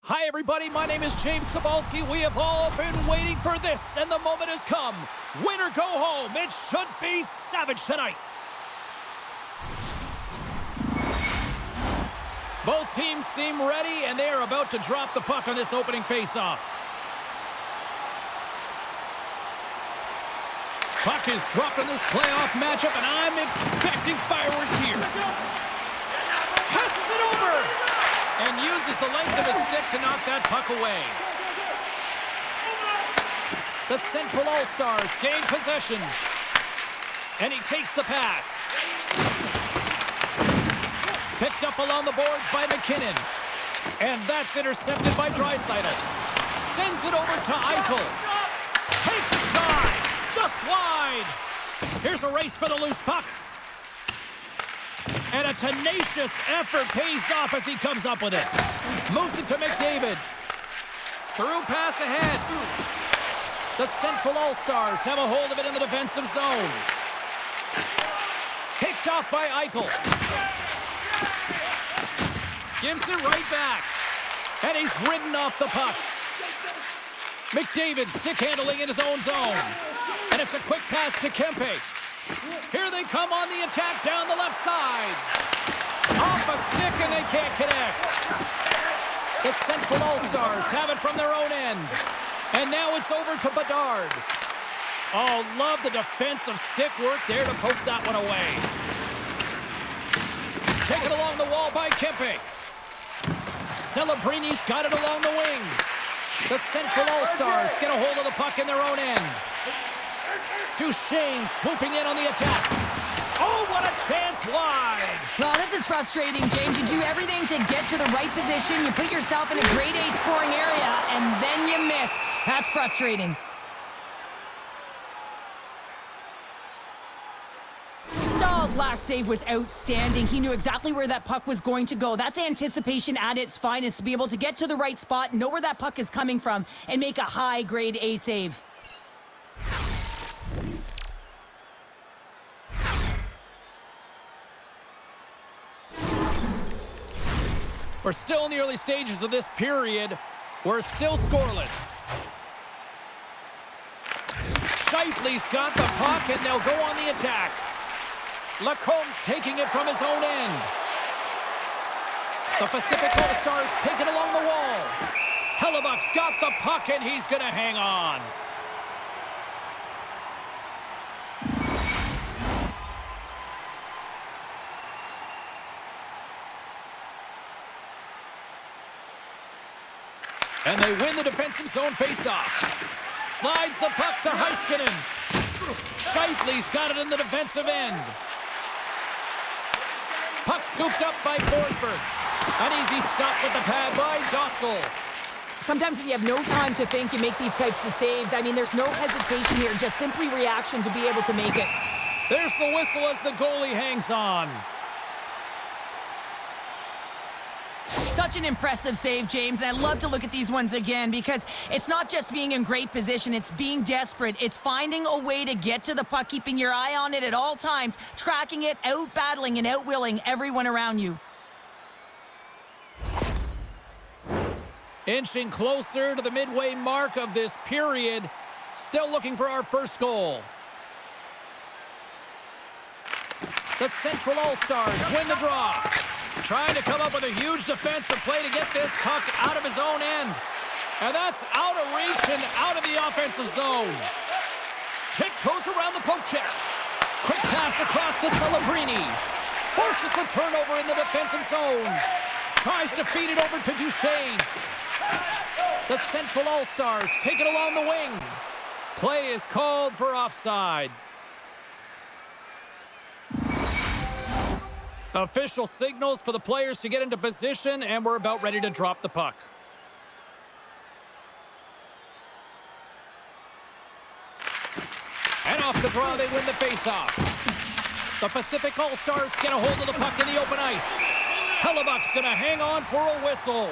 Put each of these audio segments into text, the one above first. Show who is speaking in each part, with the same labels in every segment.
Speaker 1: Hi, everybody. My name is James Cebulski. We have all been waiting for this, and the moment has come. Win or go home. It should be savage tonight. Both teams seem ready, and they are about to drop the puck on this opening faceoff. Puck is dropped in this playoff matchup, and I'm expecting fireworks here. Passes it over! And uses the length of his stick to knock that puck away. The Central All-Stars gain possession. And he takes the pass. Picked up along the boards by McKinnon. And that's intercepted by Draisaitl. Sends it over to Eichel. Takes a shot. Just wide. Here's a race for the loose puck. And a tenacious effort pays off as he comes up with it. Moves it to McDavid. Through pass ahead. The Central All-Stars have a hold of it in the defensive zone. Picked off by Eichel. Gives it right back. And he's ridden off the puck. McDavid stick handling in his own zone. And it's a quick pass to Kempe. Here they come on the attack down the left side. Off a stick and they can't connect. The Central All-Stars have it from their own end. And now it's over to Bedard. Oh, love the defensive stick work there to poke that one away. Taken along the wall by Kempe. Celebrini's got it along the wing. The Central All-Stars get a hold of the puck in their own end. Duchesne swooping in on the attack. Oh, what a chance wide.
Speaker 2: Well, this is frustrating, James. You do everything to get to the right position. You put yourself in a grade A scoring area, and then you miss. That's frustrating. Stahl's last save was outstanding. He knew exactly where that puck was going to go. That's anticipation at its finest, to be able to get to the right spot, know where that puck is coming from, and make a high grade A save.
Speaker 1: We're still in the early stages of this period. We're still scoreless. Scheifele's got the puck, and they'll go on the attack. Lacombe's taking it from his own end. The Pacific All-Stars take it along the wall. Hellebuck's got the puck, and he's going to hang on. And they win the defensive zone faceoff. Slides the puck to Heiskanen. Scheifele's got it in the defensive end. Puck scooped up by Forsberg. An easy stop with the pad by Dostal.
Speaker 2: Sometimes when you have no time to think, you make these types of saves. I mean, there's no hesitation here, just simply reaction to be able to make it.
Speaker 1: There's the whistle as the goalie hangs on.
Speaker 2: Such an impressive save, James, and I love to look at these ones again because it's not just being in great position, it's being desperate. It's finding a way to get to the puck, keeping your eye on it at all times, tracking it, out-battling and out-willing everyone around you.
Speaker 1: Inching closer to the midway mark of this period, still looking for our first goal. The Central All-Stars win the draw. Trying to come up with a huge defensive play to get this puck out of his own end. And that's out of reach and out of the offensive zone. Tiptoes around the poke check. Quick pass across to Celebrini. Forces the turnover in the defensive zone. Tries to feed it over to Duchesne. The Central All-Stars take it along the wing. Play is called for offside. Official signals for the players to get into position, and we're about ready to drop the puck. And off the draw, they win the faceoff. The Pacific All-Stars get a hold of the puck in the open ice. Hellebuck's going to hang on for a whistle.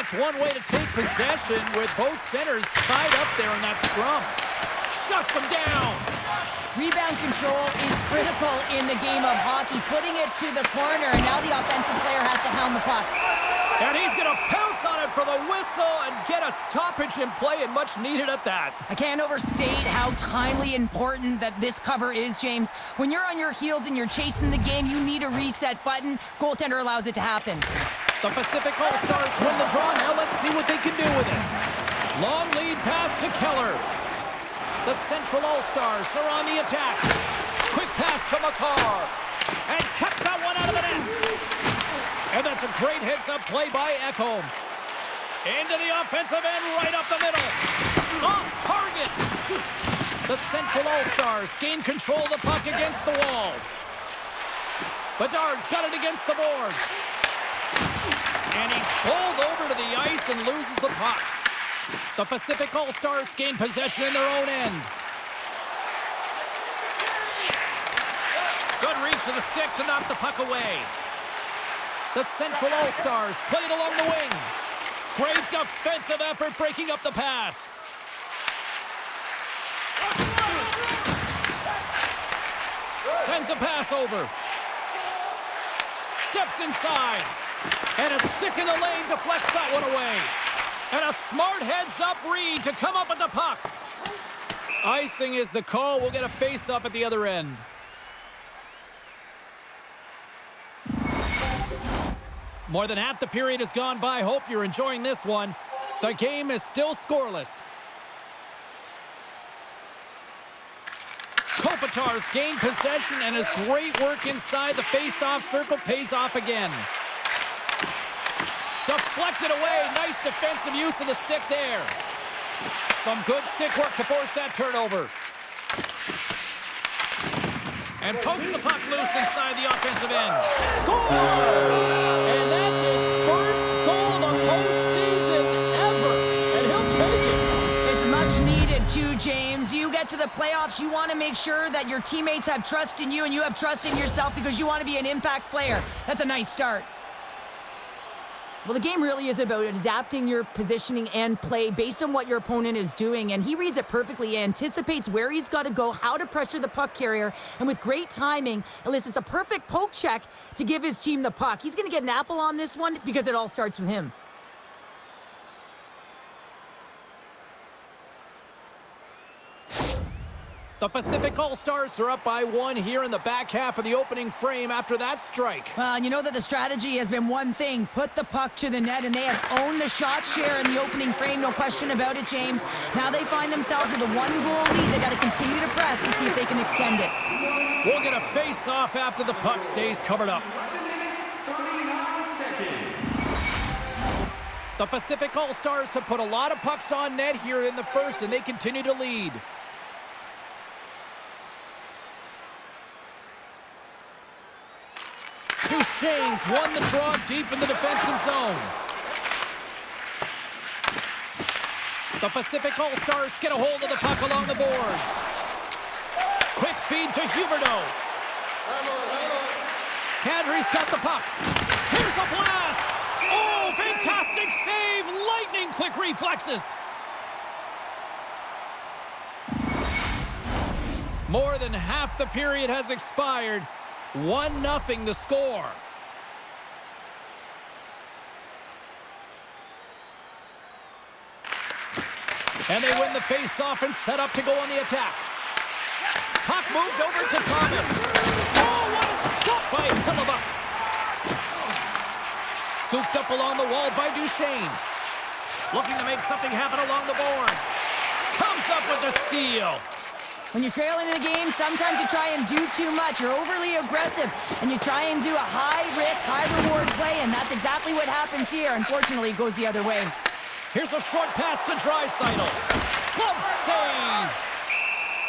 Speaker 1: That's one way to take possession with both centers tied up there in that scrum. Shuts them down.
Speaker 2: Rebound control is critical in the game of hockey. Putting it to the corner, and now the offensive player has to hound the puck.
Speaker 1: And he's going to pounce on it for the whistle and get a stoppage in play, and much needed at that.
Speaker 2: I can't overstate how timely important that this cover is, James. When you're on your heels and you're chasing the game, you need a reset button. Goaltender allows it to happen.
Speaker 1: The Pacific All-Stars win the draw. Now let's see what they can do with it. Long lead pass to Keller. The Central All-Stars are on the attack. Quick pass to McCarr. And kept that one out of the net. And that's a great heads-up play by Ekholm. Into the offensive end, right up the middle. Off target. The Central All-Stars gain control of the puck against the wall. Bedard's got it against the boards. And he's pulled over to the ice and loses the puck. The Pacific All-Stars gain possession in their own end. Good reach to the stick to knock the puck away. The Central All-Stars played along the wing. Great defensive effort breaking up the pass. Sends a pass over. Steps inside. And a stick in the lane deflects that one away. And a smart heads-up read to come up with the puck. Icing is the call. We'll get a face-up at the other end. More than half the period has gone by. Hope you're enjoying this one. The game is still scoreless. Kopitar's gained possession, and his great work inside the face-off circle pays off again. Deflected away. Nice defensive use of the stick there. Some good stick work to force that turnover. And pokes the puck loose inside the offensive end. Scores! And that's his first goal of the postseason ever. And he'll take it.
Speaker 2: It's much needed too, James. You get to the playoffs, you want to make sure that your teammates have trust in you and you have trust in yourself because you want to be an impact player. That's a nice start. Well, the game really is about adapting your positioning and play based on what your opponent is doing, and he reads it perfectly. He anticipates where he's got to go, how to pressure the puck carrier, and with great timing, elicits a perfect poke check to give his team the puck. He's going to get an apple on this one because it all starts with him.
Speaker 1: The Pacific All-Stars are up by one here in the back half of the opening frame after that strike.
Speaker 2: Well, and you know that the strategy has been one thing, put the puck to the net, and they have owned the shot share in the opening frame, no question about it, James. Now they find themselves with a one-goal lead. They got to continue to press to see if they can extend it.
Speaker 1: We'll get a face-off after the puck stays covered up. The Pacific All-Stars have put a lot of pucks on net here in the first, and they continue to lead. Duchesne's won the draw deep in the defensive zone. The Pacific All-Stars get a hold of the puck along the boards. Quick feed to Huberdeau. Kadri's got the puck. Here's a blast. Oh, fantastic save. Lightning quick reflexes. More than half the period has expired. 1-0 the score. And they win the face-off and set up to go on the attack. Puck moved over to Thomas. Oh, what a stop by Hellebuyck. Scooped up along the wall by Duchesne. Looking to make something happen along the boards. Comes up with a steal.
Speaker 2: When you're trailing in a game, sometimes you try and do too much. You're overly aggressive, and you try and do a high-risk, high-reward play, and that's exactly what happens here. Unfortunately, it goes the other way.
Speaker 1: Here's a short pass to Draisaitl. Glove save!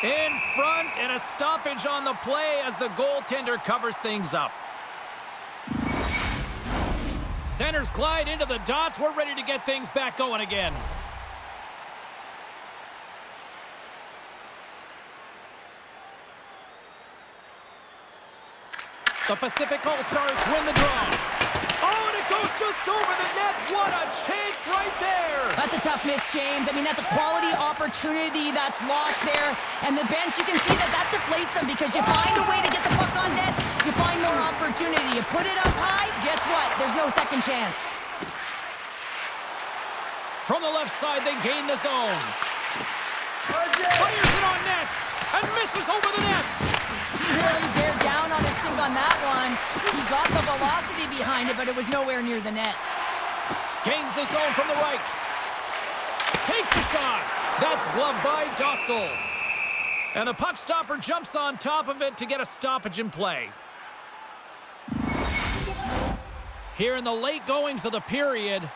Speaker 1: In front, and a stoppage on the play as the goaltender covers things up. Centers glide into the dots. We're ready to get things back going again. The Pacific All-Stars win the draw. Oh, and it goes just over the net. What a chance right there.
Speaker 2: That's a tough miss, James. I mean, that's a quality opportunity that's lost there. And the bench, you can see that deflates them because you find a way to get the puck on net, you find more opportunity. You put it up high, guess what? There's no second chance.
Speaker 1: From the left side, they gain the zone. Fires it on net and misses over the net.
Speaker 2: He really bear down on his stick on that one. He got the velocity behind it, but it was nowhere near the net.
Speaker 1: Gains the zone from the right. Takes the shot. That's gloved by Dostal. And the puck stopper jumps on top of it to get a stoppage in play. Here in the late goings of the period,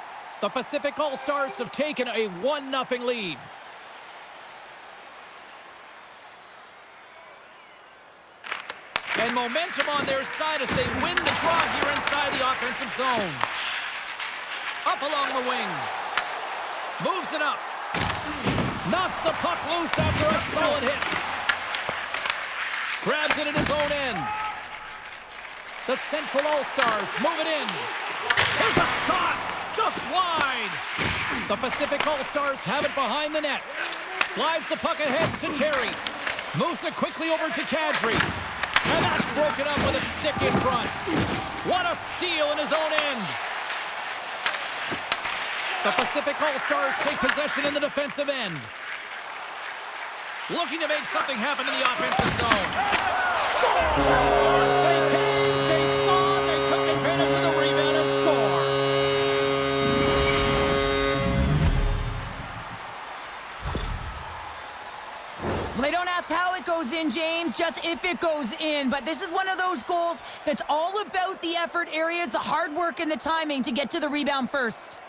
Speaker 1: the Pacific All-Stars have taken a 1-0 lead. And momentum on their side as they win the draw here inside the offensive zone. Up along the wing. Moves it up. Knocks the puck loose after a solid hit. Grabs it at his own end. The Central All-Stars move it in. There's a shot. Just wide. The Pacific All-Stars have it behind the net. Slides the puck ahead to Terry. Moves it quickly over to Kadri. And that's broken up with a stick in front. What a steal in his own end. The Pacific All-Stars take possession in the defensive end. Looking to make something happen in the offensive zone. Scores! They came, they saw, they took advantage of the rebound and score.
Speaker 2: Well, they don't ask how it goes in, James, just if it goes in. But this is one of those goals that's all about the effort areas, the hard work and the timing to get to the rebound first.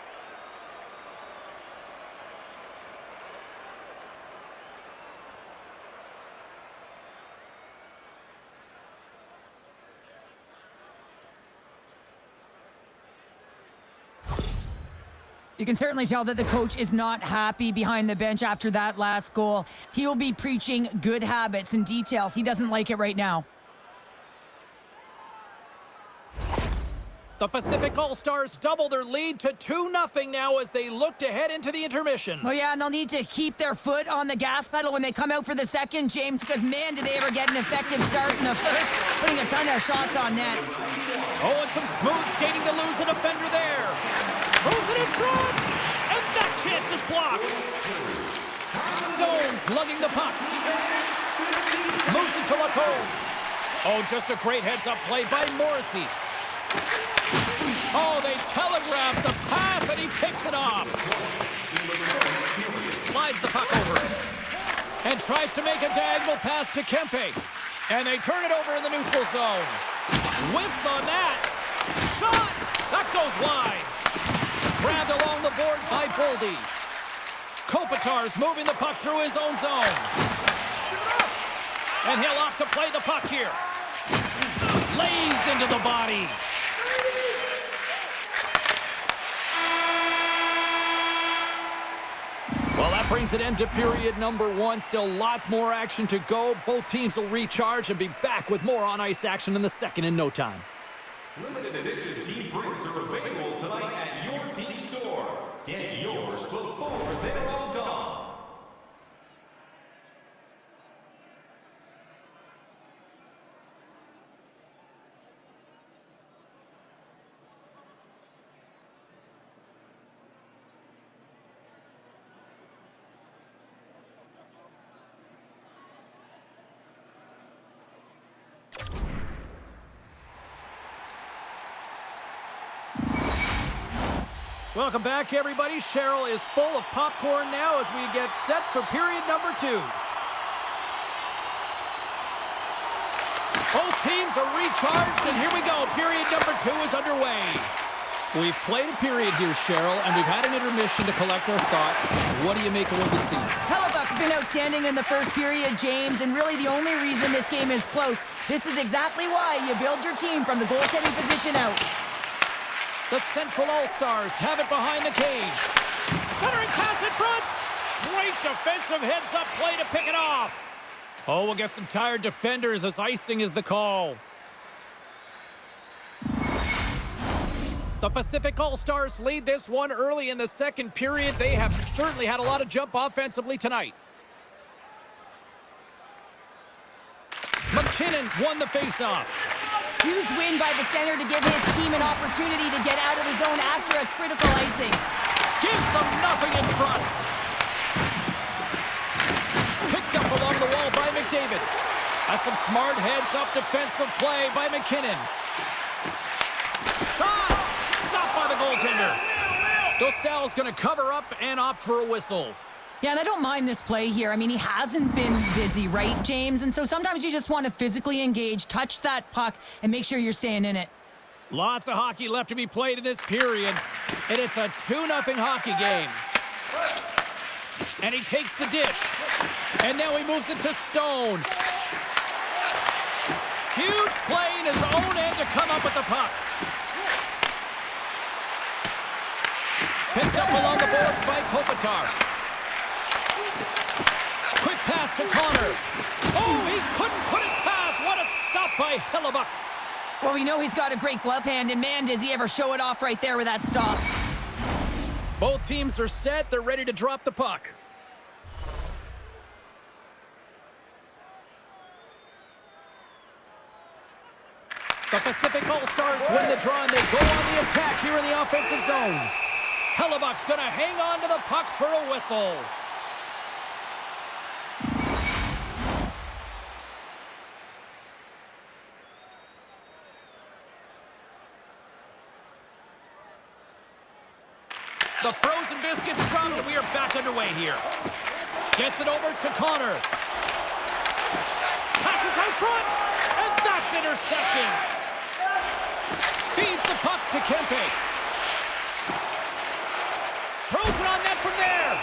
Speaker 2: You can certainly tell that the coach is not happy behind the bench after that last goal. He'll be preaching good habits and details. He doesn't like it right now.
Speaker 1: The Pacific All-Stars double their lead to 2-0 now as they look to head into the intermission.
Speaker 2: Oh yeah, and they'll need to keep their foot on the gas pedal when they come out for the second, James, because man, did they ever get an effective start in the first, putting a ton of shots on net.
Speaker 1: Oh, and some smooth skating to lose a defender there. Moves it in front, and that chance is blocked. Stones lugging the puck. Moves it to Lacombe. Oh, just a great heads-up play by Morrissey. Oh, they telegraphed the pass, and he picks it off. Slides the puck over. And tries to make a diagonal pass to Kempe. And they turn it over in the neutral zone. Whiffs on that. Shot! That goes wide. Grabbed along the boards by Boldy. Kopitar's moving the puck through his own zone. And he'll opt to play the puck here. Lays into the body. Well, that brings an end to period number 1. Still lots more action to go. Both teams will recharge and be back with more on-ice action in the second in no time.
Speaker 3: Limited edition team prints are available tonight at your team store. Get yours before they're all gone.
Speaker 1: Welcome back, everybody. Cheryl is full of popcorn now as we get set for period number 2. Both teams are recharged, and here we go. Period number 2 is underway. We've played a period here, Cheryl, and we've had an intermission to collect our thoughts. What do you make of what you see?
Speaker 2: Hellebuck's been outstanding in the first period, James, and really the only reason this game is close. This is exactly why you build your team from the goaltending position out.
Speaker 1: The Central All-Stars have it behind the cage. Centering pass in front. Great defensive heads-up play to pick it off. Oh, we'll get some tired defenders as icing is the call. The Pacific All-Stars lead this one early in the second period. They have certainly had a lot of jump offensively tonight. McKinnon's won the faceoff.
Speaker 2: Huge win by the center to give his team an opportunity to get out of the zone after a critical icing.
Speaker 1: Gives them nothing in front. Picked up along the wall by McDavid. That's some smart heads-up defensive play by McKinnon. Shot! Stopped by the goaltender. Dostal's going to cover up and opt for a whistle.
Speaker 2: Yeah, and I don't mind this play here. I mean, he hasn't been busy, right, James? And so sometimes you just want to physically engage, touch that puck, and make sure you're staying in it.
Speaker 1: Lots of hockey left to be played in this period, and it's a 2-0 hockey game. And he takes the dish, and now he moves it to Stone. Huge play in his own end to come up with the puck. Picked up along the boards by Kopitar. Quick pass to Connor. Oh, he couldn't put it past. What a stop by Hellebuck.
Speaker 2: Well, we know he's got a great glove hand, and man, does he ever show it off right there with that stop.
Speaker 1: Both teams are set. They're ready to drop the puck. The Pacific All-Stars win the draw, and they go on the attack here in the offensive zone. Hellebuck's going to hang on to the puck for a whistle. The frozen biscuits dropped, and we are back underway here. Gets it over to Connor. Passes out front, and that's intercepted. Feeds the puck to Kempe. Throws it on net from there.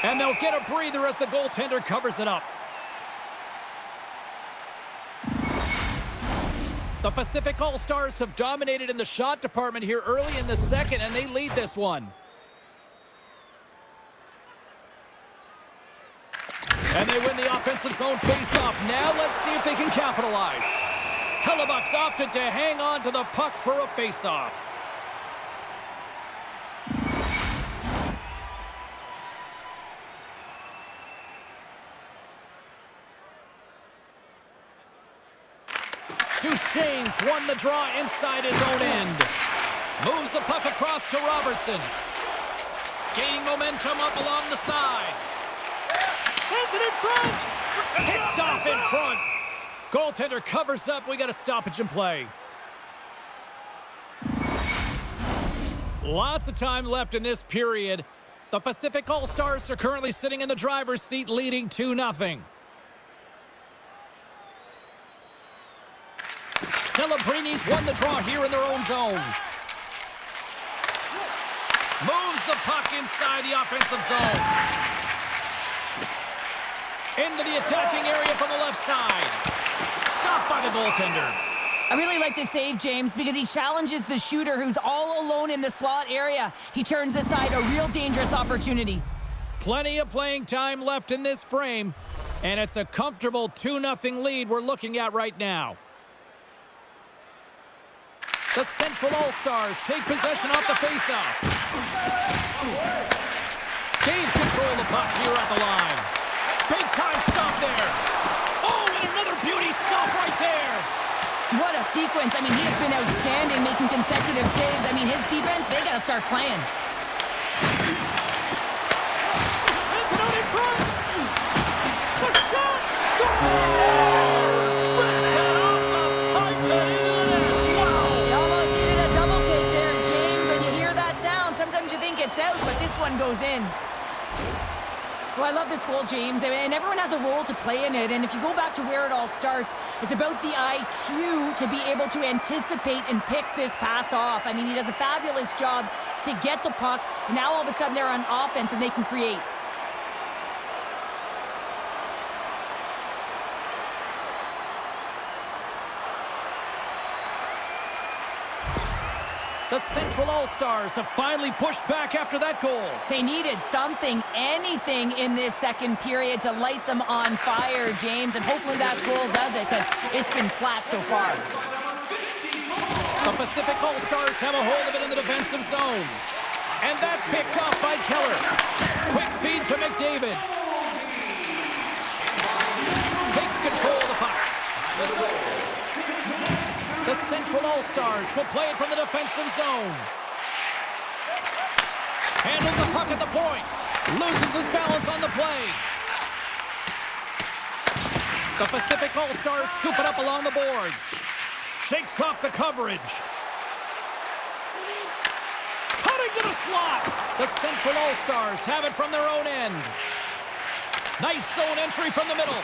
Speaker 1: And they'll get a breather as the goaltender covers it up. The Pacific All-Stars have dominated in the shot department here early in the second, and they lead this one. And they win the offensive zone faceoff. Now let's see if they can capitalize. Hellebuck's opted to hang on to the puck for a faceoff. Duchesne's won the draw inside his own end. Moves the puck across to Robertson. Gaining momentum up along the side. Sends it in front. Picked off in front. Goaltender covers up. We got a stoppage in play. Lots of time left in this period. The Pacific All-Stars are currently sitting in the driver's seat, leading 2-0. Celebrini's won the draw here in their own zone. Moves the puck inside the offensive zone. Into the attacking area from the left side. Stopped by the goaltender.
Speaker 2: I really like this save, James, because he challenges the shooter who's all alone in the slot area. He turns aside a real dangerous opportunity.
Speaker 1: Plenty of playing time left in this frame, and it's a comfortable 2-0 lead we're looking at right now. The Central All-Stars take possession off the faceoff. Gains control of the puck here at the line. Big time stop there. Oh, and another beauty stop right there.
Speaker 2: What a sequence. I mean, he has been outstanding making consecutive saves. I mean, his defense, they got to start playing.
Speaker 1: Sends it out in front. The shot. Scores! Rips it off the pipe and into the net. Wow.
Speaker 2: He almost needed a double take there, James. When you hear that sound, sometimes you think it's out, but this one goes in. Well, I love this goal, James, and everyone has a role to play in it, and if you go back to where it all starts, it's about the IQ to be able to anticipate and pick this pass off. I mean, he does a fabulous job to get the puck, and now all of a sudden they're on offense and they can create.
Speaker 1: The Central All-Stars have finally pushed back after that goal.
Speaker 2: They needed something, anything in this second period to light them on fire, James, and hopefully that goal does it because it's been flat so far.
Speaker 1: The Pacific All-Stars have a hold of it in the defensive zone. And that's picked up by Keller. Quick feed to McDavid. Takes control of the puck. The Central All-Stars will play it from the defensive zone. Handles the puck at the point. Loses his balance on the play. The Pacific All-Stars scoop it up along the boards. Shakes off the coverage. Cutting to the slot. The Central All-Stars have it from their own end. Nice zone entry from the middle.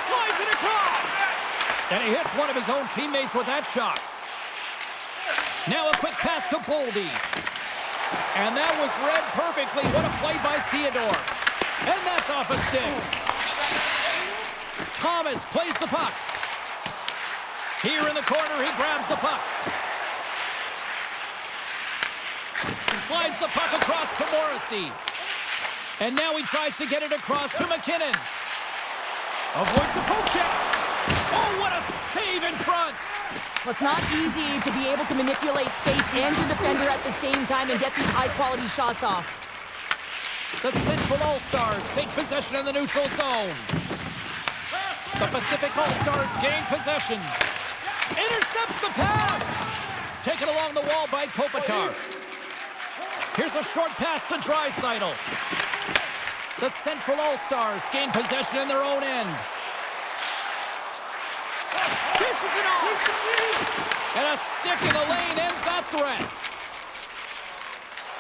Speaker 1: Slides it across. And he hits one of his own teammates with that shot. Now a quick pass to Boldy. And that was read perfectly. What a play by Theodore. And that's off a stick. Thomas plays the puck. Here in the corner, he grabs the puck. Slides the puck across to Morrissey. And now he tries to get it across to McKinnon. Avoids the poke check. Oh, what a save in front.
Speaker 2: Well, it's not easy to be able to manipulate space and your defender at the same time and get these high-quality shots off.
Speaker 1: The Central All-Stars take possession in the neutral zone. The Pacific All-Stars gain possession. Intercepts the pass. Taken along the wall by Kopitar. Here's a short pass to Draisaitl. The Central All-Stars gain possession in their own end. Dishes it off. And a stick in the lane ends that threat.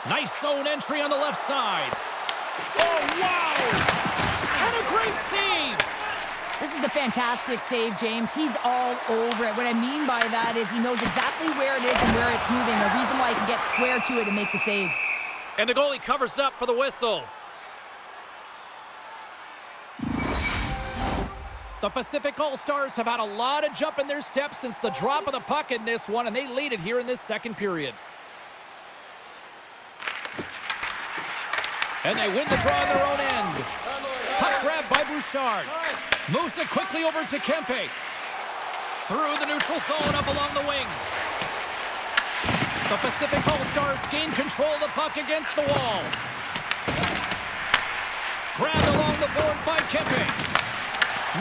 Speaker 1: Nice zone entry on the left side. Oh, wow! And a great save.
Speaker 2: This is a fantastic save, James. He's all over it. What I mean by that is he knows exactly where it is and where it's moving. A reason why he can get square to it and make the save.
Speaker 1: And the goalie covers up for the whistle. The Pacific All-Stars have had a lot of jump in their steps since the drop of the puck in this one, and they lead it here in this second period. And they win the draw on their own end. Puck grab by Bouchard. Moves it quickly over to Kempe. Through the neutral zone up along the wing. The Pacific All-Stars gain control of the puck against the wall. Grabbed along the board by Kempe.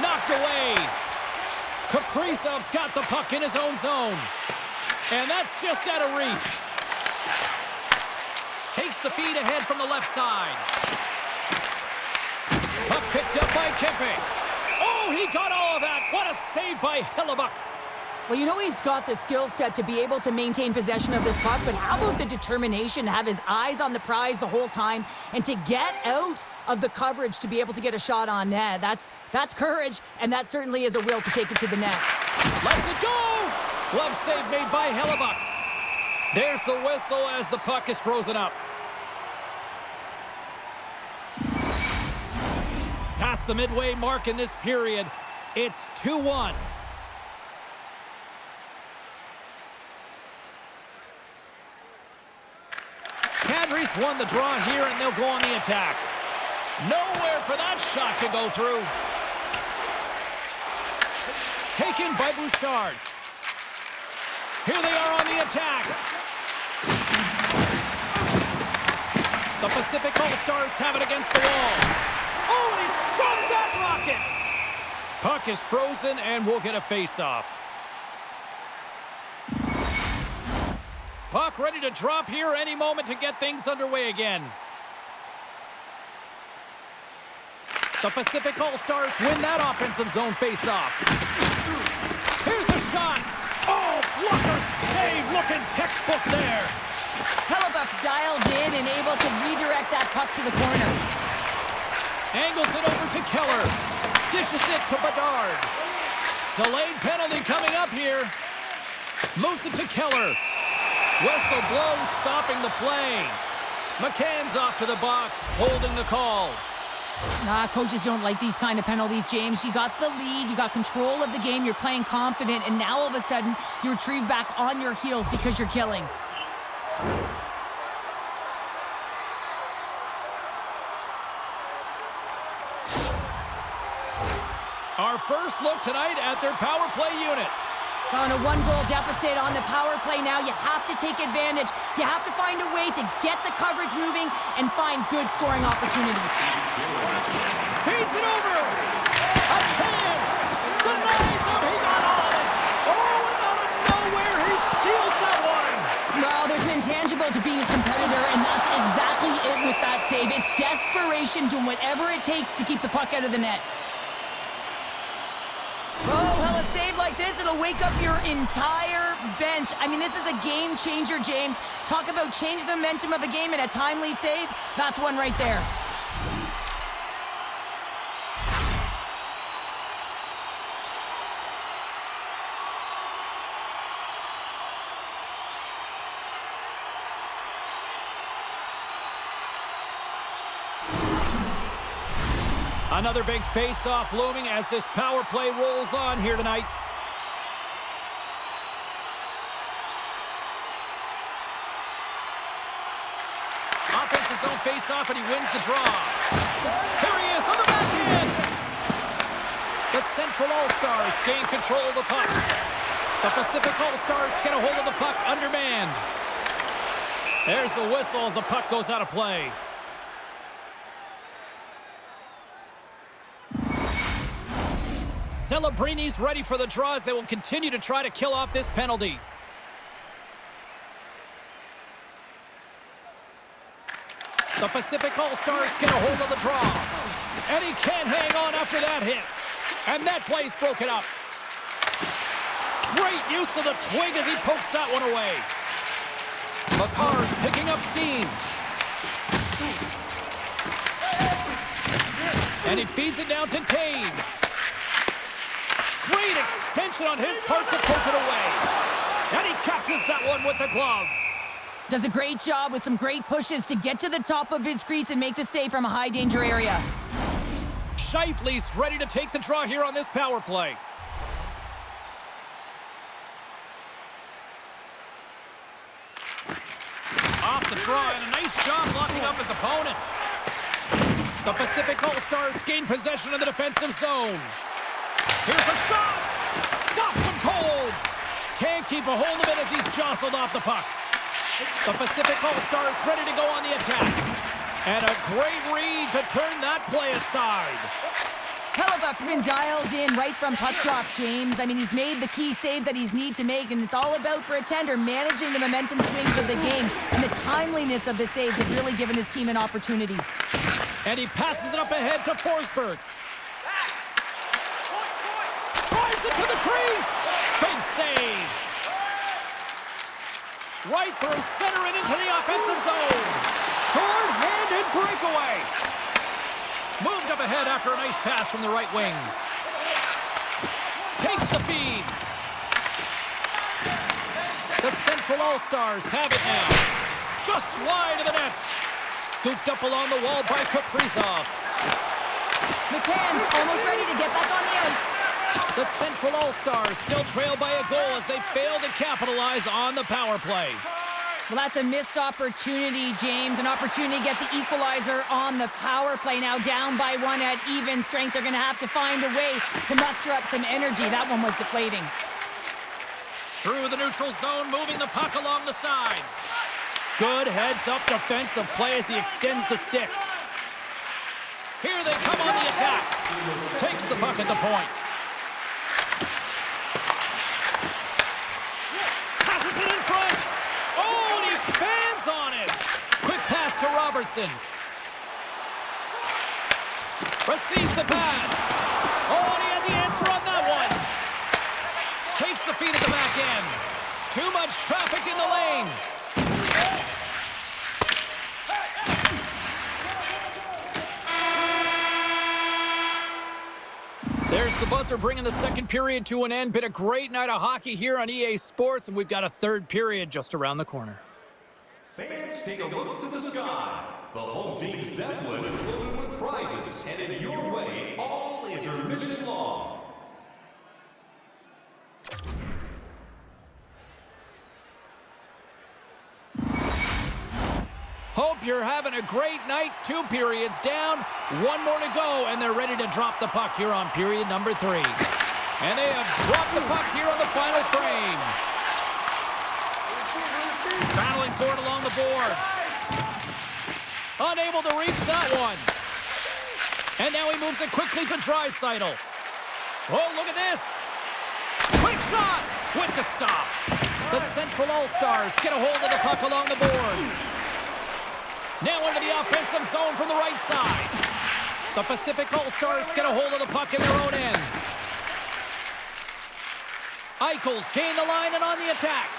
Speaker 1: Knocked away. Kaprizov's got the puck in his own zone. And that's just out of reach. Takes the feed ahead from the left side. Puck picked up by Kempe. Oh, he got all of that. What a save by Hellebuyck.
Speaker 2: Well, you know he's got the skill set to be able to maintain possession of this puck, but how about the determination to have his eyes on the prize the whole time and to get out of the coverage to be able to get a shot on net? That's courage, and that certainly is a will to take it to the net.
Speaker 1: Lets it go! Glove save made by Hellebuyck. There's the whistle as the puck is frozen up. Past the midway mark in this period, it's 2-1. Kadri's won the draw here, and they'll go on the attack. Nowhere for that shot to go through. Taken by Bouchard. Here they are on the attack. The Pacific All-Stars have it against the wall. Oh, and he stopped that rocket! Puck is frozen, and we'll get a face-off. Puck ready to drop here any moment to get things underway again. The Pacific All-Stars win that offensive zone face-off. Here's a shot. Oh, blocker save, looking textbook there.
Speaker 2: Hellebuyck's dialed in and able to redirect that puck to the corner.
Speaker 1: Angles it over to Keller. Dishes it to Bedard. Delayed penalty coming up here. Moves it to Keller. Whistle blows, stopping the play. McCann's off to the box, holding the call.
Speaker 2: Coaches don't like these kind of penalties, James. You got the lead, you got control of the game, you're playing confident, and now all of a sudden, you retrieve back on your heels because you're killing.
Speaker 1: Our first look tonight at their power play unit.
Speaker 2: On a one-goal deficit on the power play now, you have to take advantage. You have to find a way to get the coverage moving and find good scoring opportunities.
Speaker 1: Feeds it over. A chance. Denies him. He got all of it. Oh, and out of nowhere, he steals that one.
Speaker 2: Well, there's an intangible to being a competitor, and that's exactly it with that save. It's desperation, doing whatever it takes to keep the puck out of the net. Oh, well, a save like this, it'll wake up your entire bench. I mean, this is a game changer, James. Talk about changing the momentum of a game in a timely save. That's one right there.
Speaker 1: Another big face-off looming as this power play rolls on here tonight. Offense's own face-off, and he wins the draw. Here he is on the backhand. The Central All-Stars gain control of the puck. The Pacific All-Stars get a hold of the puck undermanned. There's the whistle as the puck goes out of play. Celebrini's ready for the draw as they will continue to try to kill off this penalty. The Pacific All-Stars get a hold of the draw. And he can't hang on after that hit. And that play's broken up. Great use of the twig as he pokes that one away. McCarr's picking up steam. And he feeds it down to Taves. Great extension on his part to poke it away. And he catches that one with the glove.
Speaker 2: Does a great job with some great pushes to get to the top of his crease and make the save from a high-danger area.
Speaker 1: Scheifele's ready to take the draw here on this power play. Off the draw, and a nice job locking up his opponent. The Pacific All-Stars gain possession of the defensive zone. Here's a shot! Stops him cold! Can't keep a hold of it as he's jostled off the puck. The Pacific All-Stars ready to go on the attack. And a great read to turn that play aside.
Speaker 2: Hellebuck's been dialed in right from puck drop, James. I mean, he's made the key saves that he's need to make, and it's all about, for a tender, managing the momentum swings of the game. And the timeliness of the saves have really given his team an opportunity.
Speaker 1: And he passes it up ahead to Forsberg. Drives it to the crease. Big save. Right through center and into the offensive zone. Short-handed breakaway. Moved up ahead after a nice pass from the right wing. Takes the feed. The Central All-Stars have it now. Just wide of the net. Scooped up along the wall by Kaprizov.
Speaker 2: McCann's almost ready to get back on the ice.
Speaker 1: The Central All-Stars still trail by a goal as they fail to capitalize on the power play.
Speaker 2: Well, that's a missed opportunity, James. An opportunity to get the equalizer on the power play. Now down by one at even strength. They're going to have to find a way to muster up some energy. That one was deflating.
Speaker 1: Through the neutral zone, moving the puck along the side. Good heads-up defensive play as he extends the stick. Here they come on the attack. Takes the puck at the point. Passes it in front. Oh, and he fans on it. Quick pass to Robertson. Receives the pass. Oh, and he had the answer on that one. Takes the feed at the back end. Too much traffic in the lane. There's the buzzer bringing the second period to an end. Been a great night of hockey here on EA Sports, and we've got a third period just around the corner.
Speaker 3: Fans, take a look to the sky. The home team Zeppelin is loaded with prizes, headed your way all intermission long.
Speaker 1: Hope you're having a great night. 2 periods down, 1 more to go, and they're ready to drop the puck here on period number 3. And they have dropped the puck here on the final frame. Battling for it along the boards. Unable to reach that one. And now he moves it quickly to Draisaitl. Oh, look at this. Quick shot with the stop. The Central All-Stars get a hold of the puck along the boards. Now into the offensive zone from the right side. The Pacific All-Stars get a hold of the puck in their own end. Eichel's gain the line and on the attack.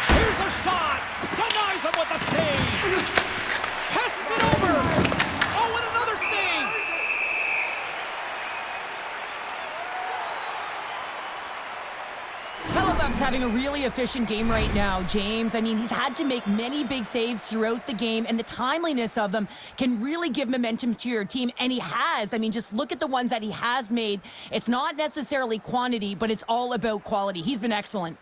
Speaker 1: Here's a shot. Denies him with a save. Passes it over. Oh, and another save.
Speaker 2: Hellebuck's having a really efficient game right now, James. I mean, he's had to make many big saves throughout the game, and the timeliness of them can really give momentum to your team, and he has. I mean, just look at the ones that he has made. It's not necessarily quantity, but it's all about quality. He's been excellent.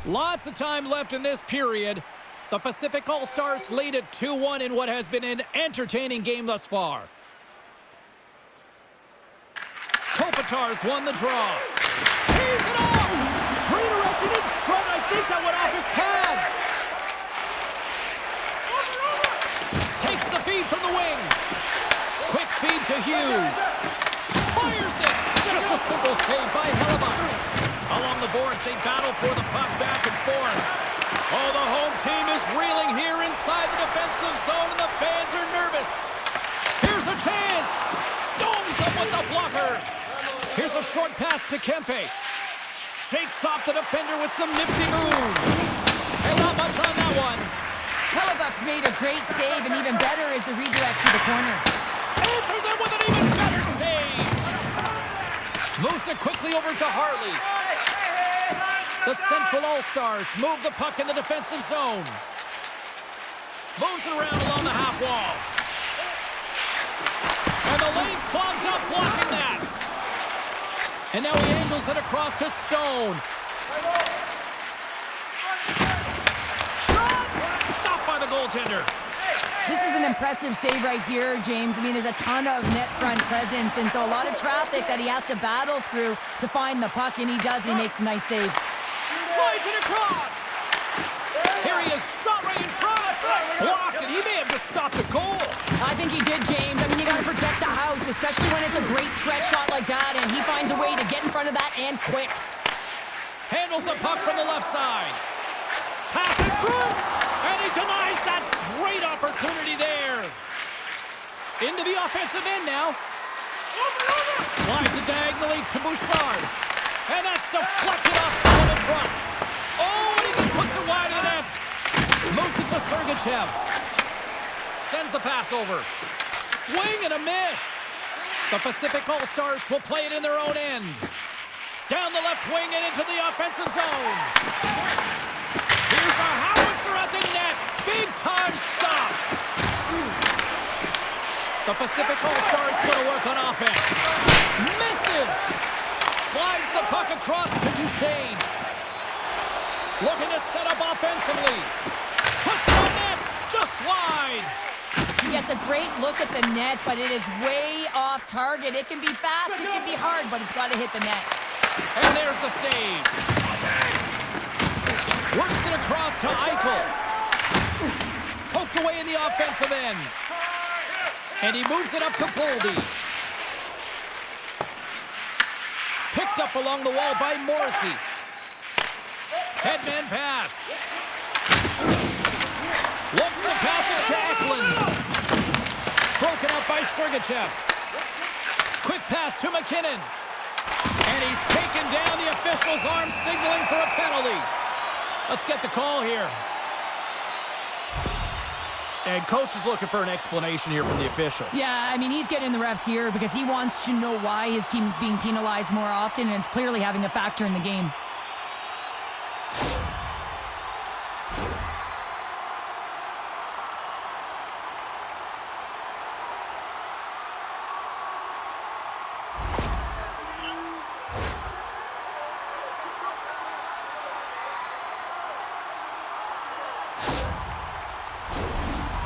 Speaker 1: Lots of time left in this period. The Pacific All-Stars lead it 2-1 in what has been an entertaining game thus far. Kopitar's won the draw. He's it off! Redirected in front. I think that went off his pad. Takes the feed from the wing. Quick feed to Hughes. Fires it. Just a simple save by Hellebuck. Along the boards, they battle for the puck back and forth. Oh, the home team is reeling here inside the defensive zone, and the fans are nervous. Here's a chance. Stones him with the blocker. Here's a short pass to Kempe. Shakes off the defender with some nifty moves. And not much on that one.
Speaker 2: Hellebuck's made a great save, and even better is the redirect to the corner.
Speaker 1: Answers it with an even better save. Moves it quickly over to Harley. The Central All-Stars move the puck in the defensive zone. Moves it around along the half wall. And the lane's clogged up, blocking that. And now he angles it across to Stone. Shot! Stopped by the goaltender.
Speaker 2: This is an impressive save right here, James. I mean, there's a ton of net front presence, and so a lot of traffic that he has to battle through to find the puck, and he does, and he makes a nice save.
Speaker 1: Slides it across. Here he is, shot right in front. Blocked, and he may have just stopped the goal.
Speaker 2: I think he did, James. I mean, you got to protect the house, especially when it's a great threat shot like that, and he finds a way to get in front of that and quick.
Speaker 1: Handles the puck from the left side. Pass in front, and he denies that great opportunity there. Into the offensive end now. Slides it diagonally to Bouchard. And that's deflected off someone in front. Oh, and he just puts it wide of the net. Moves it to Sergachev. Sends the pass over. Swing and a miss. The Pacific All-Stars will play it in their own end. Down the left wing and into the offensive zone. Here's a howitzer at the net. Big time stop. The Pacific All-Stars going to work on offense. Misses. Slides the puck across to Duchesne. Looking to set up offensively. Puts it on net. Just wide.
Speaker 2: He gets a great look at the net, but it is way off target. It can be fast, it can be hard, but it's got to hit the net.
Speaker 1: And there's the save. Works it across to Eichel. Poked away in the offensive end. And he moves it up to Boldy. Picked up along the wall by Morrissey. Headman pass. Looks to pass it to Eklund. Broken up by Sergachev. Quick pass to McKinnon. And he's taken down. The official's arm signaling for a penalty. Let's get the call here. And coach is looking for an explanation here from the official.
Speaker 2: Yeah, I mean, he's getting the refs here because he wants to know why his team is being penalized more often, and it's clearly having a factor in the game.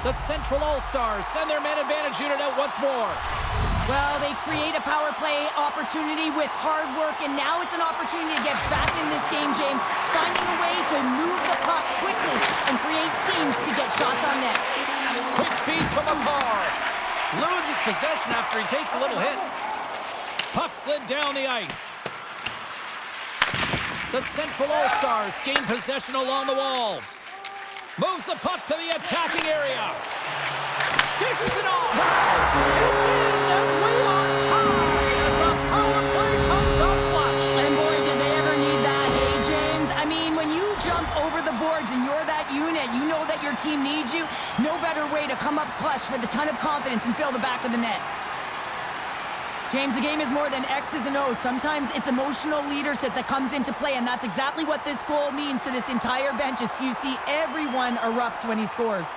Speaker 1: The Central All-Stars send their man advantage unit out once more.
Speaker 2: Well, they create a power play opportunity with hard work, and now it's an opportunity to get back in this game, James, finding a way to move the puck quickly and create seams to get shots on net.
Speaker 1: Quick feed to McCarr. Loses possession after he takes a little hit. Puck slid down the ice. The Central All-Stars gain possession along the wall. Moves the puck to the attacking area. Dishes it off. It's in, and we are tied as the power play comes up clutch.
Speaker 2: And boy, did they ever need that, hey, James? I mean, when you jump over the boards and you're that unit, you know that your team needs you. No better way to come up clutch with a ton of confidence and fill the back of the net. James, the game is more than X's and O's. Sometimes it's emotional leadership that comes into play, and that's exactly what this goal means to this entire bench as you see everyone erupts when he scores.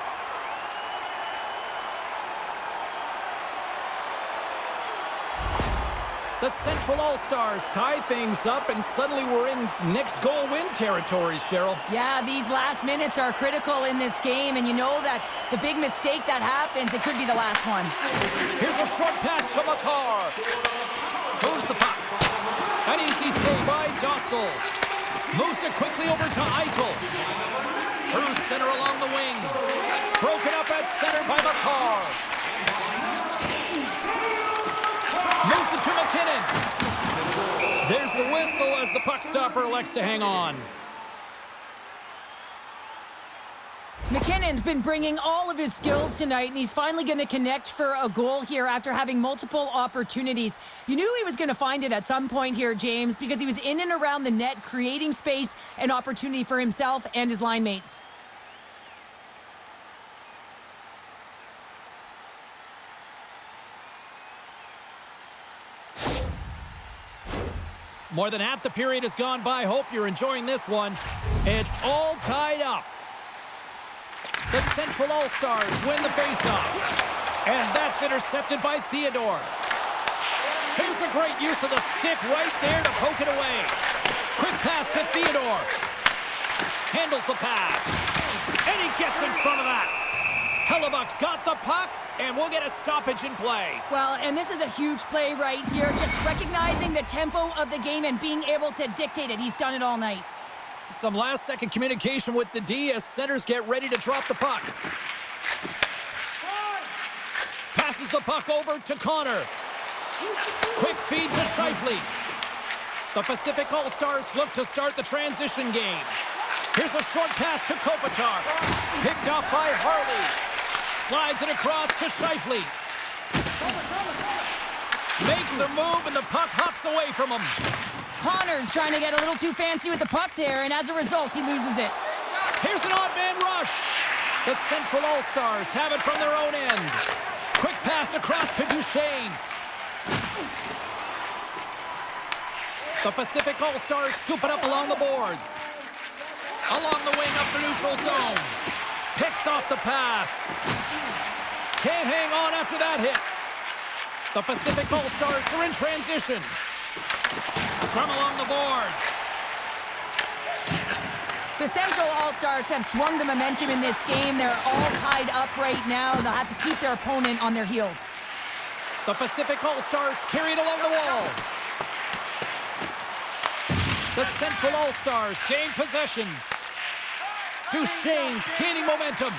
Speaker 1: The Central All-Stars tie things up, and suddenly we're in next goal win territory, Cheryl.
Speaker 2: Yeah, these last minutes are critical in this game, and you know that the big mistake that happens, it could be the last one.
Speaker 1: Here's a short pass to McCarr. Moves the puck. An easy save by Dostal. Moves it quickly over to Eichel. Through center along the wing. Broken up at center by McCarr. Moves it to McKinnon. There's the whistle as the puck stopper elects to hang on.
Speaker 2: McKinnon's been bringing all of his skills tonight, and he's finally going to connect for a goal here after having multiple opportunities. You knew he was going to find it at some point here, James, because he was in and around the net, creating space and opportunity for himself and his line mates.
Speaker 1: More than half the period has gone by. Hope you're enjoying this one. It's all tied up. The Central All-Stars win the faceoff. And that's intercepted by Theodore. Here's a great use of the stick right there to poke it away. Quick pass to Theodore. Handles the pass. And he gets in front of that. Hellebuck's got the puck, and we'll get a stoppage in play.
Speaker 2: Well, and this is a huge play right here, just recognizing the tempo of the game and being able to dictate it. He's done it all night.
Speaker 1: Some last-second communication with the D as centers get ready to drop the puck. Passes the puck over to Connor. Quick feed to Scheifele. The Pacific All-Stars look to start the transition game. Here's a short pass to Kopitar. Picked up by Harley. Slides it across to Scheifele. Makes a move, and the puck hops away from him.
Speaker 2: Connor's trying to get a little too fancy with the puck there, and as a result, he loses it.
Speaker 1: Here's an odd man rush. The Central All-Stars have it from their own end. Quick pass across to Duchesne. The Pacific All-Stars scoop it up along the boards. Along the wing up the neutral zone. Picks off the pass. Can't hang on after that hit. The Pacific All-Stars are in transition. Scrum along the boards.
Speaker 2: The Central All-Stars have swung the momentum in this game. They're all tied up right now. They'll have to keep their opponent on their heels.
Speaker 1: The Pacific All-Stars carry it along the wall. The Central All-Stars gain possession. Duchesne's gaining momentum.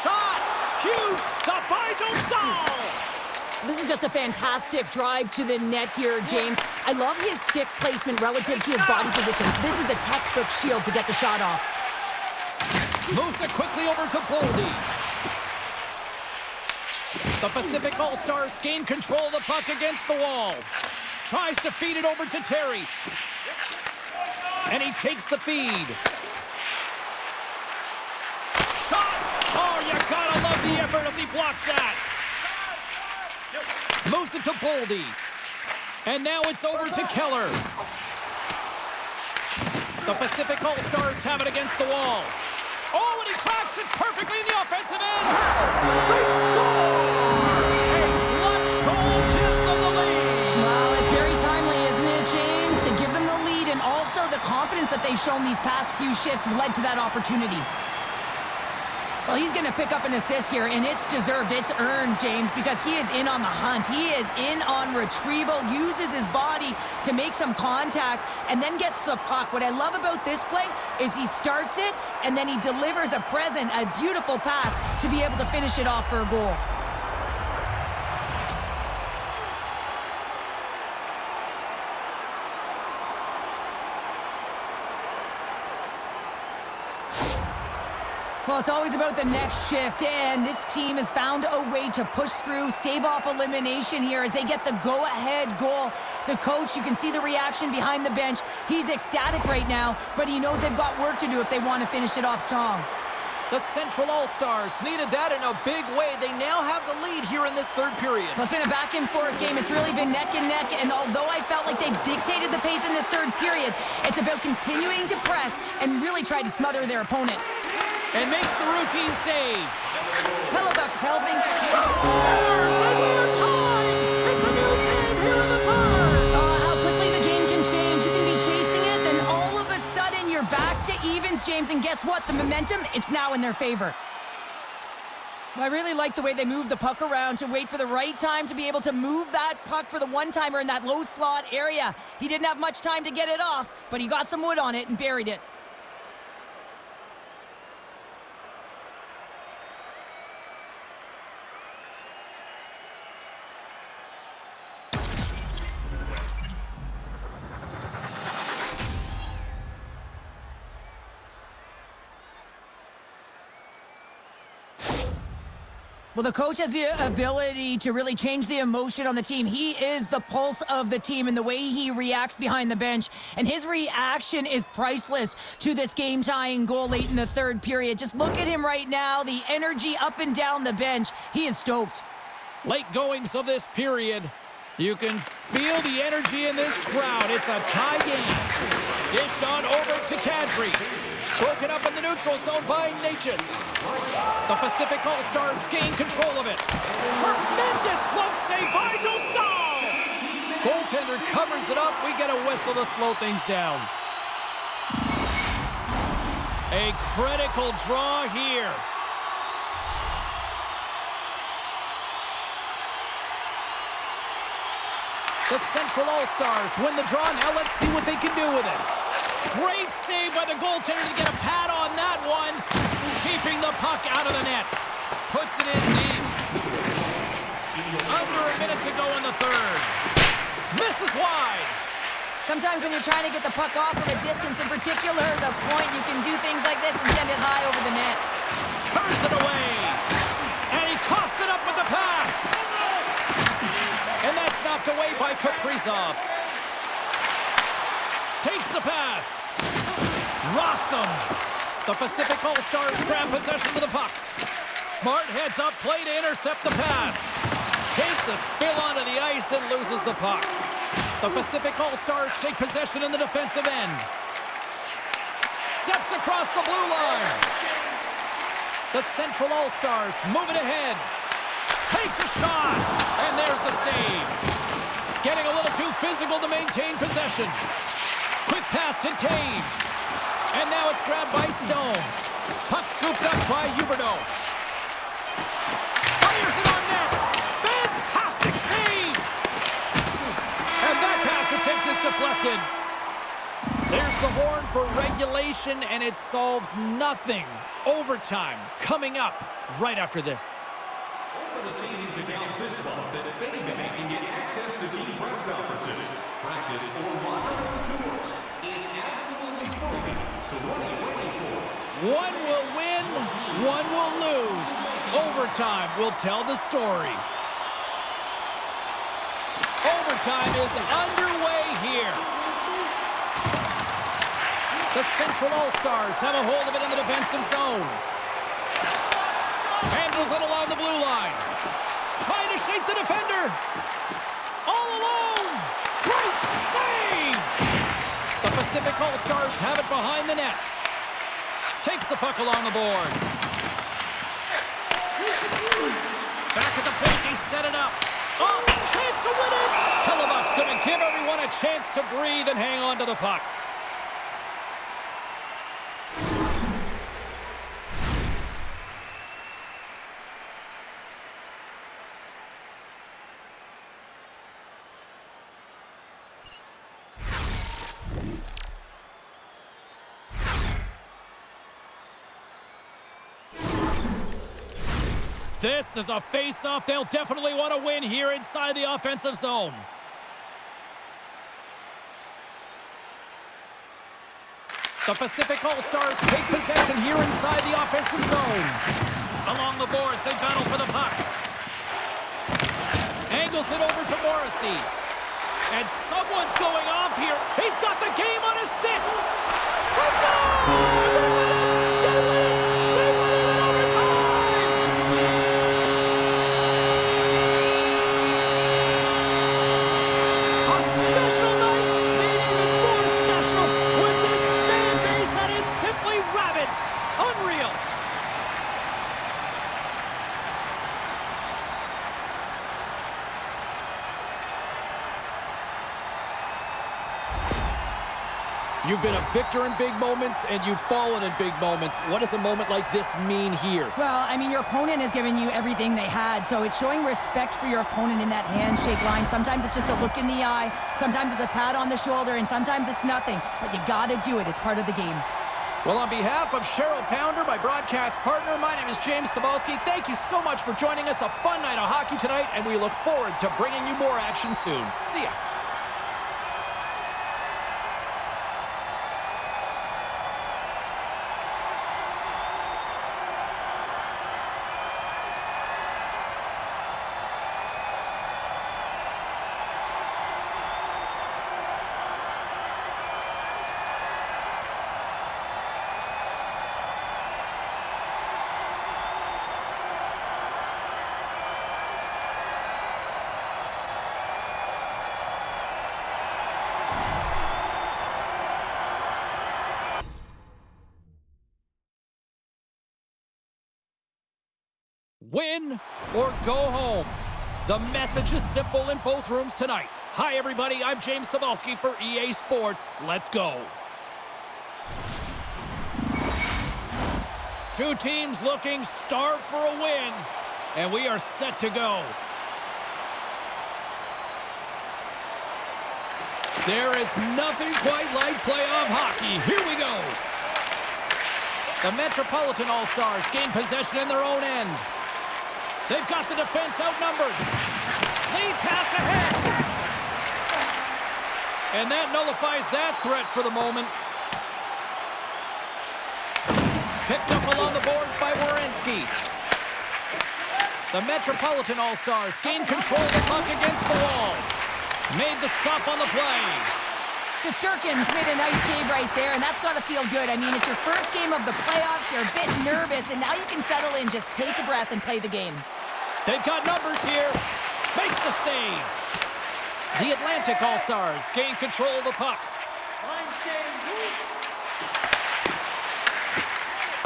Speaker 1: Shot! Huge stop by Dostal!
Speaker 2: This is just a fantastic drive to the net here, James. I love his stick placement relative to his body position. This is a textbook shield to get the shot off.
Speaker 1: Moves it quickly over to Boldy. The Pacific All-Stars gain control of the puck against the wall. Tries to feed it over to Terry. And he takes the feed. Shot! Oh, you gotta love the effort as he blocks that. Moves it to Boldy. And now it's over to Keller. The Pacific All-Stars have it against the wall. Oh, and he cracks it perfectly in the offensive end. They score! A clutch goal gives them the lead.
Speaker 2: Well, it's very timely, isn't it, James? To give them the lead and also though, the confidence that they've shown these past few shifts led to that opportunity. Well, he's going to pick up an assist here, and it's deserved. It's earned, James, because he is in on the hunt. He is in on retrieval, uses his body to make some contact, and then gets the puck. What I love about this play is he starts it, and then he delivers a beautiful pass to be able to finish it off for a goal. Well, it's always about the next shift, and this team has found a way to push through, stave off elimination here as they get the go-ahead goal. The coach, you can see the reaction behind the bench. He's ecstatic right now, but he knows they've got work to do if they want to finish it off strong.
Speaker 1: The Central All-Stars needed that in a big way. They now have the lead here in this third period.
Speaker 2: Well, it's been a back-and-forth game. It's really been neck and neck, and although I felt like they dictated the pace in this third period, it's about continuing to press and really try to smother their opponent.
Speaker 1: And makes the routine save.
Speaker 2: Hellebuck's helping.
Speaker 1: Scores! And we're tied! It's a new game here in the third!
Speaker 2: Oh, how quickly the game can change. You can be chasing it, then all of a sudden you're back to evens, James. And guess what? The momentum, it's now in their favor. I really like the way they move the puck around to wait for the right time to be able to move that puck for the one-timer in that low slot area. He didn't have much time to get it off, but he got some wood on it and buried it. Well, the coach has the ability to really change the emotion on the team. He is the pulse of the team and the way he reacts behind the bench. And his reaction is priceless to this game-tying goal late in the third period. Just look at him right now, the energy up and down the bench. He is stoked.
Speaker 1: Late goings of this period. You can feel the energy in this crowd. It's a tie game. Dished on over to Kadri. Broken up in the neutral zone by Natchez. The Pacific All-Stars gain control of it. Tremendous glove save by Dostal. Goaltender covers it up. We get a whistle to slow things down. A critical draw here. The Central All-Stars win the draw. Now let's see what they can do with it. Great save by the goaltender to get a pad on that one. Keeping the puck out of the net. Puts it in deep. Under a minute to go in the third. Misses wide.
Speaker 2: Sometimes when you're trying to get the puck off from a distance, in particular the point, you can do things like this and send it high over the net.
Speaker 1: Turns it away. And he coughs it up with the pass. And that's knocked away by Kaprizov. Takes the pass. Rocks him. The Pacific All-Stars grab possession of the puck. Smart heads up play to intercept the pass. Takes a spill onto the ice and loses the puck. The Pacific All-Stars take possession in the defensive end. Steps across the blue line. The Central All-Stars move it ahead. Takes a shot. And there's the save. Getting a little too physical to maintain possession. Quick pass to Taves. And now it's grabbed by Stone. Puck scooped up by Huberdeau. Fires it on net. Fantastic save. And that pass attempt is deflected. There's the horn for regulation, and it solves nothing. Overtime coming up right after this.
Speaker 3: Over the savings account this month that FanBank can get access to team press conferences, practice, or monitoring tours is absolutely free. So what are you waiting for?
Speaker 1: One will win, one will lose. Overtime will tell the story. Overtime is underway here. The Central All-Stars have a hold of it in the defensive zone. Handles it along the blue line. Trying to shake the defender. All alone. Great save. The Pacific All-Stars have it behind the net. Takes the puck along the boards. Back at the point, they set it up. Oh, chance to win it. Hellebuck's going to give everyone a chance to breathe and hang on to the puck. This is a face-off they'll definitely want to win here inside the offensive zone. The Pacific All-Stars take possession here inside the offensive zone. Along the boards, they battle for the puck. Angles it over to Morrissey. And someone's going off here. He's got the game on his stick. Let's go! They win it! They win it in overtime! A special night made even more special with this fan base that is simply rabid. Unreal. You've been a victor in big moments, and you've fallen in big moments. What does a moment like this mean here?
Speaker 2: Well, I mean, your opponent has given you everything they had, so it's showing respect for your opponent in that handshake line. Sometimes it's just a look in the eye, sometimes it's a pat on the shoulder, and sometimes it's nothing. But you gotta do it. It's part of the game.
Speaker 1: Well, on behalf of Cheryl Pounder, my broadcast partner, my name is James Cybulski. Thank you so much for joining us. A fun night of hockey tonight, and we look forward to bringing you more action soon. See ya. Win or go home. The message is simple in both rooms tonight. Hi, everybody. I'm James Cybulski for EA Sports. Let's go. Two teams looking starved for a win, and we are set to go. There is nothing quite like playoff hockey. Here we go. The Metropolitan All-Stars gain possession in their own end. They've got the defense outnumbered. Lead pass ahead. And that nullifies that threat for the moment. Picked up along the boards by Werenski. The Metropolitan All-Stars gain control of the puck against the wall. Made the stop on the play.
Speaker 2: Shesterkin's made a nice save right there, and that's got to feel good. I mean, it's your first game of the playoffs. You're a bit nervous, and now you can settle in, just take a breath and play the game.
Speaker 1: They've got numbers here. Makes the save. The Atlantic All-Stars gain control of the puck.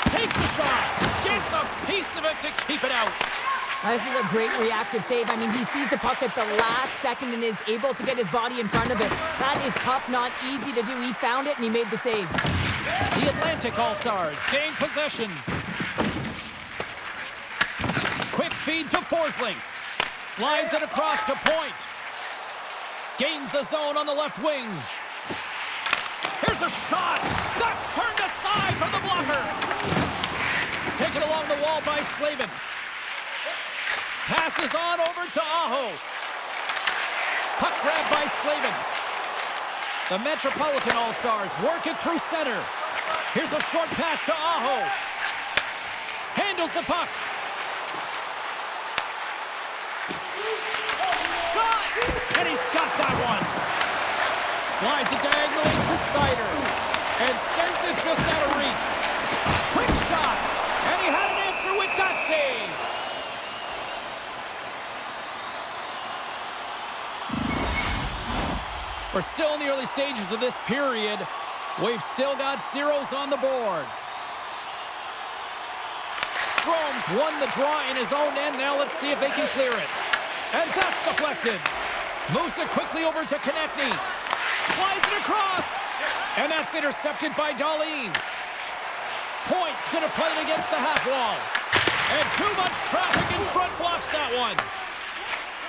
Speaker 1: Takes a shot. Gets a piece of it to keep it out.
Speaker 2: This is a great reactive save. I mean, he sees the puck at the last second and is able to get his body in front of it. That is tough, not easy to do. He found it, and he made the save.
Speaker 1: The Atlantic All-Stars gain possession. Quick feed to Forsling. Slides it across to point. Gains the zone on the left wing. Here's a shot. That's turned aside from the blocker. Taken along the wall by Slavin. Passes on over to Aho. Puck grab by Slavin. The Metropolitan All-Stars work it through center. Here's a short pass to Aho. Handles the puck. Shot! And he's got that one. Slides it diagonally to Sider. And sends it just out of reach. Quick shot. And he had an answer with that save. We're still in the early stages of this period. We've still got zeros on the board. Strome's won the draw in his own end. Now let's see if they can clear it. And that's deflected. Moves it quickly over to Konechny. Slides it across. And that's intercepted by Dahlin. Point's going to play it against the half wall. And too much traffic in front blocks that one.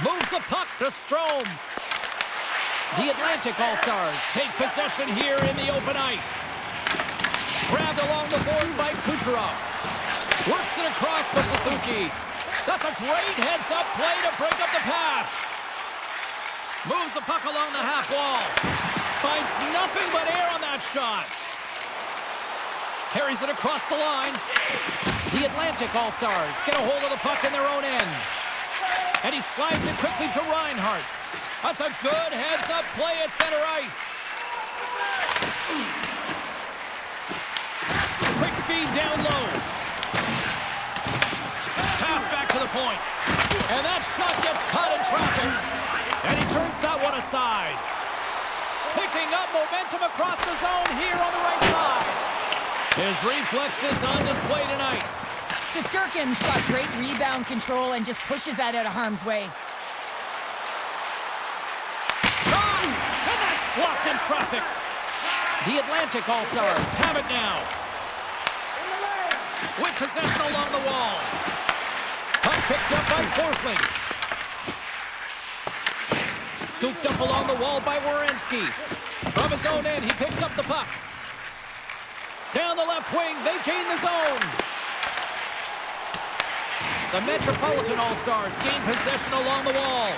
Speaker 1: Moves the puck to Strome. The Atlantic All-Stars take possession here in the open ice. Grabbed along the board by Kucherov. Works it across to Suzuki. That's a great heads-up play to break up the pass. Moves the puck along the half wall. Finds nothing but air on that shot. Carries it across the line. The Atlantic All-Stars get a hold of the puck in their own end. And he slides it quickly to Reinhart. That's a good heads-up play at center ice. Quick feed down low. Pass back to the point. And that shot gets caught in traffic. And he turns that one aside. Picking up momentum across the zone here on the right side. His reflexes on display tonight.
Speaker 2: Shesterkin's got great rebound control and just pushes that out of harm's way.
Speaker 1: Shot! And that's blocked in traffic. The Atlantic All-Stars have it now. With possession along the wall. Puck picked up by Forsling. Scooped up along the wall by Werenski. From his own end, he picks up the puck. Down the left wing, they gain the zone. The Metropolitan All-Stars gain possession along the wall.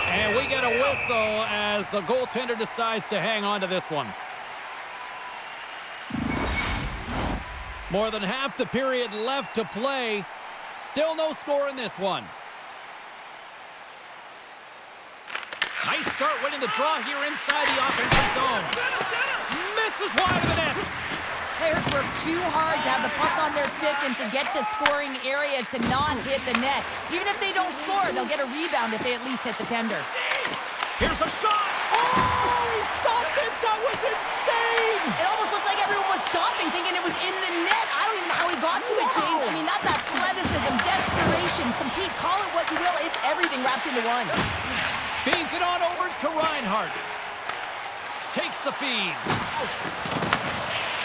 Speaker 1: And we get a whistle as the goaltender decides to hang on to this one. More than half the period left to play. Still no score in this one. Nice start winning the draw here inside the offensive zone. Misses wide of the net.
Speaker 2: Players work too hard to have the puck on their stick and to get to scoring areas to not hit the net. Even if they don't score, they'll get a rebound if they at least hit the tender.
Speaker 1: Here's a shot. Oh, he stopped it. That was insane.
Speaker 2: It almost looked like everyone was stopping, thinking it was in the net. I don't even know how he got to it, James. I mean, that's athleticism, desperation, compete, call it what you will. It's everything wrapped into one.
Speaker 1: Feeds it on over to Reinhart. Takes the feed.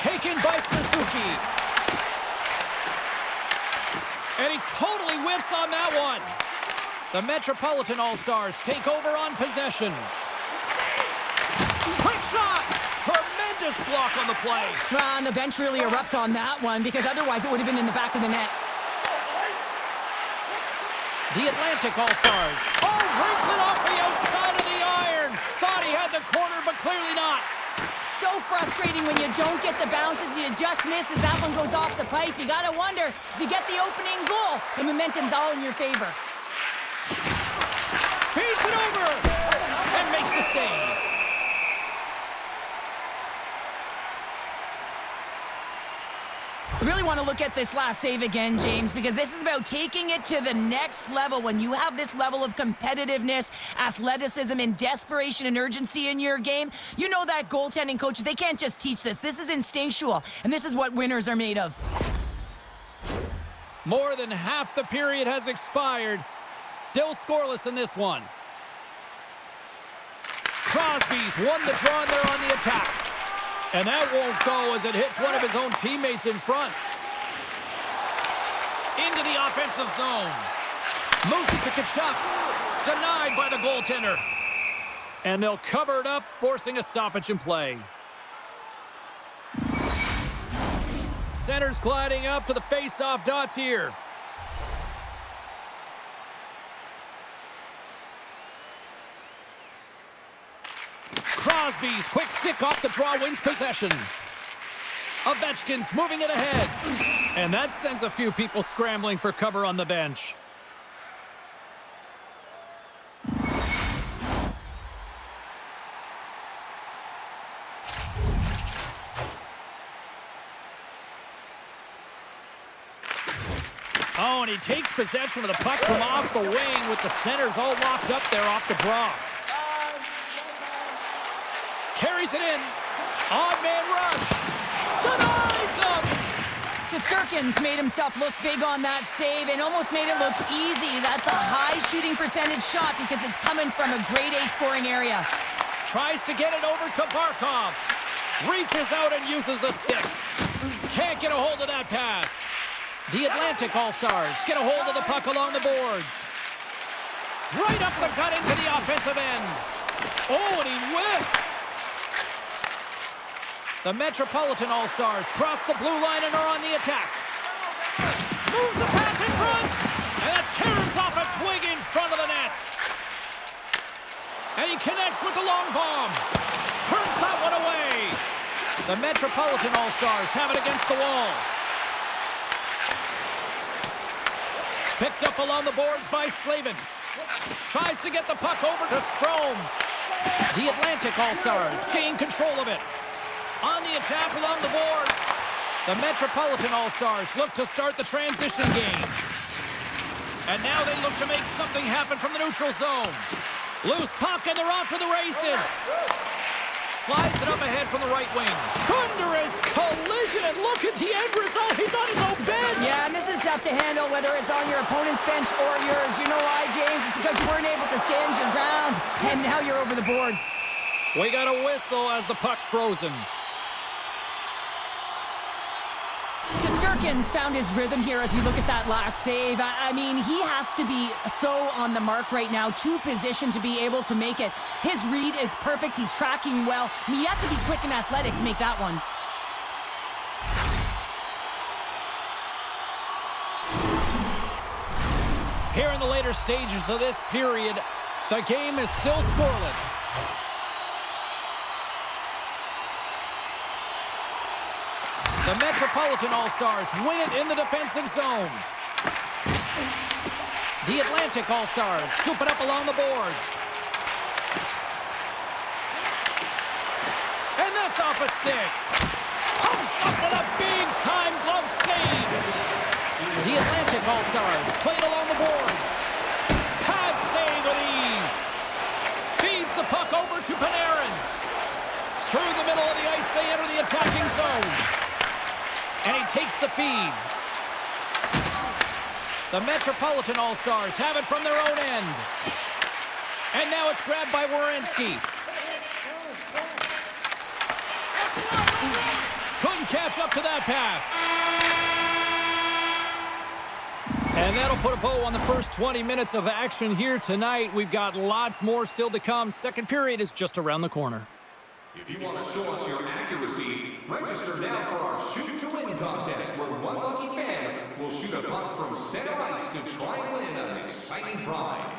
Speaker 1: Taken by Suzuki. And he totally whiffs on that one. The Metropolitan All-Stars take over on possession. Quick shot! Tremendous block on the play.
Speaker 2: Well, and the bench really erupts on that one because otherwise it would have been in the back of the net.
Speaker 1: The Atlantic All-Stars. Oh, breaks it off the outside of the iron. Thought he had the corner, but clearly not.
Speaker 2: So frustrating when you don't get the bounces, you just miss as that one goes off the pipe. You gotta wonder, if you get the opening goal, the momentum's all in your favor.
Speaker 1: Feeds it over and makes the save.
Speaker 2: I really want to look at this last save again, James, because this is about taking it to the next level. When you have this level of competitiveness, athleticism, and desperation and urgency in your game, you know that goaltending coaches, they can't just teach this. This is instinctual, and this is what winners are made of.
Speaker 1: More than half the period has expired. Still scoreless in this one. Crosby's won the draw and they're on the attack. And that won't go as it hits one of his own teammates in front. Into the offensive zone. Moves it to Tkachuk. Denied by the goaltender. And they'll cover it up, forcing a stoppage in play. Center's gliding up to the face-off dots here. Crosby's quick stick off the draw wins possession. Ovechkin's moving it ahead. And that sends a few people scrambling for cover on the bench. Oh, and he takes possession of the puck from off the wing with the centers all locked up there off the draw. Carries it in. Odd man rush. Denies him.
Speaker 2: Shesterkin's made himself look big on that save and almost made it look easy. That's a high shooting percentage shot because it's coming from a grade A scoring area.
Speaker 1: Tries to get it over to Barkov. Reaches out and uses the stick. Can't get a hold of that pass. The Atlantic All-Stars get a hold of the puck along the boards. Right up the gut into the offensive end. Oh, and he whiffs. The Metropolitan All-Stars cross the blue line and are on the attack. Moves the pass in front. And that caroms off a twig in front of the net. And he connects with the long bomb. Turns that one away. The Metropolitan All-Stars have it against the wall. Picked up along the boards by Slavin. Tries to get the puck over to Strome. The Atlantic All-Stars gain control of it. On the attack along the boards. The Metropolitan All-Stars look to start the transition game. And now they look to make something happen from the neutral zone. Loose puck and they're off to the races. Slides it up ahead from the right wing. Thunderous collision, and look at the end result. He's on his own bench.
Speaker 2: Yeah, and this is tough to handle, whether it's on your opponent's bench or yours. You know why, James? It's because you weren't able to stand your ground, and now you're over the boards.
Speaker 1: We got a whistle as the puck's frozen.
Speaker 2: Shesterkin's found his rhythm here as we look at that last save. I mean, he has to be so on the mark right now, to position to be able to make it. His read is perfect. He's tracking well. I mean, you have to be quick and athletic to make that one.
Speaker 1: Here in the later stages of this period, the game is still scoreless. The Metropolitan All-Stars win it in the defensive zone. The Atlantic All-Stars scoop it up along the boards. And that's off a stick. Comes up with a big-time glove save. The Atlantic All-Stars played along the boards. Pad save with ease. Feeds the puck over to Panarin. Through the middle of the ice, they enter the attacking zone. And he takes the feed. The Metropolitan All-Stars have it from their own end. And now it's grabbed by Werenski. Couldn't catch up to that pass. And that'll put a bow on the first 20 minutes of action here tonight. We've got lots more still to come. Second period is just around the corner.
Speaker 3: If you want to show us your accuracy, register now for our Shoot to Win contest, where one lucky fan will shoot a puck from center ice to try and win an exciting prize.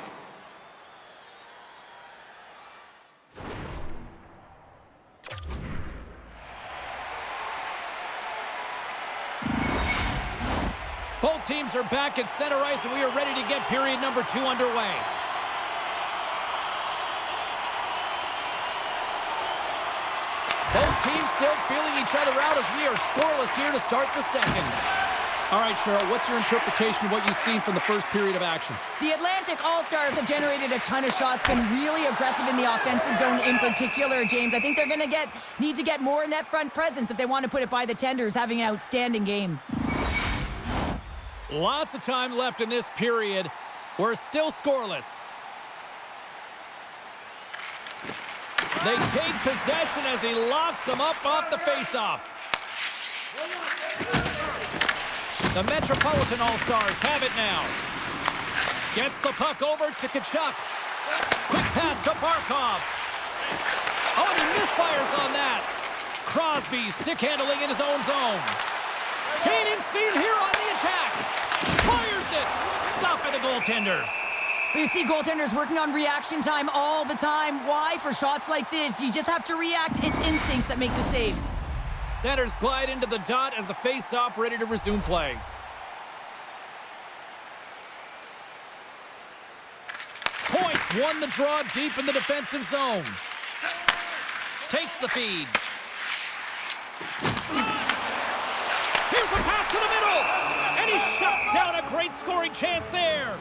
Speaker 1: Both teams are back at center ice, and we are ready to get period number 2 underway. Both teams still feeling each other out as we are scoreless here to start the second. All right, Cheryl, what's your interpretation of what you've seen from the first period of action?
Speaker 2: The Atlantic All-Stars have generated a ton of shots, been really aggressive in the offensive zone in particular, James. I think they're going to need to get more net front presence if they want to put it by the tenders, having an outstanding game.
Speaker 1: Lots of time left in this period. We're still scoreless. They take possession as he locks them up off the faceoff. The Metropolitan All-Stars have it now. Gets the puck over to Tkachuk. Quick pass to Barkov. Oh, and he misfires on that. Crosby stick handling in his own zone. Gaining steam here on the attack. Fires it. Stopped by the goaltender.
Speaker 2: You see goaltenders working on reaction time all the time. Why? For shots like this, you just have to react. It's instincts that make the save.
Speaker 1: Centers glide into the dot as the face-off ready to resume play. Points won the draw deep in the defensive zone. Takes the feed. Here's a pass to the middle. And he shuts down a great scoring chance there.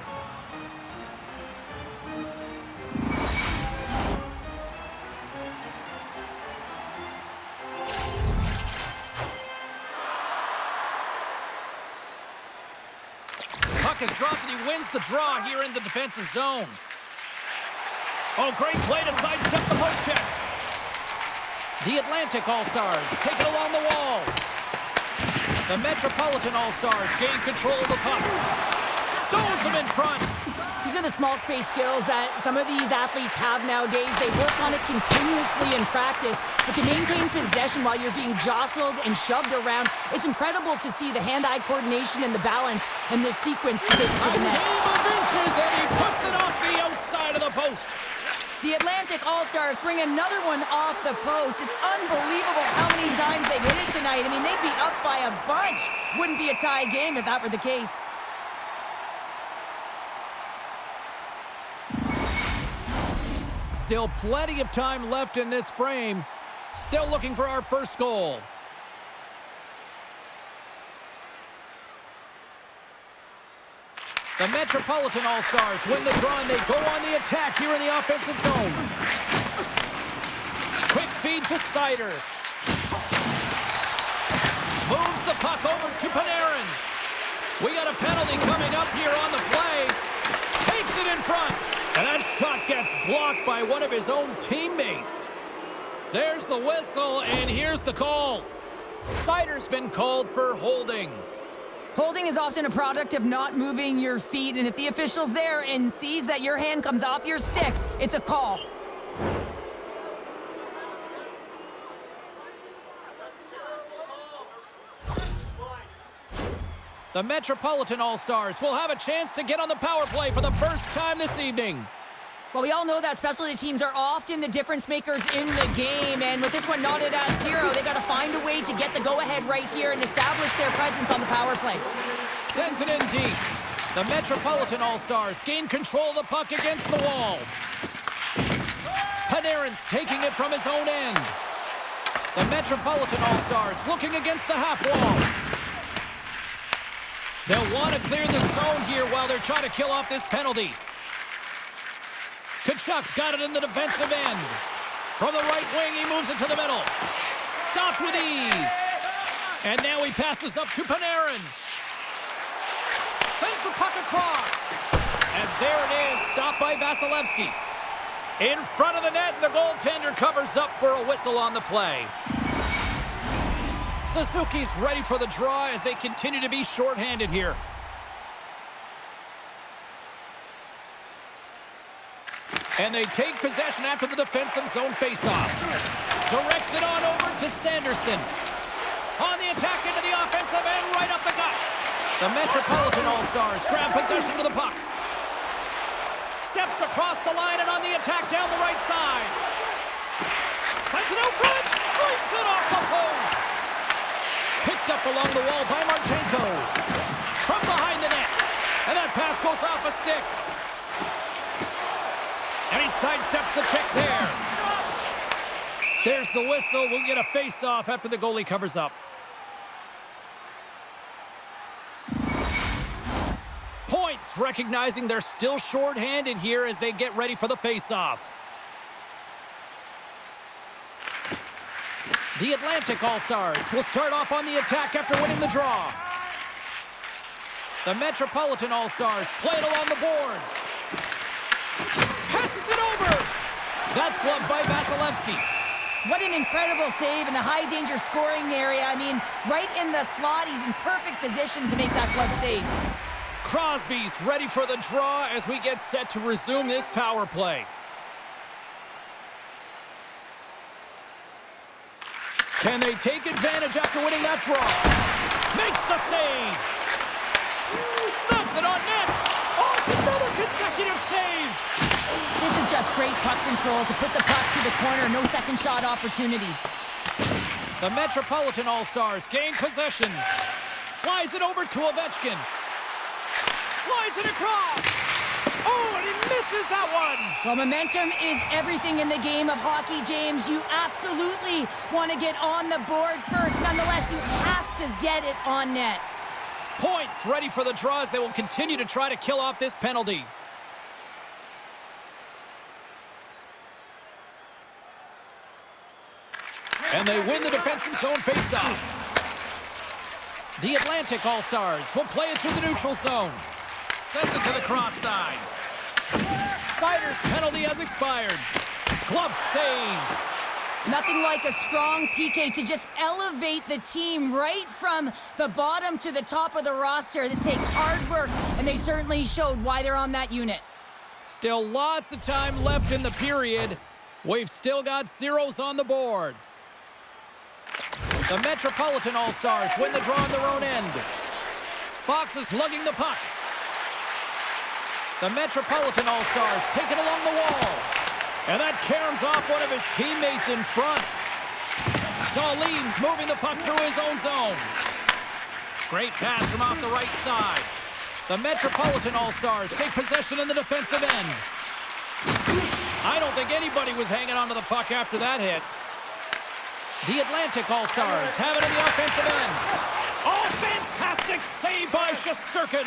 Speaker 1: Puck is dropped and he wins the draw here in the defensive zone. Oh, great play to sidestep the poke check. The Atlantic All-Stars take it along the wall. The Metropolitan All-Stars gain control of the puck. Stones him in front.
Speaker 2: These are the small space skills that some of these athletes have nowadays. They work on it continuously in practice, but to maintain possession while you're being jostled and shoved around, it's incredible to see the hand-eye coordination and the balance in this sequence to take it to the net.
Speaker 1: A game of inches, and he puts it off the outside of the post.
Speaker 2: The Atlantic All-Stars bring another one off the post. It's unbelievable how many times they hit it tonight. I mean, they'd be up by a bunch. Wouldn't be a tie game if that were the case.
Speaker 1: Still plenty of time left in this frame. Still looking for our first goal. The Metropolitan All-Stars win the draw, and they go on the attack here in the offensive zone. Quick feed to Sider. Moves the puck over to Panarin. We got a penalty coming up here on the play. Takes it in front. And that shot gets blocked by one of his own teammates. There's the whistle, and here's the call. Sider's been called for holding.
Speaker 2: Holding is often a product of not moving your feet, and if the official's there and sees that your hand comes off your stick, it's a call.
Speaker 1: The Metropolitan All-Stars will have a chance to get on the power play for the first time this evening.
Speaker 2: Well, we all know that specialty teams are often the difference makers in the game, and with this one knotted at 0, they got to find a way to get the go-ahead right here and establish their presence on the power play.
Speaker 1: Sends it in deep. The Metropolitan All-Stars gain control of the puck against the wall. Panarin's taking it from his own end. The Metropolitan All-Stars looking against the half wall. They'll want to clear the zone here while they're trying to kill off this penalty. Tkachuk's got it in the defensive end. From the right wing, he moves it to the middle. Stopped with ease. And now he passes up to Panarin. Sends the puck across. And there it is, stopped by Vasilevsky. In front of the net, the goaltender covers up for a whistle on the play. Suzuki's ready for the draw as they continue to be shorthanded here. And they take possession after the defensive zone faceoff. Directs it on over to Sanderson. On the attack into the offensive end, right up the gut. The Metropolitan All-Stars grab possession to the puck. Steps across the line and on the attack down the right side. Sends it out front. Breaks it off the post. Picked up along the wall by Marchenko. From behind the net. And that pass goes off a stick. And he sidesteps the check there. There's the whistle. We'll get a face-off after the goalie covers up. Points, recognizing they're still short-handed here as they get ready for the face-off. The Atlantic All-Stars will start off on the attack after winning the draw. The Metropolitan All-Stars play it along the boards. Passes it over. That's gloved by Vasilevsky.
Speaker 2: What an incredible save in the high-danger scoring area. I mean, right in the slot, he's in perfect position to make that glove save.
Speaker 1: Crosby's ready for the draw as we get set to resume this power play. Can they take advantage after winning that draw? Makes the save. Snaps it on net. Oh, it's another consecutive save.
Speaker 2: This is just great puck control to put the puck to the corner. No second shot opportunity.
Speaker 1: The Metropolitan All-Stars gain possession. Slides it over to Ovechkin. Slides it across. Oh, and he misses that one.
Speaker 2: Well, momentum is everything in the game of hockey, James. You absolutely want to get on the board first. Nonetheless, you have to get it on net.
Speaker 1: Points ready for the draw as they will continue to try to kill off this penalty. And they win the defensive zone faceoff. The Atlantic All-Stars will play it through the neutral zone. Sends it to the cross side. Sider's penalty has expired. Glove save.
Speaker 2: Nothing like a strong PK to just elevate the team right from the bottom to the top of the roster. This takes hard work, and they certainly showed why they're on that unit.
Speaker 1: Still lots of time left in the period. We've still got zeros on the board. The Metropolitan All-Stars win the draw on their own end. Fox is lugging the puck. The Metropolitan All-Stars take it along the wall. And that caroms off one of his teammates in front. Dahlin's moving the puck through his own zone. Great pass from off the right side. The Metropolitan All-Stars take possession in the defensive end. I don't think anybody was hanging on to the puck after that hit. The Atlantic All-Stars have it in the offensive end. Oh, fantastic save by Shesterkin.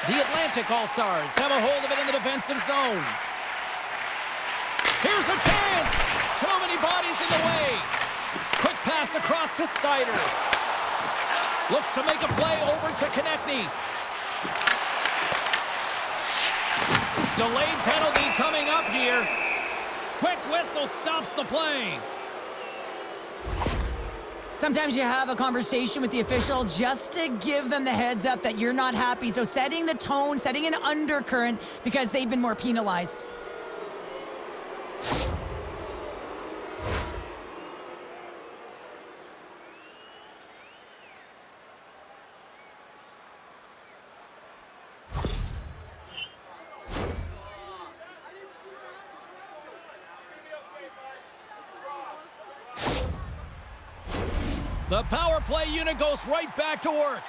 Speaker 1: The Atlantic All-Stars have a hold of it in the defensive zone. Here's a chance. Too many bodies in the way. Quick pass across to Sider. Looks to make a play over to Konechny. Delayed penalty coming up here. Quick whistle stops the play.
Speaker 2: Sometimes you have a conversation with the official just to give them the heads up that you're not happy. So setting the tone, setting an undercurrent because they've been more penalized.
Speaker 1: The power play unit goes right back to work.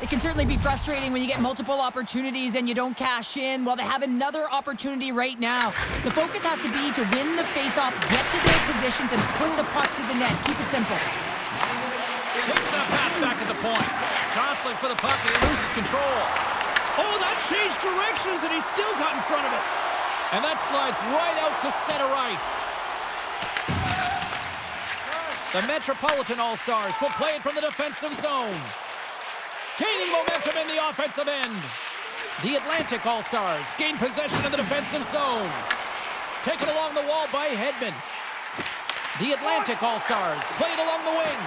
Speaker 2: It can certainly be frustrating when you get multiple opportunities and you don't cash in. Well, they have another opportunity right now. The focus has to be to win the faceoff, get to their positions, and put the puck to the net. Keep it simple.
Speaker 1: Takes that pass back at the point. Jostling for the puck, and he loses control. Oh, that changed directions, and he still got in front of it. And that slides right out to center ice. The Metropolitan All-Stars will play it from the defensive zone. Gaining momentum in the offensive end. The Atlantic All-Stars gain possession of the defensive zone. Taken along the wall by Hedman. The Atlantic All-Stars play it along the wing.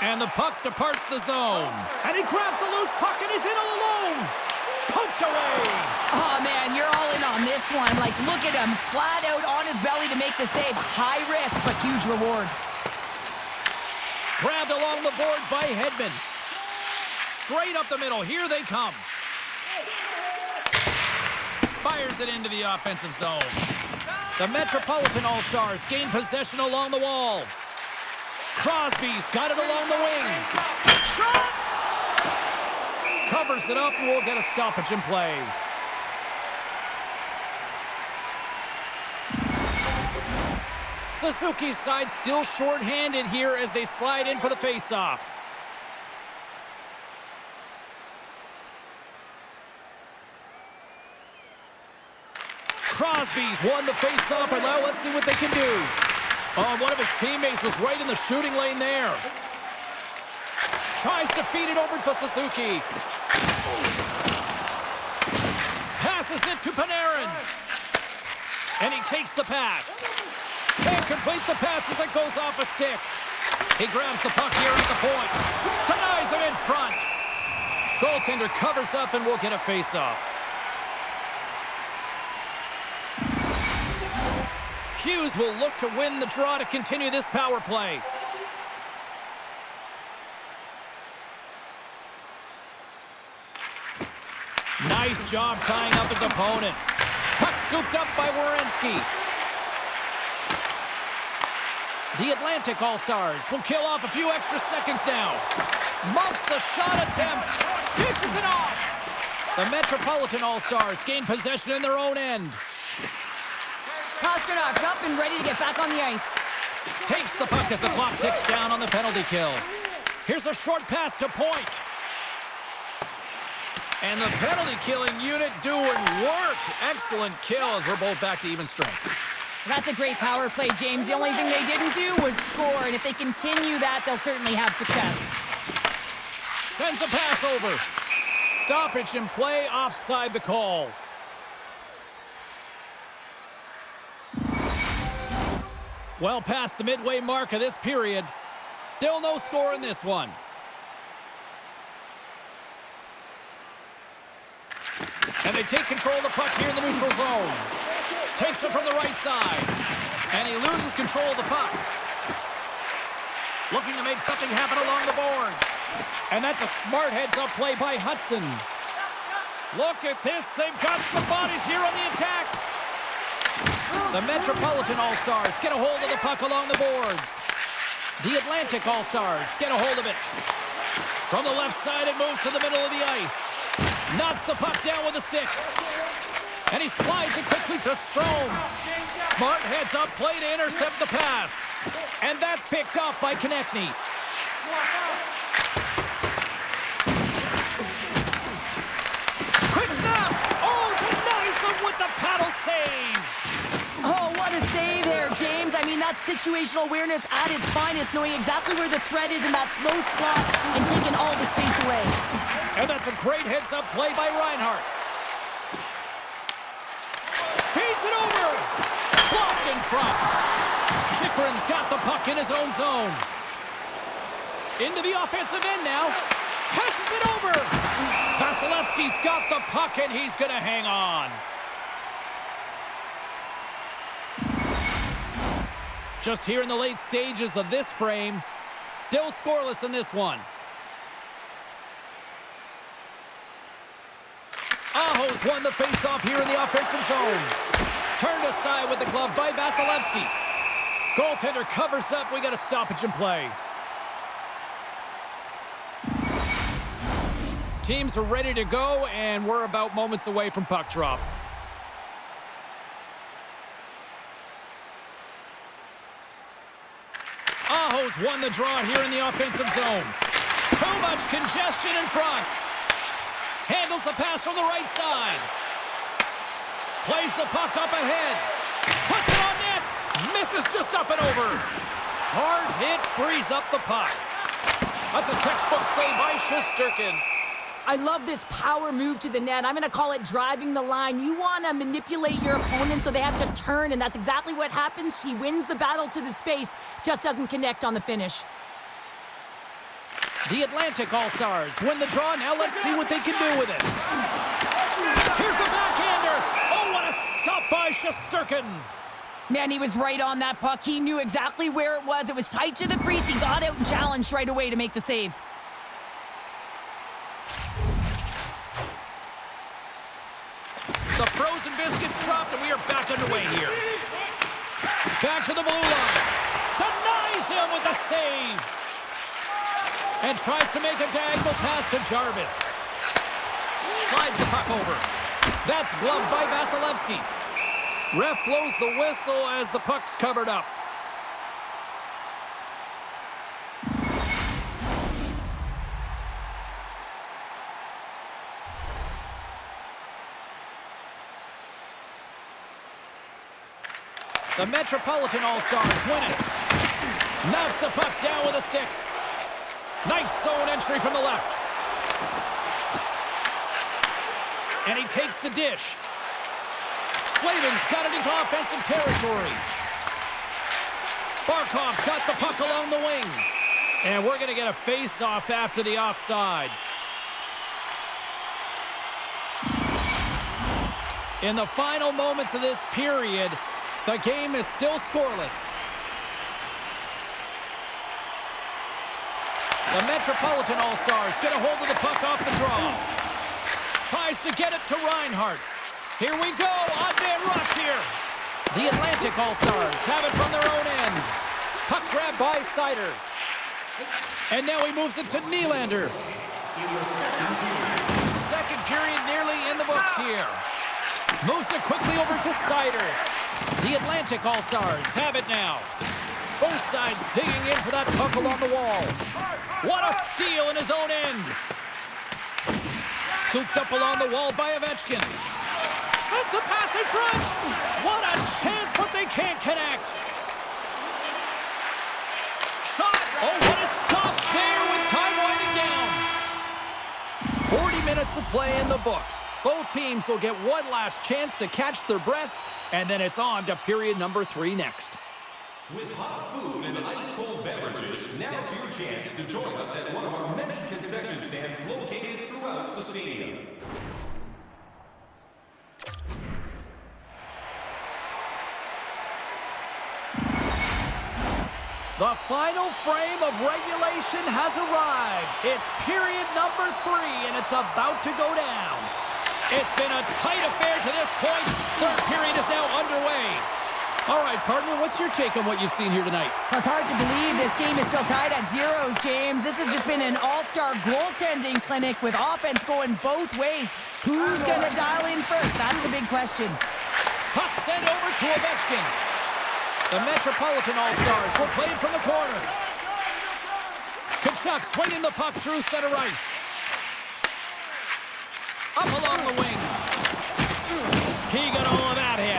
Speaker 1: And the puck departs the zone. And he grabs the loose puck and he's in all alone. Poked away.
Speaker 2: Oh, man, you're all in on this one. Like, look at him, flat out on his belly to make the save. High risk, but huge reward.
Speaker 1: Grabbed along the boards by Hedman. Straight up the middle. Here they come. Fires it into the offensive zone. The Metropolitan All-Stars gain possession along the wall. Crosby's got it along the wing. Shot! Covers it up and we'll get a stoppage in play. Suzuki's side still short-handed here as they slide in for the face-off. Crosby's won the face-off, and now let's see what they can do. Oh, one of his teammates was right in the shooting lane there. Tries to feed it over to Suzuki. Passes it to Panarin. And he takes the pass. Can't complete the pass as it goes off a stick. He grabs the puck here at the point. Denies him in front. Goaltender covers up and we'll get a face-off. Hughes will look to win the draw to continue this power play. Nice job tying up his opponent. Puck scooped up by Werenski. The Atlantic All-Stars will kill off a few extra seconds now. Muffs the shot attempt. Dishes it off. The Metropolitan All-Stars gain possession in their own end.
Speaker 2: Pasternak's up and ready to get back on the ice.
Speaker 1: Takes the puck as the clock ticks down on the penalty kill. Here's a short pass to point. And the penalty killing unit doing work. Excellent kill as we're both back to even strength.
Speaker 2: That's a great power play, James. The only thing they didn't do was score, and if they continue that, they'll certainly have success.
Speaker 1: Sends a pass over. Stoppage in play, offside the call. Well past the midway mark of this period. Still no score in this one. And they take control of the puck here in the neutral zone. Takes it from the right side. And he loses control of the puck. Looking to make something happen along the boards. And that's a smart heads-up play by Hudson. Look at this. They've got some bodies here on the attack. The Metropolitan All-Stars get a hold of the puck along the boards. The Atlantic All-Stars get a hold of it. From the left side, it moves to the middle of the ice. Knocks the puck down with a stick. And he slides it quickly to Strome. Smart heads-up play to intercept the pass. And that's picked up by Konechny. Quick snap! Oh, denies them with the paddle save!
Speaker 2: Oh, what a save there, James. I mean, that's situational awareness at its finest, knowing exactly where the threat is in that slow slot and taking all the space away.
Speaker 1: And that's a great heads-up play by Reinhart. Feeds it over! Blocked in front. Chychrun's got the puck in his own zone. Into the offensive end now. Passes it over. Vasilevsky's got the puck, and he's going to hang on. Just here in the late stages of this frame, still scoreless in this one. Aho's won the faceoff here in the offensive zone. Turned aside with the glove by Vasilevsky. Goaltender covers up. We got a stoppage in play. Teams are ready to go, and we're about moments away from puck drop. Aho's won the draw here in the offensive zone. Too much congestion in front. Handles the pass from the right side. Plays the puck up ahead. Puts it on net. Misses just up and over. Hard hit frees up the puck. That's a textbook save by Shesterkin.
Speaker 2: I love this power move to the net. I'm going to call it driving the line. You want to manipulate your opponent so they have to turn, and that's exactly what happens. He wins the battle to the space, just doesn't connect on the finish.
Speaker 1: The Atlantic All-Stars win the draw. Now let's see what they can do with it. Here's a backhander. Oh, what a stop by Shesterkin.
Speaker 2: Man, he was right on that puck. He knew exactly where it was. It was tight to the crease. He got out and challenged right away to make the save.
Speaker 1: The frozen biscuits dropped, and we are back underway here. Back to the blue line. Denies him with the save. And tries to make a diagonal pass to Jarvis. Slides the puck over. That's gloved by Vasilevsky. Ref blows the whistle as the puck's covered up. The Metropolitan All-Stars win it. Knocks the puck down with a stick. Nice zone entry from the left. And he takes the dish. Slavin's got it into offensive territory. Barkov's got the puck along the wing. And we're going to get a face-off after the offside. In the final moments of this period, the game is still scoreless. The Metropolitan All-Stars get a hold of the puck off the draw. Tries to get it to Reinhart. Here we go, odd-man rush here. The Atlantic All-Stars have it from their own end. Puck grab by Seider. And now he moves it to Nylander. Second period nearly in the books here. Moves it quickly over to Seider. The Atlantic All-Stars have it now. Both sides digging in for that puck along the wall. What a steal in his own end. Scooped up along the wall by Ovechkin. Sends a pass in front. What a chance, but they can't connect. Shot. Oh, what a stop there with time winding down. 40 minutes of play in the books. Both teams will get one last chance to catch their breaths, and then it's on to period number 3 next.
Speaker 3: With hot food and ice-cold beverages, now's your chance to join us at one of our many concession stands located throughout the stadium.
Speaker 1: The final frame of regulation has arrived. It's period number 3, and it's about to go down. It's been a tight affair to this point. Third period is now underway. All right, partner, what's your take on what you've seen here tonight?
Speaker 2: Well, it's hard to believe this game is still tied at zeros, James. This has just been an all-star goaltending clinic with offense going both ways. Who's going to dial in first? That's the big question.
Speaker 1: Puck sent over to Ovechkin. The Metropolitan All-Stars were played from the corner. Tkachuk swinging the puck through center ice. Up along the wing. He got all of that hit.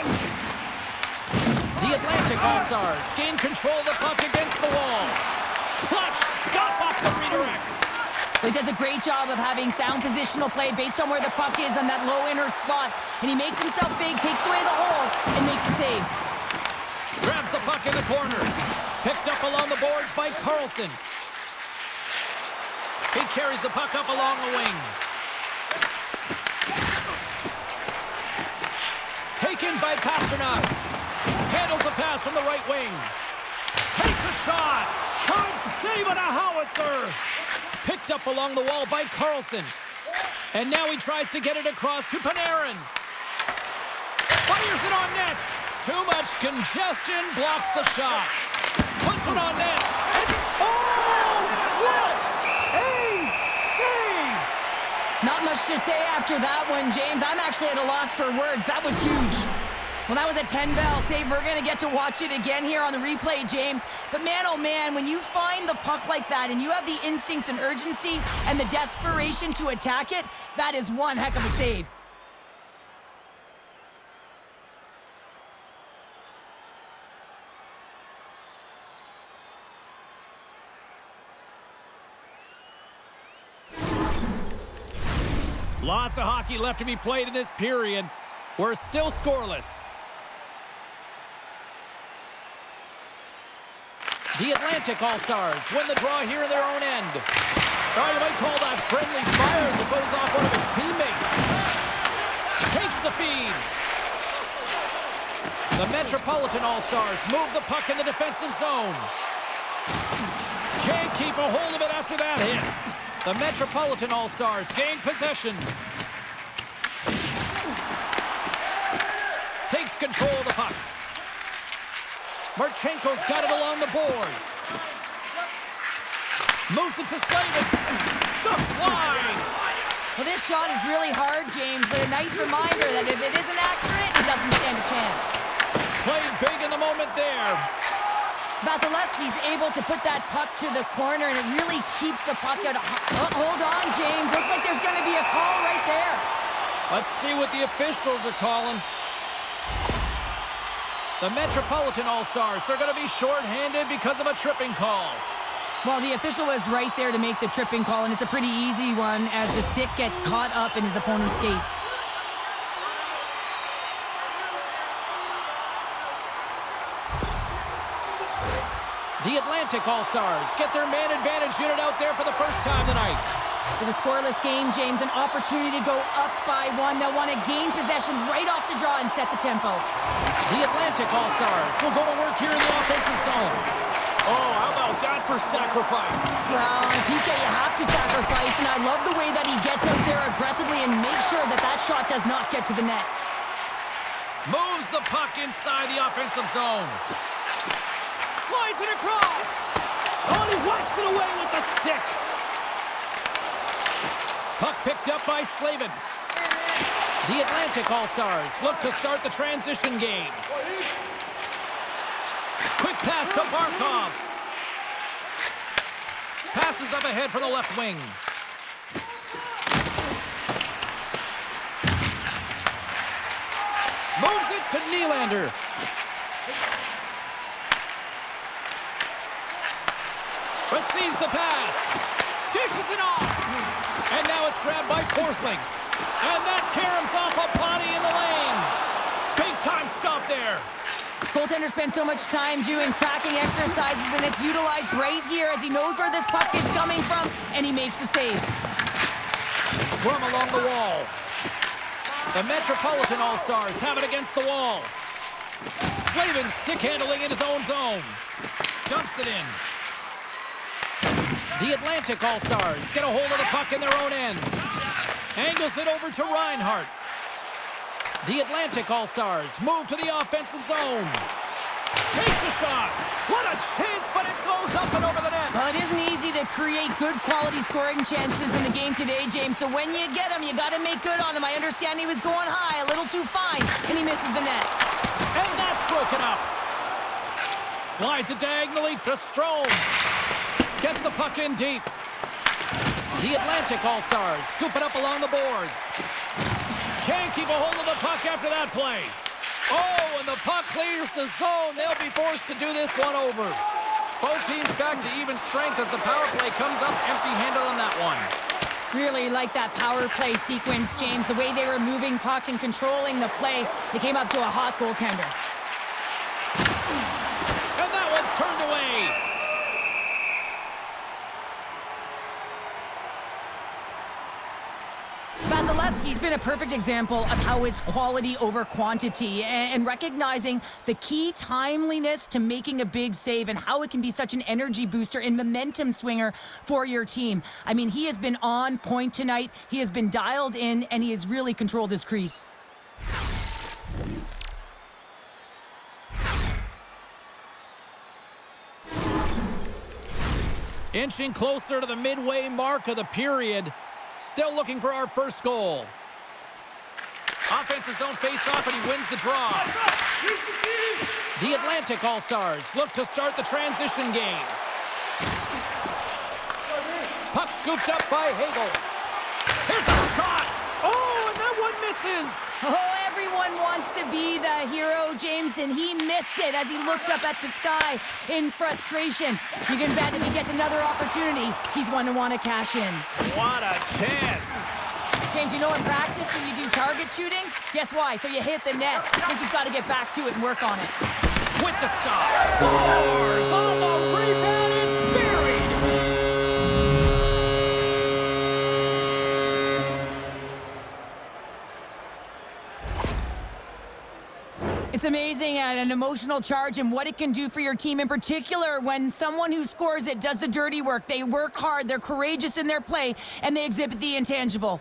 Speaker 1: The Atlantic All-Stars gain control of the puck against the wall. Clutch stop off the redirect.
Speaker 2: He does a great job of having sound positional play based on where the puck is on that low inner slot. And he makes himself big, takes away the holes, and makes a save.
Speaker 1: Grabs the puck in the corner. Picked up along the boards by Carlson. He carries the puck up along the wing. Taken by Pasternak. Handles the pass from the right wing. Takes a shot. Can't save it, a howitzer. Picked up along the wall by Carlson. And now he tries to get it across to Panarin. Fires it on net. Too much congestion blocks the shot. Puts it on net. Oh, what a save!
Speaker 2: Not much to say after that one, James. I'm actually at a loss for words. That was huge. Well, that was a 10-bell save. We're going to get to watch it again here on the replay, James. But man, oh man, when you find the puck like that and you have the instincts and urgency and the desperation to attack it, that is one heck of a save.
Speaker 1: Lots of hockey left to be played in this period. We're still scoreless. The Atlantic All-Stars win the draw here in their own end. Oh, you might call that friendly fire as it goes off one of his teammates. Takes the feed. The Metropolitan All-Stars move the puck in the defensive zone. Can't keep a hold of it after that hit. The Metropolitan All-Stars gain possession. Takes control of the puck. Marchenko's got it along the boards. Moves it to Slavin. Just wide.
Speaker 2: Well, this shot is really hard, James, but a nice reminder that if it isn't accurate, it doesn't stand a chance.
Speaker 1: Plays big in the moment there.
Speaker 2: Vasilevsky's able to put that puck to the corner, and it really keeps the puck out. Oh, hold on, James. Looks like there's going to be a call right there.
Speaker 1: Let's see what the officials are calling. The Metropolitan All-Stars are going to be shorthanded because of a tripping call.
Speaker 2: Well, the official was right there to make the tripping call, and it's a pretty easy one as the stick gets caught up in his opponent's skates.
Speaker 1: The Atlantic All-Stars get their man advantage unit out there for the first time tonight.
Speaker 2: With a scoreless game, James, an opportunity to go up by one. They'll want to gain possession right off the draw and set the tempo.
Speaker 1: The Atlantic All-Stars will go to work here in the offensive zone. Oh, how about that for sacrifice?
Speaker 2: Well, PK, you have to sacrifice, and I love the way that he gets out there aggressively and makes sure that that shot does not get to the net.
Speaker 1: Moves the puck inside the offensive zone. Slides it across. Oh, he whacks it away with the stick. Puck picked up by Slavin. The Atlantic All-Stars look to start the transition game. Quick pass to Barkov. Passes up ahead from the left wing. Moves it to Nylander. Receives the pass. Dishes it off. And now it's grabbed by Forsling. And that caroms off a body in the lane. Big time stop there.
Speaker 2: Goaltender spends so much time doing tracking exercises, and it's utilized right here as he knows where this puck is coming from, and he makes the save.
Speaker 1: Scrum along the wall. The Metropolitan All-Stars have it against the wall. Slavin stick handling in his own zone. dumps it in. The Atlantic All-Stars get a hold of the puck in their own end. Angles it over to Reinhart. The Atlantic All-Stars move to the offensive zone. Takes a shot. What a chance, but it goes up and over the net.
Speaker 2: Well, it isn't easy to create good quality scoring chances in the game today, James. So when you get them, you got to make good on them. I understand he was going high, a little too fine, and he misses the net.
Speaker 1: And that's broken up. Slides it diagonally to Strome. Gets the puck in deep. The Atlantic All-Stars scoop it up along the boards. Can't keep a hold of the puck after that play. Oh, and the puck clears the zone. They'll be forced to do this one over. Both teams back to even strength as the power play comes up empty-handed on that one.
Speaker 2: Really like that power play sequence, James. The way they were moving puck and controlling the play, they came up to a hot goaltender.
Speaker 1: And that one's turned away.
Speaker 2: Vasilevsky's been a perfect example of how it's quality over quantity and recognizing the key timeliness to making a big save and how it can be such an energy booster and momentum swinger for your team. I mean, he has been on point tonight. He has been dialed in, and he has really controlled his crease.
Speaker 1: Inching closer to the midway mark of the period. Still looking for our first goal. Offensive zone face-off, and he wins the draw. The Atlantic All-Stars look to start the transition game. Puck scooped up by Hagel. Here's a shot. Oh, and that one misses.
Speaker 2: Oh, everyone wants to be the hero, James, and he missed it as he looks up at the sky in frustration. You can bet if he gets another opportunity, he's one to want to cash in.
Speaker 1: What a chance.
Speaker 2: James, you know in practice when you do target shooting, guess why? So you hit the net. I think he's got to get back to it and work on it.
Speaker 1: With the stop. Scores on the rebound. It's buried.
Speaker 2: It's amazing at an emotional charge and what it can do for your team in particular when someone who scores it does the dirty work. They work hard, they're courageous in their play, and they exhibit the intangible.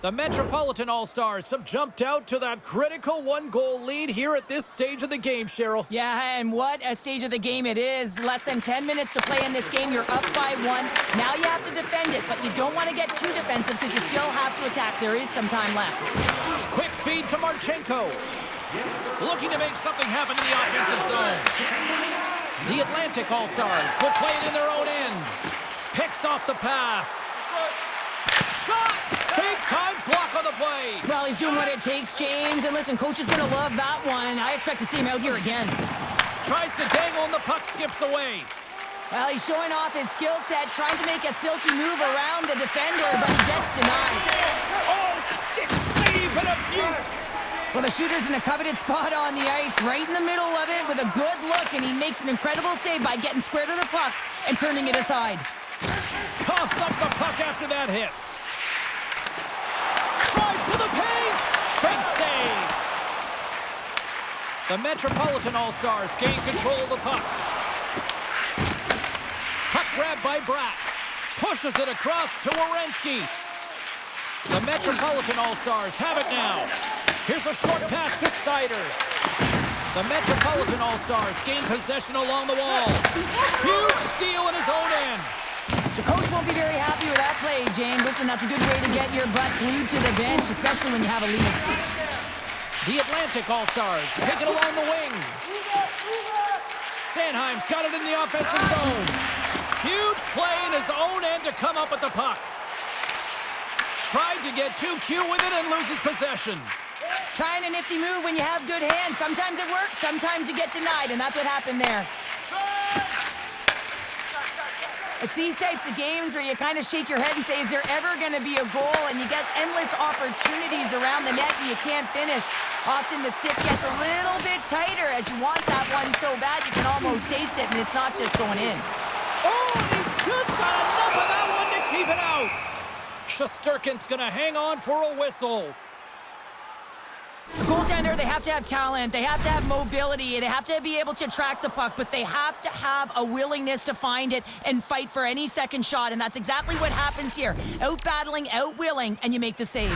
Speaker 1: The Metropolitan All-Stars have jumped out to that critical one-goal lead here at this stage of the game, Cheryl.
Speaker 2: Yeah, and what a stage of the game it is. Less than 10 minutes to play in this game. You're up by 1. Now you have to defend it, but you don't want to get too defensive because you still have to attack. There is some time left.
Speaker 1: Quick feed to Marchenko. Looking to make something happen in the offensive zone. The Atlantic All-Stars will play it in their own end. Picks off the pass. Shot! Big time block on the play.
Speaker 2: Well, he's doing what it takes, James. And listen, coach is going to love that one. I expect to see him out here again.
Speaker 1: Tries to dangle and the puck skips away.
Speaker 2: Well, he's showing off his skill set, trying to make a silky move around the defender, but he gets denied.
Speaker 1: Oh, stick save and a beaut.
Speaker 2: Well, the shooter's in a coveted spot on the ice, right in the middle of it with a good look, and he makes an incredible save by getting square to the puck and turning it aside.
Speaker 1: Coughs up the puck after that hit. Drives to the paint. Big save. The Metropolitan All-Stars gain control of the puck. Puck grabbed by Bratt. Pushes it across to Werenski. The Metropolitan All-Stars have it now. Here's a short pass to Sider. The Metropolitan All-Stars gain possession along the wall. Huge steal in his own end.
Speaker 2: The coach won't be very happy with that play, James. Listen, that's a good way to get your butt glued to the bench, especially when you have a lead.
Speaker 1: The Atlantic All-Stars take it along the wing. Sanheim's got it in the offensive zone. Huge play in his own end to come up with the puck. Tried to get too cute with it and loses possession.
Speaker 2: Trying a nifty move when you have good hands. Sometimes it works, sometimes you get denied, and that's what happened there. It's these types of games where you kind of shake your head and say, is there ever going to be a goal? And you get endless opportunities around the net and you can't finish. Often the stick gets a little bit tighter as you want that one so bad you can almost taste it, and it's not just going in.
Speaker 1: Oh, and he just got enough of that one to keep it out. Shesterkin's going to hang on for a whistle.
Speaker 2: The goaltender, they have to have talent, they have to have mobility, they have to be able to track the puck, but they have to have a willingness to find it and fight for any second shot, and that's exactly what happens here. Out-battling, out-willing, and you make the save.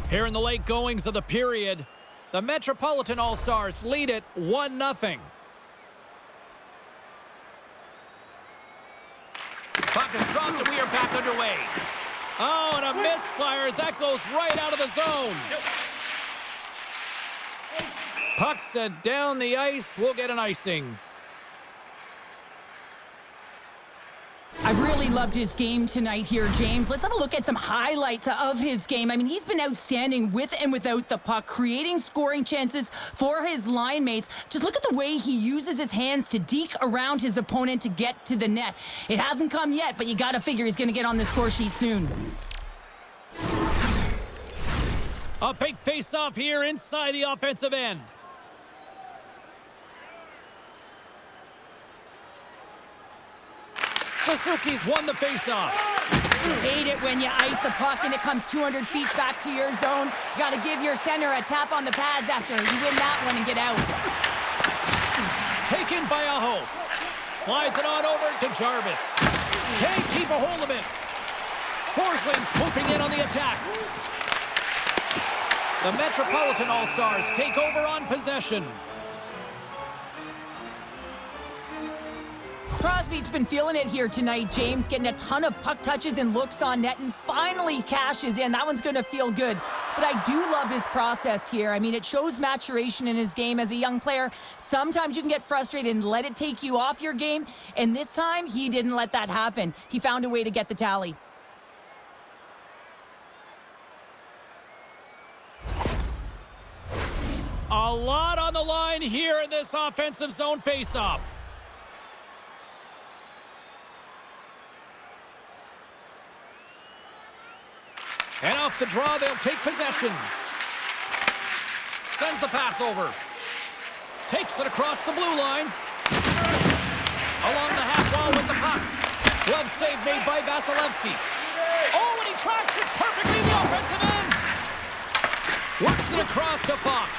Speaker 1: Here in the late goings of the period, the Metropolitan All-Stars lead it 1-0. Puck is dropped and we are back underway. Oh, and a misfire as that goes right out of the zone. Puck sent down the ice. We'll get an icing.
Speaker 2: I've really loved his game tonight here, James. Let's have a look at some highlights of his game. I mean, he's been outstanding with and without the puck, creating scoring chances for his line mates. Just look at the way he uses his hands to deke around his opponent to get to the net. It hasn't come yet, but you got to figure he's going to get on the score sheet soon.
Speaker 1: A big face-off here inside the offensive end. Suzuki's won the faceoff.
Speaker 2: You hate it when you ice the puck and it comes 200 feet back to your zone. You got to give your center a tap on the pads after you win that one and get out.
Speaker 1: Taken by Aho. Slides it on over to Jarvis. Can't keep a hold of it. Forsling swooping in on the attack. The Metropolitan All-Stars take over on possession.
Speaker 2: Crosby's been feeling it here tonight, James, getting a ton of puck touches and looks on net and finally cashes in. That one's going to feel good. But I do love his process here. I mean, it shows maturation in his game as a young player. Sometimes you can get frustrated and let it take you off your game. And this time, he didn't let that happen. He found a way to get the tally.
Speaker 1: A lot on the line here in this offensive zone faceoff. And off the draw, they'll take possession. Sends the pass over. Takes it across the blue line. Along the half wall with the puck. Glove save made by Vasilevsky. Oh, and he tracks it perfectly in the offensive end. Works it across to Fox.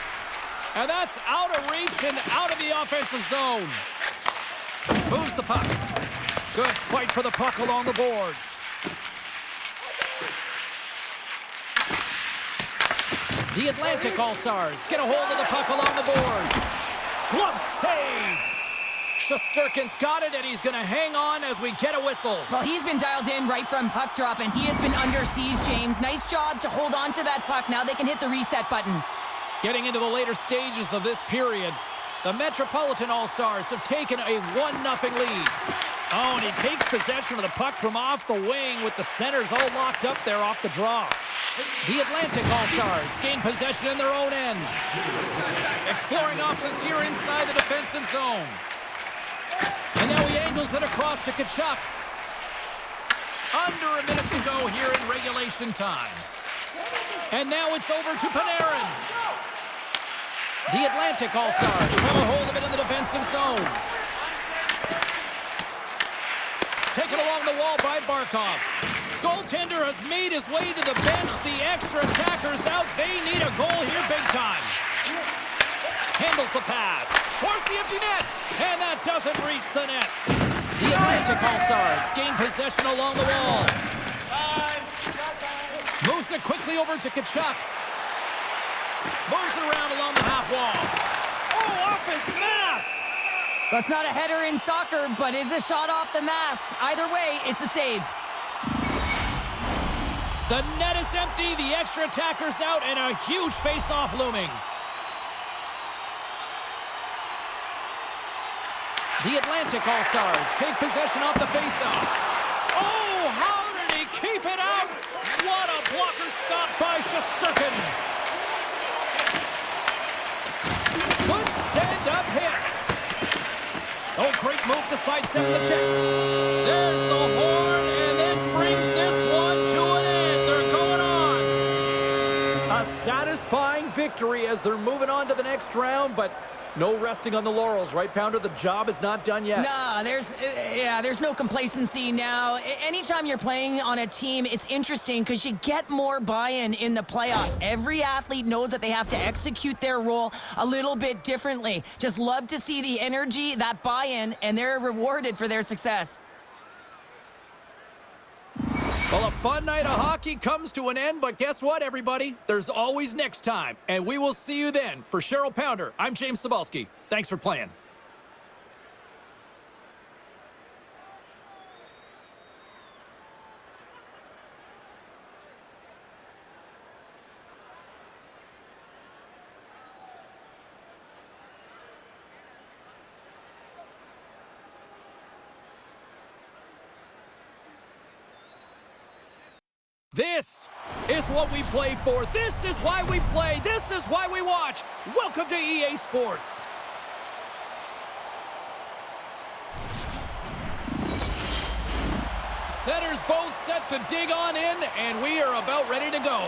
Speaker 1: And that's out of reach and out of the offensive zone. Moves the puck. Good fight for the puck along the boards. The Atlantic All-Stars get a hold of the puck along the boards. Glove save! Shesterkin's got it, and he's going to hang on as we get a whistle.
Speaker 2: Well, he's been dialed in right from puck drop, and he has been under siege, James. Nice job to hold on to that puck. Now they can hit the reset button.
Speaker 1: Getting into the later stages of this period, the Metropolitan All-Stars have taken a 1-0 lead. Oh, and he takes possession of the puck from off the wing with the centers all locked up there off the draw. The Atlantic All-Stars gain possession in their own end. Exploring options here inside the defensive zone. And now he angles it across to Tkachuk. Under a minute to go here in regulation time. And now it's over to Panarin. The Atlantic All-Stars have a hold of it in the defensive zone. Taken along the wall by Barkov. Goaltender has made his way to the bench. The extra attackers out. They need a goal here big time. Handles the pass towards the empty net. And that doesn't reach the net. The Atlantic All-Stars gain possession along the wall. Moves it quickly over to Tkachuk. Moves it around along the half wall. Oh, off his mask.
Speaker 2: That's not a header in soccer, but is a shot off the mask. Either way, it's a save.
Speaker 1: The net is empty, the extra attacker's out, and a huge face-off looming. The Atlantic All-Stars take possession off the face-off. Oh, how did he keep it out? What a blocker stop by Shesterkin. Good stand-up hit. Oh, great move to sidestep the check. There's the horn, and victory as they're moving on to the next round, but no resting on the laurels, right, Pounder? The job is not done yet.
Speaker 2: Nah, there's no complacency now. Anytime you're playing on a team, it's interesting because you get more buy-in in the playoffs. Every athlete knows that they have to execute their role a little bit differently. Just love to see the energy, that buy-in, and they're rewarded for their success.
Speaker 1: Well, a fun night of hockey comes to an end, but guess what, everybody? There's always next time, and we will see you then. For Cheryl Pounder, I'm James Cybulski. Thanks for playing. This is what we play for. This is why we play. This is why we watch. Welcome to EA Sports. Centers both set to dig on in, and we are about ready to go.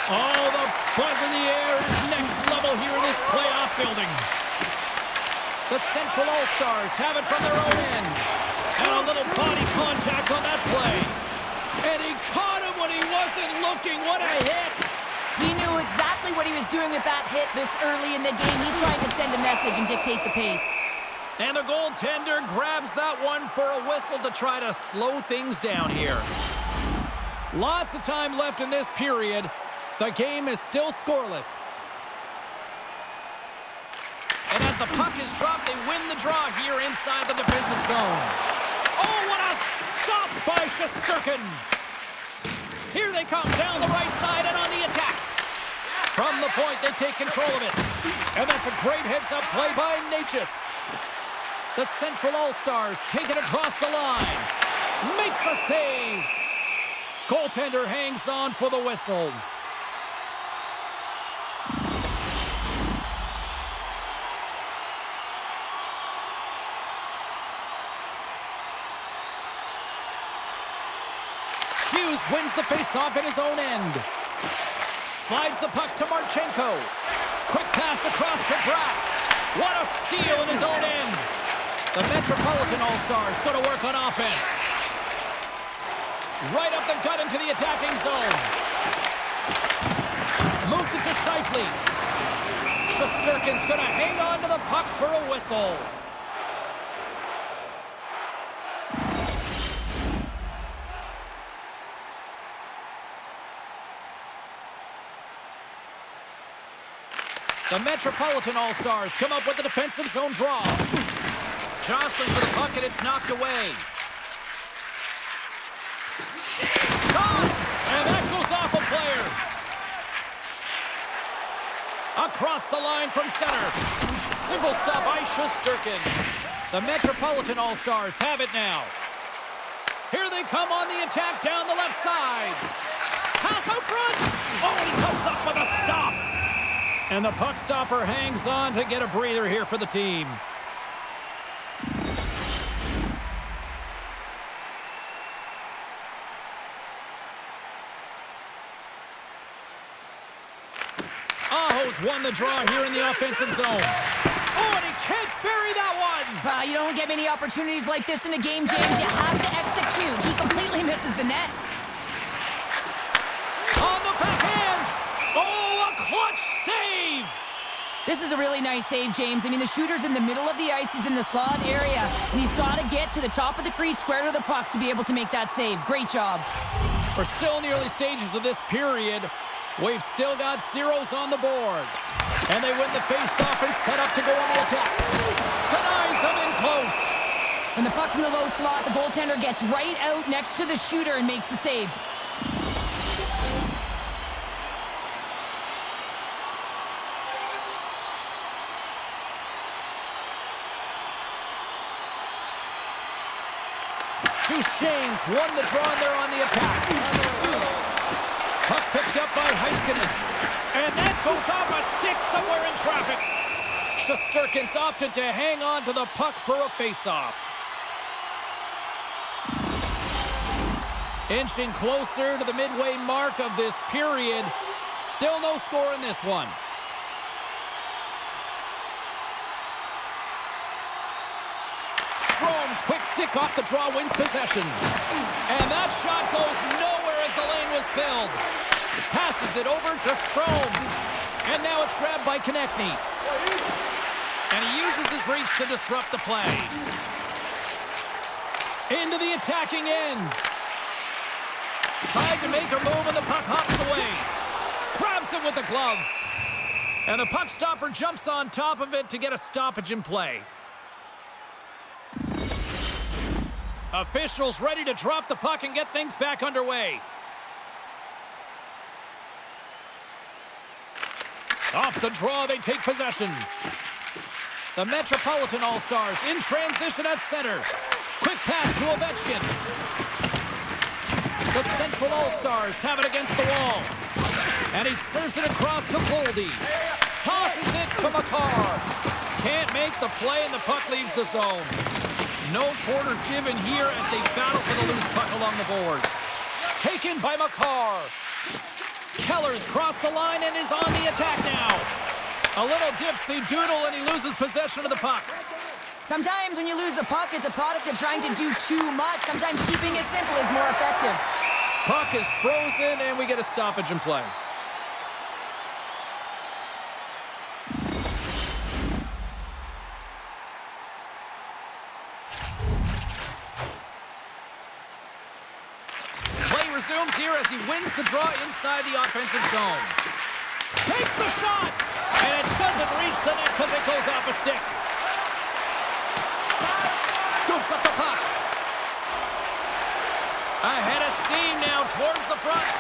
Speaker 1: Oh, the buzz in the air is next level here in this playoff building. The Central All-Stars have it from their own end. And a little body contact on that play. And he caught him when he wasn't looking. What a hit.
Speaker 2: He knew exactly what he was doing with that hit this early in the game. He's trying to send a message and dictate the pace.
Speaker 1: And the goaltender grabs that one for a whistle to try to slow things down here. Lots of time left in this period. The game is still scoreless. And as the puck is dropped, they win the draw here inside the defensive zone. Oh, what a stop by Shesterkin. Here they come down the right side and on the attack. From the point, they take control of it. And that's a great heads-up play by Natchez. The Central All-Stars take it across the line. Makes a save. Goaltender hangs on for the whistle. Hughes wins the faceoff at his own end. Slides the puck to Marchenko. Quick pass across to Bratt. What a steal in his own end. The Metropolitan All-Stars go to work on offense. Right up the gut into the attacking zone. Moves it to Scheifele. Shesterkin's going to hang on to the puck for a whistle. The Metropolitan All-Stars come up with the defensive zone draw. Jostling for the puck, and it's knocked away. Shot! And that goes off a player. Across the line from center. Simple stop by Shesterkin. The Metropolitan All-Stars have it now. Here they come on the attack down the left side. Pass out front. Oh, and he comes up with a stop. And the puck stopper hangs on to get a breather here for the team. Aho's won the draw here in the offensive zone. Oh, and he can't bury that one!
Speaker 2: You don't get many opportunities like this in a game, James. You have to execute. He completely misses the net.
Speaker 1: On the backhand! Oh, a clutch save!
Speaker 2: This is a really nice save, James. I mean, the shooter's in the middle of the ice. He's in the slot area, and he's got to get to the top of the crease, square to the puck, to be able to make that save. Great job.
Speaker 1: We're still in the early stages of this period. We've still got zeros on the board. And they win the face-off and set up to go on the attack. Denies them in close.
Speaker 2: When the puck's in the low slot, the goaltender gets right out next to the shooter and makes the save.
Speaker 1: Duchesne's won the draw and they're on the attack. Puck picked up by Heiskanen. And that goes off a stick somewhere in traffic. Shesterkin's opted to hang on to the puck for a face-off. Inching closer to the midway mark of this period. Still no score in this one. Strome's quick stick off the draw wins possession. And that shot goes nowhere as the lane was filled. Passes it over to Strome. And now it's grabbed by Konechny. And he uses his reach to disrupt the play. Into the attacking end. Tried to make a move and the puck hops away. Grabs it with the glove. And the puck stopper jumps on top of it to get a stoppage in play. Officials ready to drop the puck and get things back underway. Off the draw, they take possession. The Metropolitan All-Stars in transition at center. Quick pass to Ovechkin. The Central All-Stars have it against the wall. And he serves it across to Boldy. Tosses it to Makar. Can't make the play and the puck leaves the zone. No quarter given here as they battle for the loose puck along the boards. Taken by Makar. Keller's crossed the line and is on the attack now. A little dipsy doodle and he loses possession of the puck.
Speaker 2: Sometimes when you lose the puck, it's a product of trying to do too much. Sometimes keeping it simple is more effective.
Speaker 1: Puck is frozen and we get a stoppage in play. Resumes here as he wins the draw inside the offensive zone. Takes the shot, and it doesn't reach the net because it goes off a stick. Scoops up the puck. Ahead of steam now towards the front.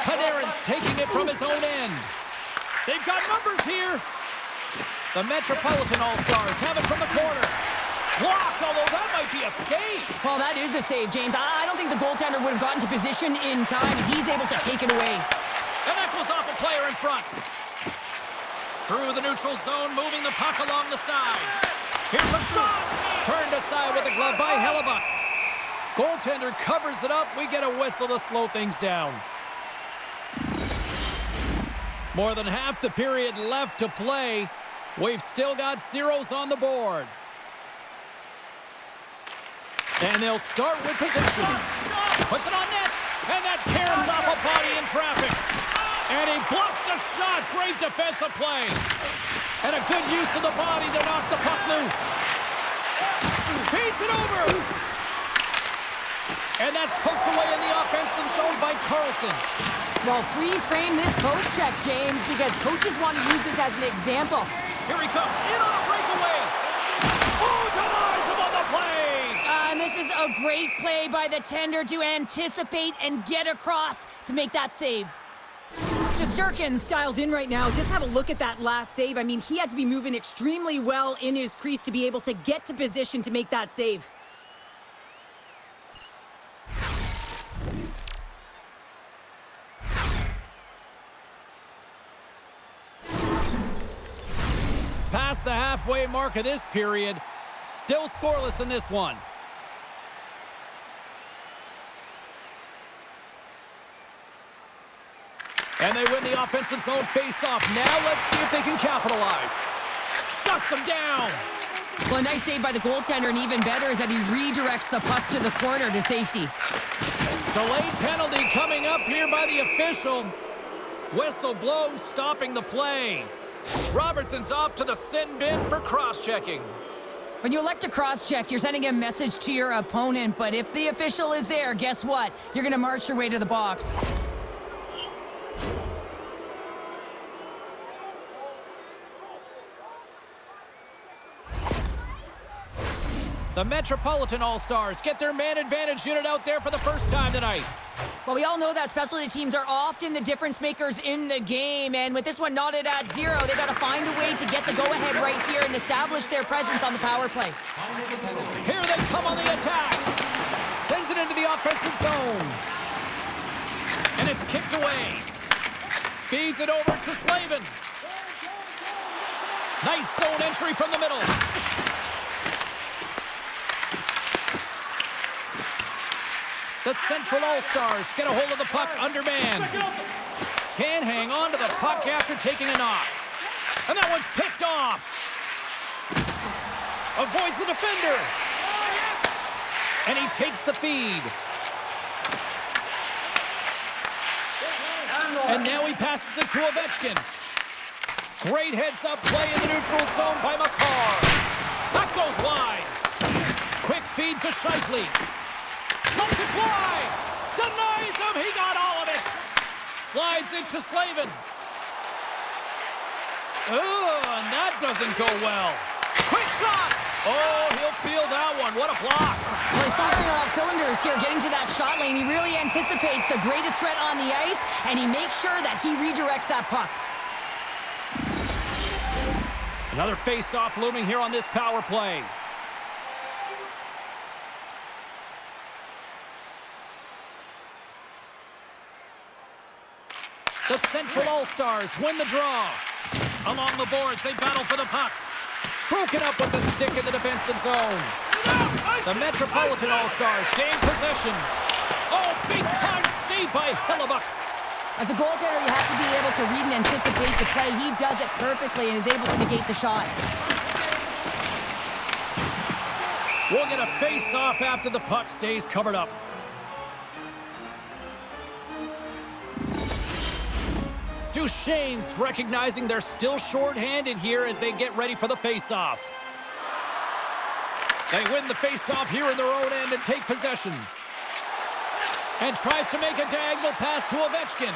Speaker 1: Panarin's taking it from his own end. They've got numbers here. The Metropolitan All-Stars have it from the corner. Blocked, although that might be a save.
Speaker 2: Well, that is a save, James. I don't think the goaltender would have gotten to position in time, and he's able to take it away.
Speaker 1: And that goes off a player in front. Through the neutral zone, moving the puck along the side. Here's a shot. Turned aside with a glove by Hellebuck. Goaltender covers it up. We get a whistle to slow things down. More than half the period left to play. We've still got zeros on the board. And they'll start with possession. Puts it on net. And that caroms off a body in traffic. And he blocks the shot. Great defensive play. And a good use of the body to knock the puck loose. Feeds it over. And that's poked away in the offensive zone by Carlson.
Speaker 2: Well, freeze frame this post check, James, because coaches want to use this as an example.
Speaker 1: Here he comes in on a breakaway. Oh, denies him on the play.
Speaker 2: And this is a great play by the tender to anticipate and get across to make that save. Shesterkin's dialed in right now. Just have a look at that last save. I mean, he had to be moving extremely well in his crease to be able to get to position to make that save.
Speaker 1: Past the halfway mark of this period. Still scoreless in this one. And they win the offensive zone face-off. Now let's see if they can capitalize. Shuts them down.
Speaker 2: Well, a nice save by the goaltender, and even better is that he redirects the puck to the corner to safety.
Speaker 1: Delayed penalty coming up here by the official. Whistle blown, stopping the play. Robertson's off to the sin bin for cross-checking.
Speaker 2: When you elect to cross-check, you're sending a message to your opponent, but if the official is there, guess what? You're going to march your way to the box.
Speaker 1: The Metropolitan All-Stars get their man advantage unit out there for the first time tonight.
Speaker 2: Well, we all know that specialty teams are often the difference makers in the game, and with this one knotted at 0, they've got to find a way to get the go-ahead right here and establish their presence on the power play.
Speaker 1: Here they come on the attack. Sends it into the offensive zone. And it's kicked away. Feeds it over to Slavin. Nice zone entry from the middle. The Central All-Stars get a hold of the puck undermanned. Can't hang on to the puck after taking a knock. And that one's picked off. Avoids the defender. And he takes the feed. And now he passes it to Ovechkin. Great heads-up play in the neutral zone by McCarr. That goes wide. Quick feed to Scheifele. Lets it fly. Denies him. He got all of it. Slides it to Slavin. Oh, and that doesn't go well. Quick shot. Oh, he'll feel that one. What a block.
Speaker 2: Well, he's firing on all cylinders here, getting to that shot lane. He really anticipates the greatest threat on the ice, and he makes sure that he redirects that puck.
Speaker 1: Another face-off looming here on this power play. The Central All-Stars win the draw. Along the boards, they battle for the puck. Broken up with the stick in the defensive zone. The Metropolitan All-Stars gain possession. Oh, big-time save by Hellebuck.
Speaker 2: As a goaltender, you have to be able to read and anticipate the play. He does it perfectly and is able to negate the shot.
Speaker 1: We'll get a face-off after the puck stays covered up. Duchesne's recognizing they're still short-handed here as they get ready for the face-off. They win the face-off here in their own end and take possession. And tries to make a diagonal pass to Ovechkin.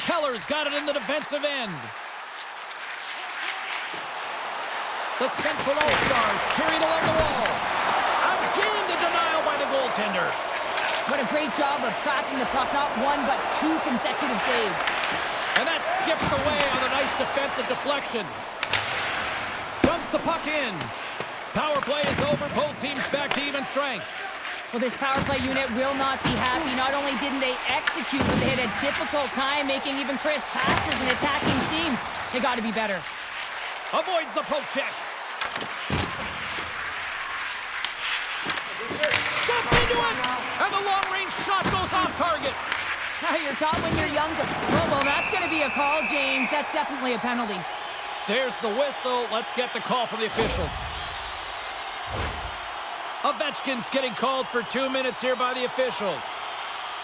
Speaker 1: Keller's got it in the defensive end. The Central All-Stars carried along the wall. Again, the denial by the goaltender.
Speaker 2: What a great job of tracking the puck. Not one, but two consecutive saves.
Speaker 1: And that skips away on a nice defensive deflection. Dumps the puck in. Power play is over. Both teams back to even strength.
Speaker 2: Well, this power play unit will not be happy. Not only didn't they execute, but they had a difficult time making even crisp passes and attacking seams. They got to be better.
Speaker 1: Avoids the poke check. Steps into it. And the long-range shot goes off target.
Speaker 2: Now, you're taught when you're young to... Well, that's going to be a call, James. That's definitely a penalty.
Speaker 1: There's the whistle. Let's get the call from the officials. Ovechkin's getting called for 2 minutes here by the officials.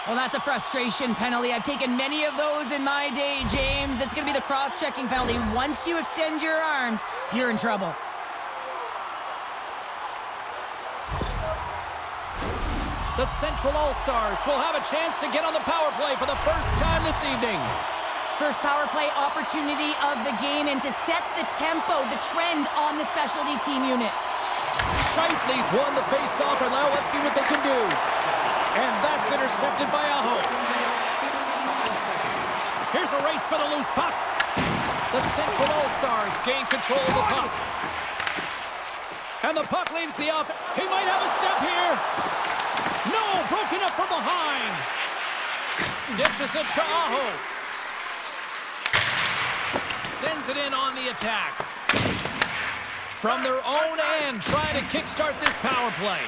Speaker 2: Well, that's a frustration penalty. I've taken many of those in my day, James. It's going to be the cross-checking penalty. Once you extend your arms, you're in trouble.
Speaker 1: The Central All-Stars will have a chance to get on the power play for the first time this evening.
Speaker 2: First power play opportunity of the game, and to set the tempo, the trend on the specialty team unit.
Speaker 1: Scheifele's won the face-off, and now let's see what they can do. And that's intercepted by Aho. Here's a race for the loose puck. The Central All-Stars gain control of the puck. And the puck leaves the off. He might have a step here. No, broken up from behind. Dishes it to Aho. Sends it in on the attack. From their own end, trying to kickstart this power play.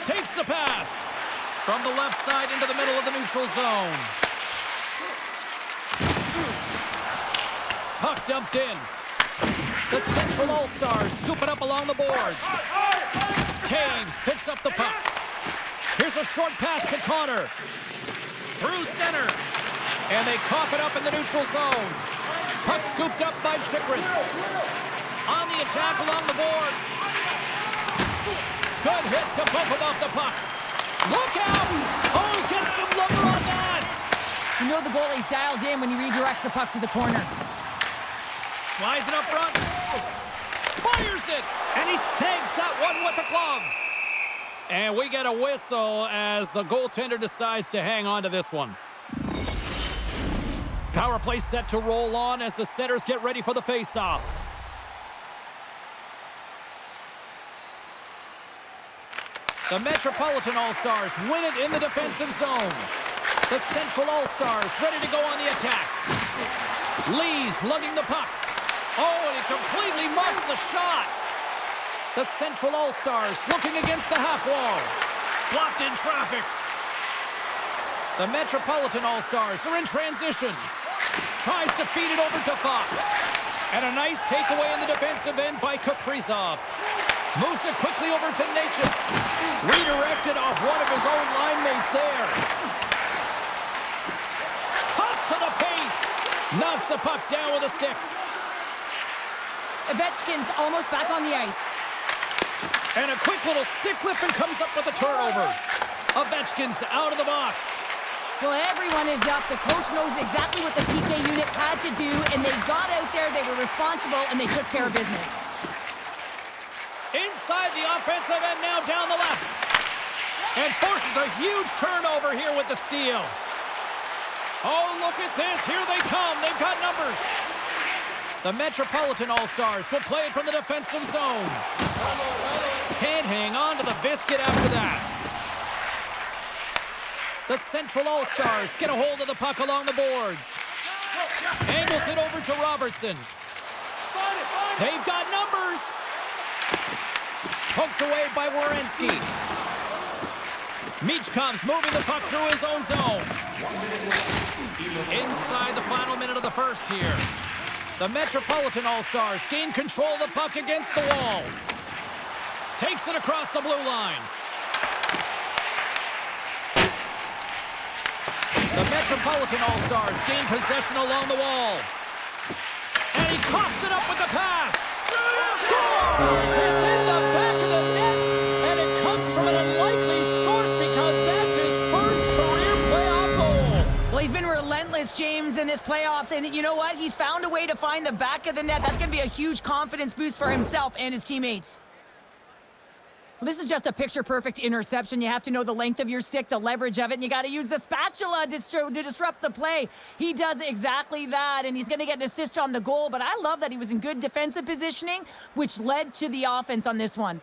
Speaker 1: Takes the pass. From the left side into the middle of the neutral zone. Puck dumped in. The Central All-Stars scoop it up along the boards. Taves picks up the puck. Here's a short pass to Connor. Through center. And they cough it up in the neutral zone. Puck scooped up by Chychrun. On the attack along the boards. Good hit to bump him off the puck. Look out! Oh, he gets some lumber on that!
Speaker 2: You know the goalie's dialed in when he redirects the puck to the corner.
Speaker 1: Slides it up front. Fires it! And he snags that one with the glove. And we get a whistle as the goaltender decides to hang on to this one. Power play set to roll on as the setters get ready for the face-off. The Metropolitan All-Stars win it in the defensive zone. The Central All-Stars ready to go on the attack. Lee's lugging the puck. Oh, and he completely muffs the shot. The Central All-Stars looking against the half wall. Blocked in traffic. The Metropolitan All-Stars are in transition. Tries to feed it over to Fox. And a nice takeaway in the defensive end by Kaprizov. Moves it quickly over to Natchez. Redirected off one of his own line mates there. Cuts to the paint. Knocks the puck down with a stick.
Speaker 2: Ovechkin's almost back on the ice.
Speaker 1: And a quick little stick lift and comes up with a turnover. Ovechkin's out of the box.
Speaker 2: Well, everyone is up. The coach knows exactly what the PK unit had to do, and they got out there, they were responsible, and they took care of business.
Speaker 1: Inside the offensive end now down the left. And forces a huge turnover here with the steal. Oh, look at this. Here they come. They've got numbers. The Metropolitan All-Stars will play it from the defensive zone. Can't hang on to the biscuit after that. The Central All-Stars get a hold of the puck along the boards. Angles it over to Robertson. They've got numbers. Poked away by Werenski. Michkov's moving the puck through his own zone. Inside the final minute of the first here. The Metropolitan All-Stars gain control of the puck against the wall. Takes it across the blue line. The Metropolitan All-Stars gain possession along the wall. And he coughs it up with the pass. Scores! It's in the back of the net, and it comes from an unlikely source because that's his first career playoff goal.
Speaker 2: Well, he's been relentless, James, in this playoffs, and you know what? He's found a way to find the back of the net. That's going to be a huge confidence boost for himself and his teammates. Well, this is just a picture-perfect interception. You have to know the length of your stick, the leverage of it, and you got to use the spatula to disrupt the play. He does exactly that, and he's going to get an assist on the goal, but I love that he was in good defensive positioning, which led to the offense on this one.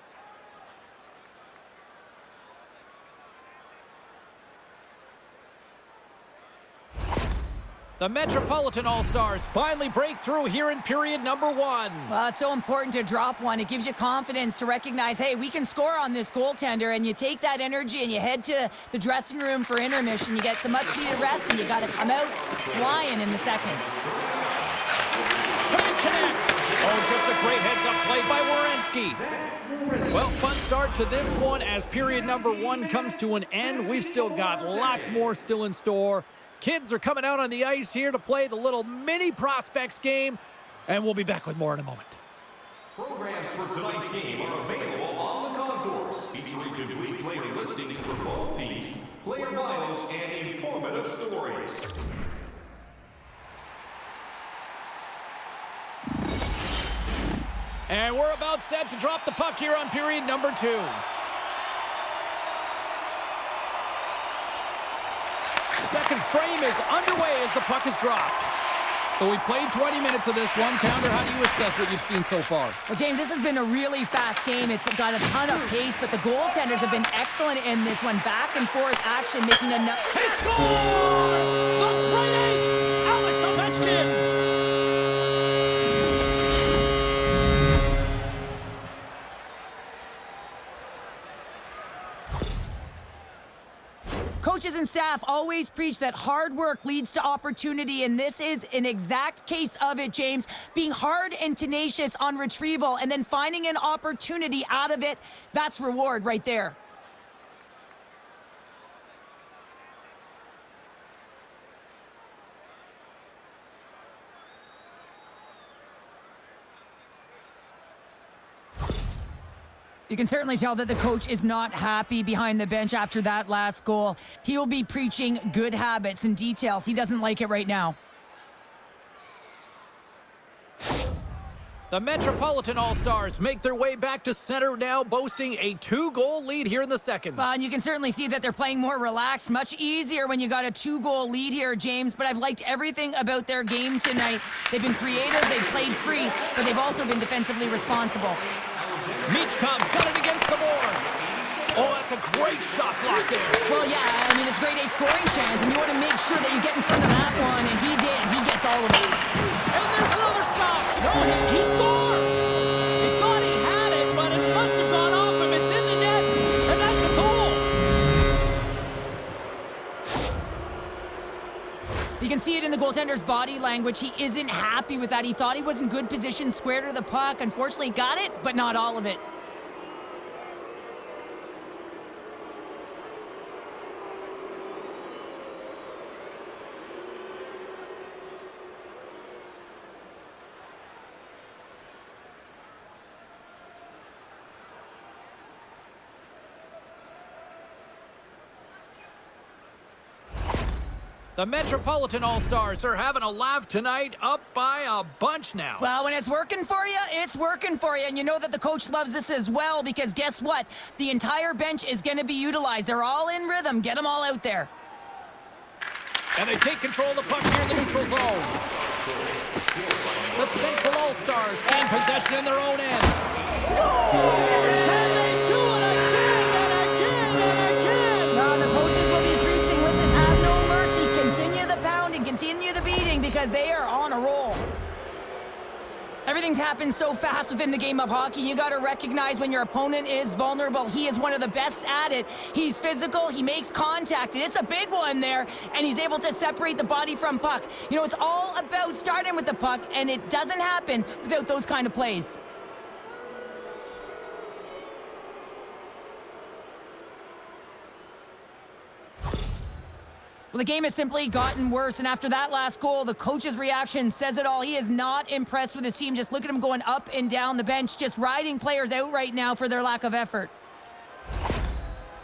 Speaker 1: The Metropolitan All-Stars finally break through here in period number 1.
Speaker 2: Well, it's so important to drop one. It gives you confidence to recognize, hey, we can score on this goaltender, and you take that energy and you head to the dressing room for intermission. You get some much-needed rest, and you got to come out flying in the second.
Speaker 1: Can't connect. Oh, just a great heads-up play by Werenski. Well, fun start to this one as period number 1 comes to an end. We've still got lots more still in store. Kids are coming out on the ice here to play the little mini prospects game, and we'll be back with more in a moment.
Speaker 3: Programs for tonight's game are available on the concourse, featuring complete player listings for both teams, player bios, and informative stories.
Speaker 1: And we're about set to drop the puck here on period number 2. Second frame is underway as the puck is dropped. So we played 20 minutes of this one. Pounder, how do you assess what you've seen so far?
Speaker 2: Well, James, this has been a really fast game. It's got a ton of pace, but the goaltenders have been excellent in this one. Back and forth action, making enough.
Speaker 1: He scores! The great 8, Alex Ovechkin!
Speaker 2: Coaches and staff always preach that hard work leads to opportunity, and this is an exact case of it, James. Being hard and tenacious on retrieval and then finding an opportunity out of it, that's reward right there. You can certainly tell that the coach is not happy behind the bench after that last goal. He'll be preaching good habits and details. He doesn't like it right now.
Speaker 1: The Metropolitan All-Stars make their way back to center now, boasting a 2-goal lead here in the second.
Speaker 2: And you can certainly see that they're playing more relaxed. Much easier when you got a 2-goal lead here, James. But I've liked everything about their game tonight. They've been creative, they've played free, but they've also been defensively responsible.
Speaker 1: Michkov's got it against the boards. Oh, that's a great shot block there.
Speaker 2: Well, yeah, I mean, it's grade A scoring chance, and you want to make sure that you get in front of that one, and he did. He gets all of it.
Speaker 1: And there's another stop. No, he scores. He thought he had it, but it must
Speaker 2: You can see it in the goaltender's body language. He isn't happy with that. He thought he was in good position, square to the puck. Unfortunately, got it, but not all of it.
Speaker 1: The Metropolitan All-Stars are having a laugh tonight, up by a bunch now.
Speaker 2: Well, when it's working for you, it's working for you. And you know that the coach loves this as well, because guess what? The entire bench is going to be utilized. They're all in rhythm. Get them all out there.
Speaker 1: And they take control of the puck here in the neutral zone. The Central All-Stars gain possession in their own end. Scores! And they do it again and again and again!
Speaker 2: Now, the coaches will be preaching, listen, have no mercy. Continue the pounding, continue the beating, because they are on a roll. Everything's happened so fast within the game of hockey. You got to recognize when your opponent is vulnerable. He is one of the best at it. He's physical, he makes contact, and it's a big one there, and he's able to separate the body from puck. You know, it's all about starting with the puck, and it doesn't happen without those kind of plays. Well, the game has simply gotten worse, and after that last goal, the coach's reaction says it all. He is not impressed with his team. Just look at him going up and down the bench, just riding players out right now for their lack of effort.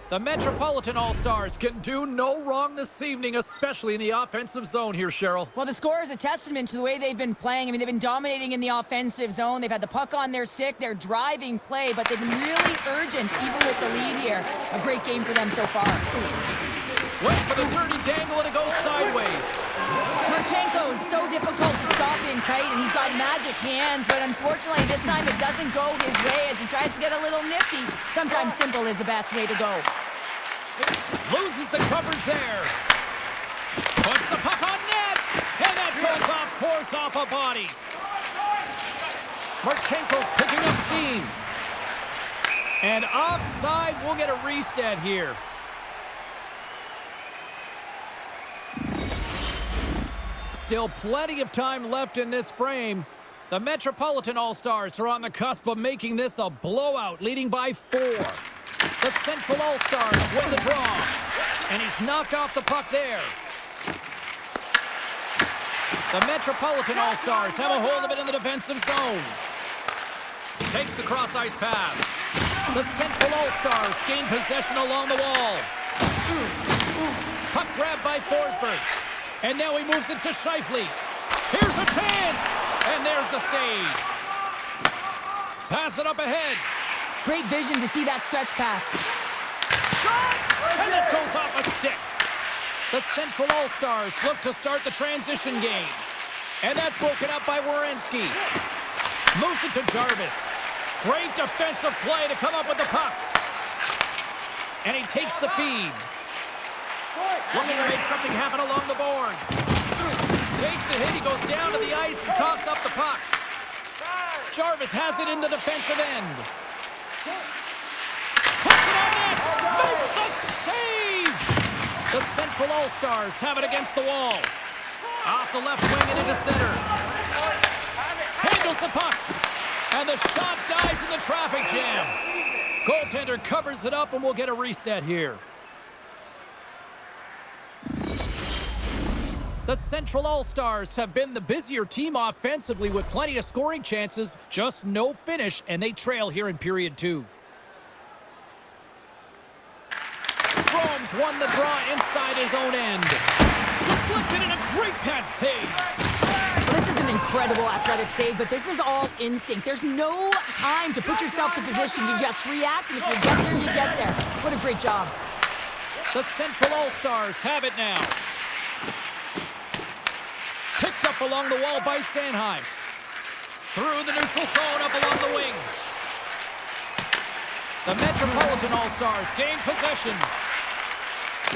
Speaker 1: The Metropolitan All-Stars can do no wrong this evening, especially in the offensive zone here, Cheryl.
Speaker 2: Well, the score is a testament to the way they've been playing. I mean, they've been dominating in the offensive zone. They've had the puck on their stick. They're driving play, but they've been really urgent, even with the lead here. A great game for them so far.
Speaker 1: Went for the dirty dangle, and it goes sideways.
Speaker 2: Marchenko's so difficult to stop in tight, and he's got magic hands, but unfortunately this time it doesn't go his way as he tries to get a little nifty. Sometimes simple is the best way to go.
Speaker 1: Loses the coverage there. Puts the puck on net, and that goes off course off a body. Marchenko's picking up steam. And offside, we'll get a reset here. Still plenty of time left in this frame. The Metropolitan All-Stars are on the cusp of making this a blowout, leading by 4. The Central All-Stars win the draw. And he's knocked off the puck there. The Metropolitan All-Stars have a hold of it in the defensive zone. Takes the cross-ice pass. The Central All-Stars gain possession along the wall. Puck grabbed by Forsberg. And now he moves it to Scheifele. Here's a chance! And there's the save. Pass it up ahead.
Speaker 2: Great vision to see that stretch pass.
Speaker 1: Shot! And it goes off a stick. The Central All-Stars look to start the transition game. And that's broken up by Werenski. Moves it to Jarvis. Great defensive play to come up with the puck. And he takes the feed. Looking to make something happen along the boards. Takes a hit, he goes down to the ice and coughs up the puck. Jarvis has it in the defensive end. Puts it on net, makes the save! The Central All-Stars have it against the wall. Off the left wing and into center. Handles the puck, and the shot dies in the traffic jam. Goaltender covers it up, and we'll get a reset here. The Central All-Stars have been the busier team offensively with plenty of scoring chances, just no finish, and they trail here in period 2. Strome's won the draw inside his own end. Deflected in a great pad save.
Speaker 2: Well, this is an incredible athletic save, but this is all instinct. There's no time to put yourself to position. You just react, and if you get there, you get there. What a great job.
Speaker 1: The Central All-Stars have it now. Picked up along the wall by Sanheim. Through the neutral zone, up along the wing. The Metropolitan All-Stars gain possession.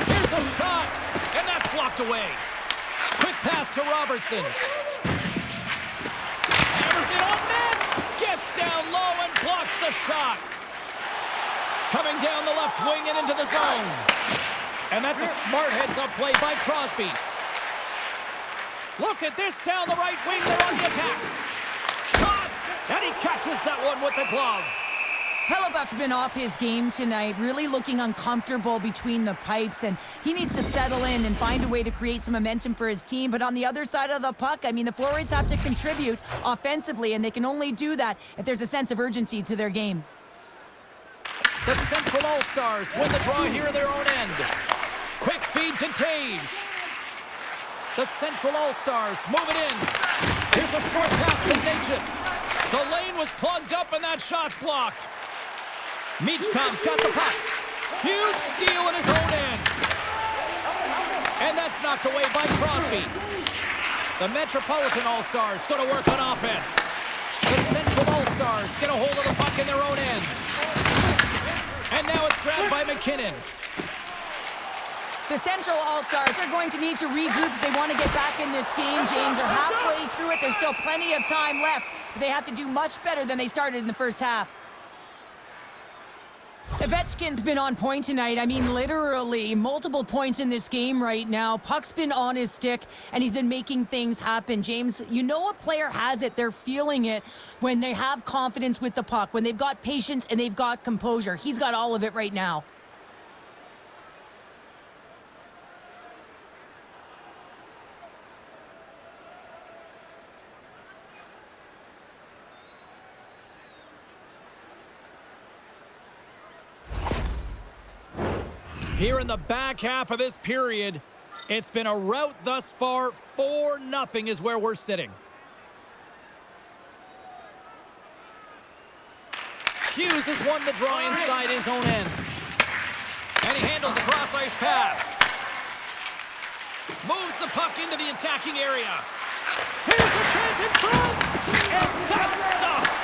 Speaker 1: Here's a shot, and that's blocked away. Quick pass to Robertson. Hammers it on net. Gets down low and blocks the shot. Coming down the left wing and into the zone. And that's a smart heads-up play by Crosby. Look at this down the right wing. They're on the attack. Shot! And he catches that one with the glove.
Speaker 2: Hellebuck's been off his game tonight, really looking uncomfortable between the pipes, and he needs to settle in and find a way to create some momentum for his team. But on the other side of the puck, I mean, the forwards have to contribute offensively, and they can only do that if there's a sense of urgency to their game.
Speaker 1: The Central All-Stars win the draw here at their own end. Quick feed to Taves. The Central All-Stars move it in. Here's a short pass to Natchez. The lane was plugged up and that shot's blocked. Michkov's got the puck. Huge steal in his own end. And that's knocked away by Crosby. The Metropolitan All-Stars going to work on offense. The Central All-Stars get a hold of the puck in their own end. And now it's grabbed by McKinnon.
Speaker 2: The Central All-Stars are going to need to regroup if they want to get back in this game, James. They're halfway through it. There's still plenty of time left, but they have to do much better than they started in the first half. Ovechkin's been on point tonight. I mean, literally, multiple points in this game right now. Puck's been on his stick, and he's been making things happen. James, you know a player has it. They're feeling it when they have confidence with the puck, when they've got patience and they've got composure. He's got all of it right now.
Speaker 1: Here in the back half of this period, it's been a rout thus far. 4-0 is where we're sitting. Hughes has won the draw inside his own end. And he handles the cross-ice pass. Moves the puck into the attacking area. Here's a chance in front! And that's stopped!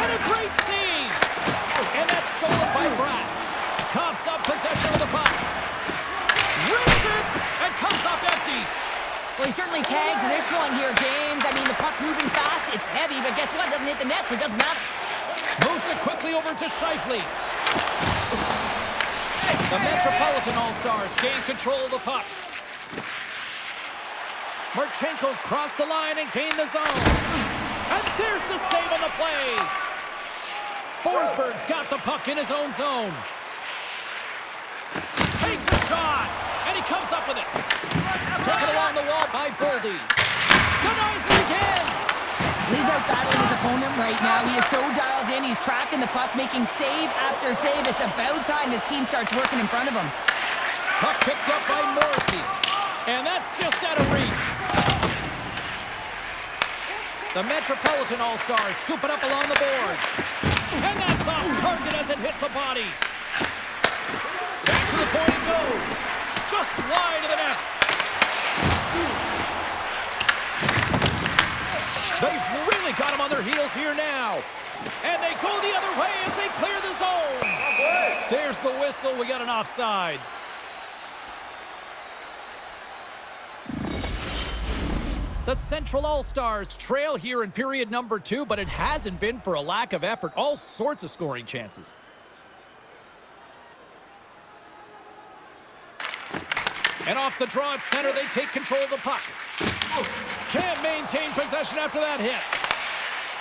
Speaker 1: And a great save! And that's stolen by Bratt. Coughs up possession of the puck. Rips it and comes up empty.
Speaker 2: Well, he certainly tags this one here, James. I mean, the puck's moving fast. It's heavy, but guess what? It doesn't hit the net, so it doesn't matter.
Speaker 1: Moves it quickly over to Scheifele. The Metropolitan All-Stars gain control of the puck. Marchenko's crossed the line and gained the zone. And there's the save on the play. Forsberg's got the puck in his own zone. Takes a shot, and he comes up with it. Taken along the wall by Boldy. Denies it again.
Speaker 2: He's out battling his opponent right now. He is so dialed in. He's tracking the puck, making save after save. It's about time his team starts working in front of him.
Speaker 1: Puck picked up by Morrissey, and that's just out of reach. The Metropolitan All-Stars scoop it up along the boards. And that's off target as it hits a body. Back to the point it goes. Just wide of the net. They've really got him on their heels here now. And they go the other way as they clear the zone. There's the whistle. We got an offside. The Central All-Stars trail here in period number 2, but it hasn't been for a lack of effort. All sorts of scoring chances. And off the draw at center, they take control of the puck. Can't maintain possession after that hit.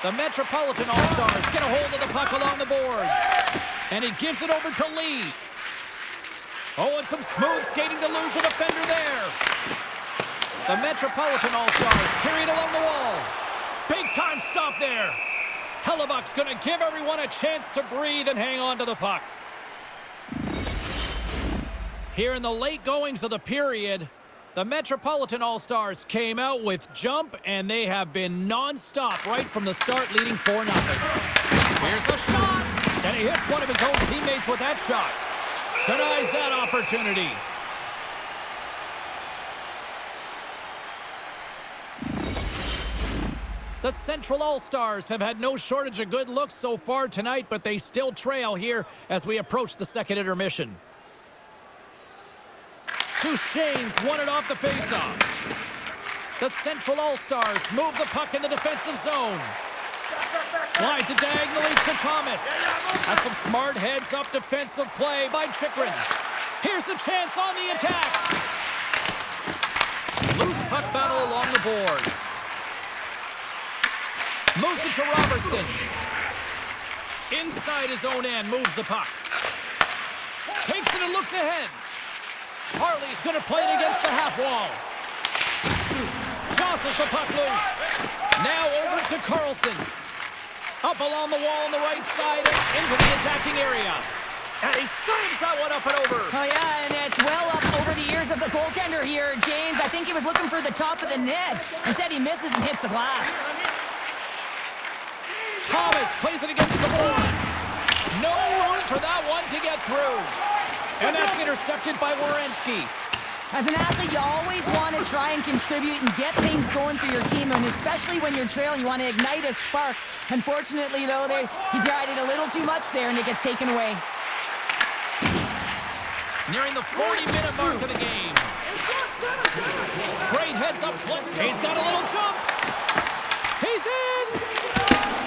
Speaker 1: The Metropolitan All-Stars get a hold of the puck along the boards. And he gives it over to Lee. Oh, and some smooth skating to lose the defender there. The Metropolitan All-Stars carried along the wall. Big time stop there. Hellebuck's going to give everyone a chance to breathe and hang on to the puck. Here in the late goings of the period, the Metropolitan All-Stars came out with jump, and they have been non-stop right from the start, leading 4-0. Here's a shot, and he hits one of his own teammates with that shot. Denies that opportunity. The Central All-Stars have had no shortage of good looks so far tonight, but they still trail here as we approach the second intermission. Duchesne's won it off the faceoff. The Central All-Stars move the puck in the defensive zone. Slides it diagonally to Thomas. That's some smart heads-up defensive play by Chychrun. Here's a chance on the attack. Loose puck battle along the to Robertson. Inside his own end, moves the puck. Takes it and looks ahead. Harley's going to play it against the half wall. Tosses the puck loose. Now over to Carlson. Up along the wall on the right side and into the attacking area. And he slams that one up and over.
Speaker 2: Oh, yeah, and it's well up over the ears of the goaltender here, James. I think he was looking for the top of the net. Instead, he misses and hits the glass.
Speaker 1: Thomas plays it against the boards. No room for that one to get through. And that's intercepted by Werenski.
Speaker 2: As an athlete, you always want to try and contribute and get things going for your team, and especially when you're trailing, you want to ignite a spark. Unfortunately, though, he tried it a little too much there, and it gets taken away.
Speaker 1: Nearing the 40-minute mark of the game. Great heads-up play. He's got a little jump. He's in.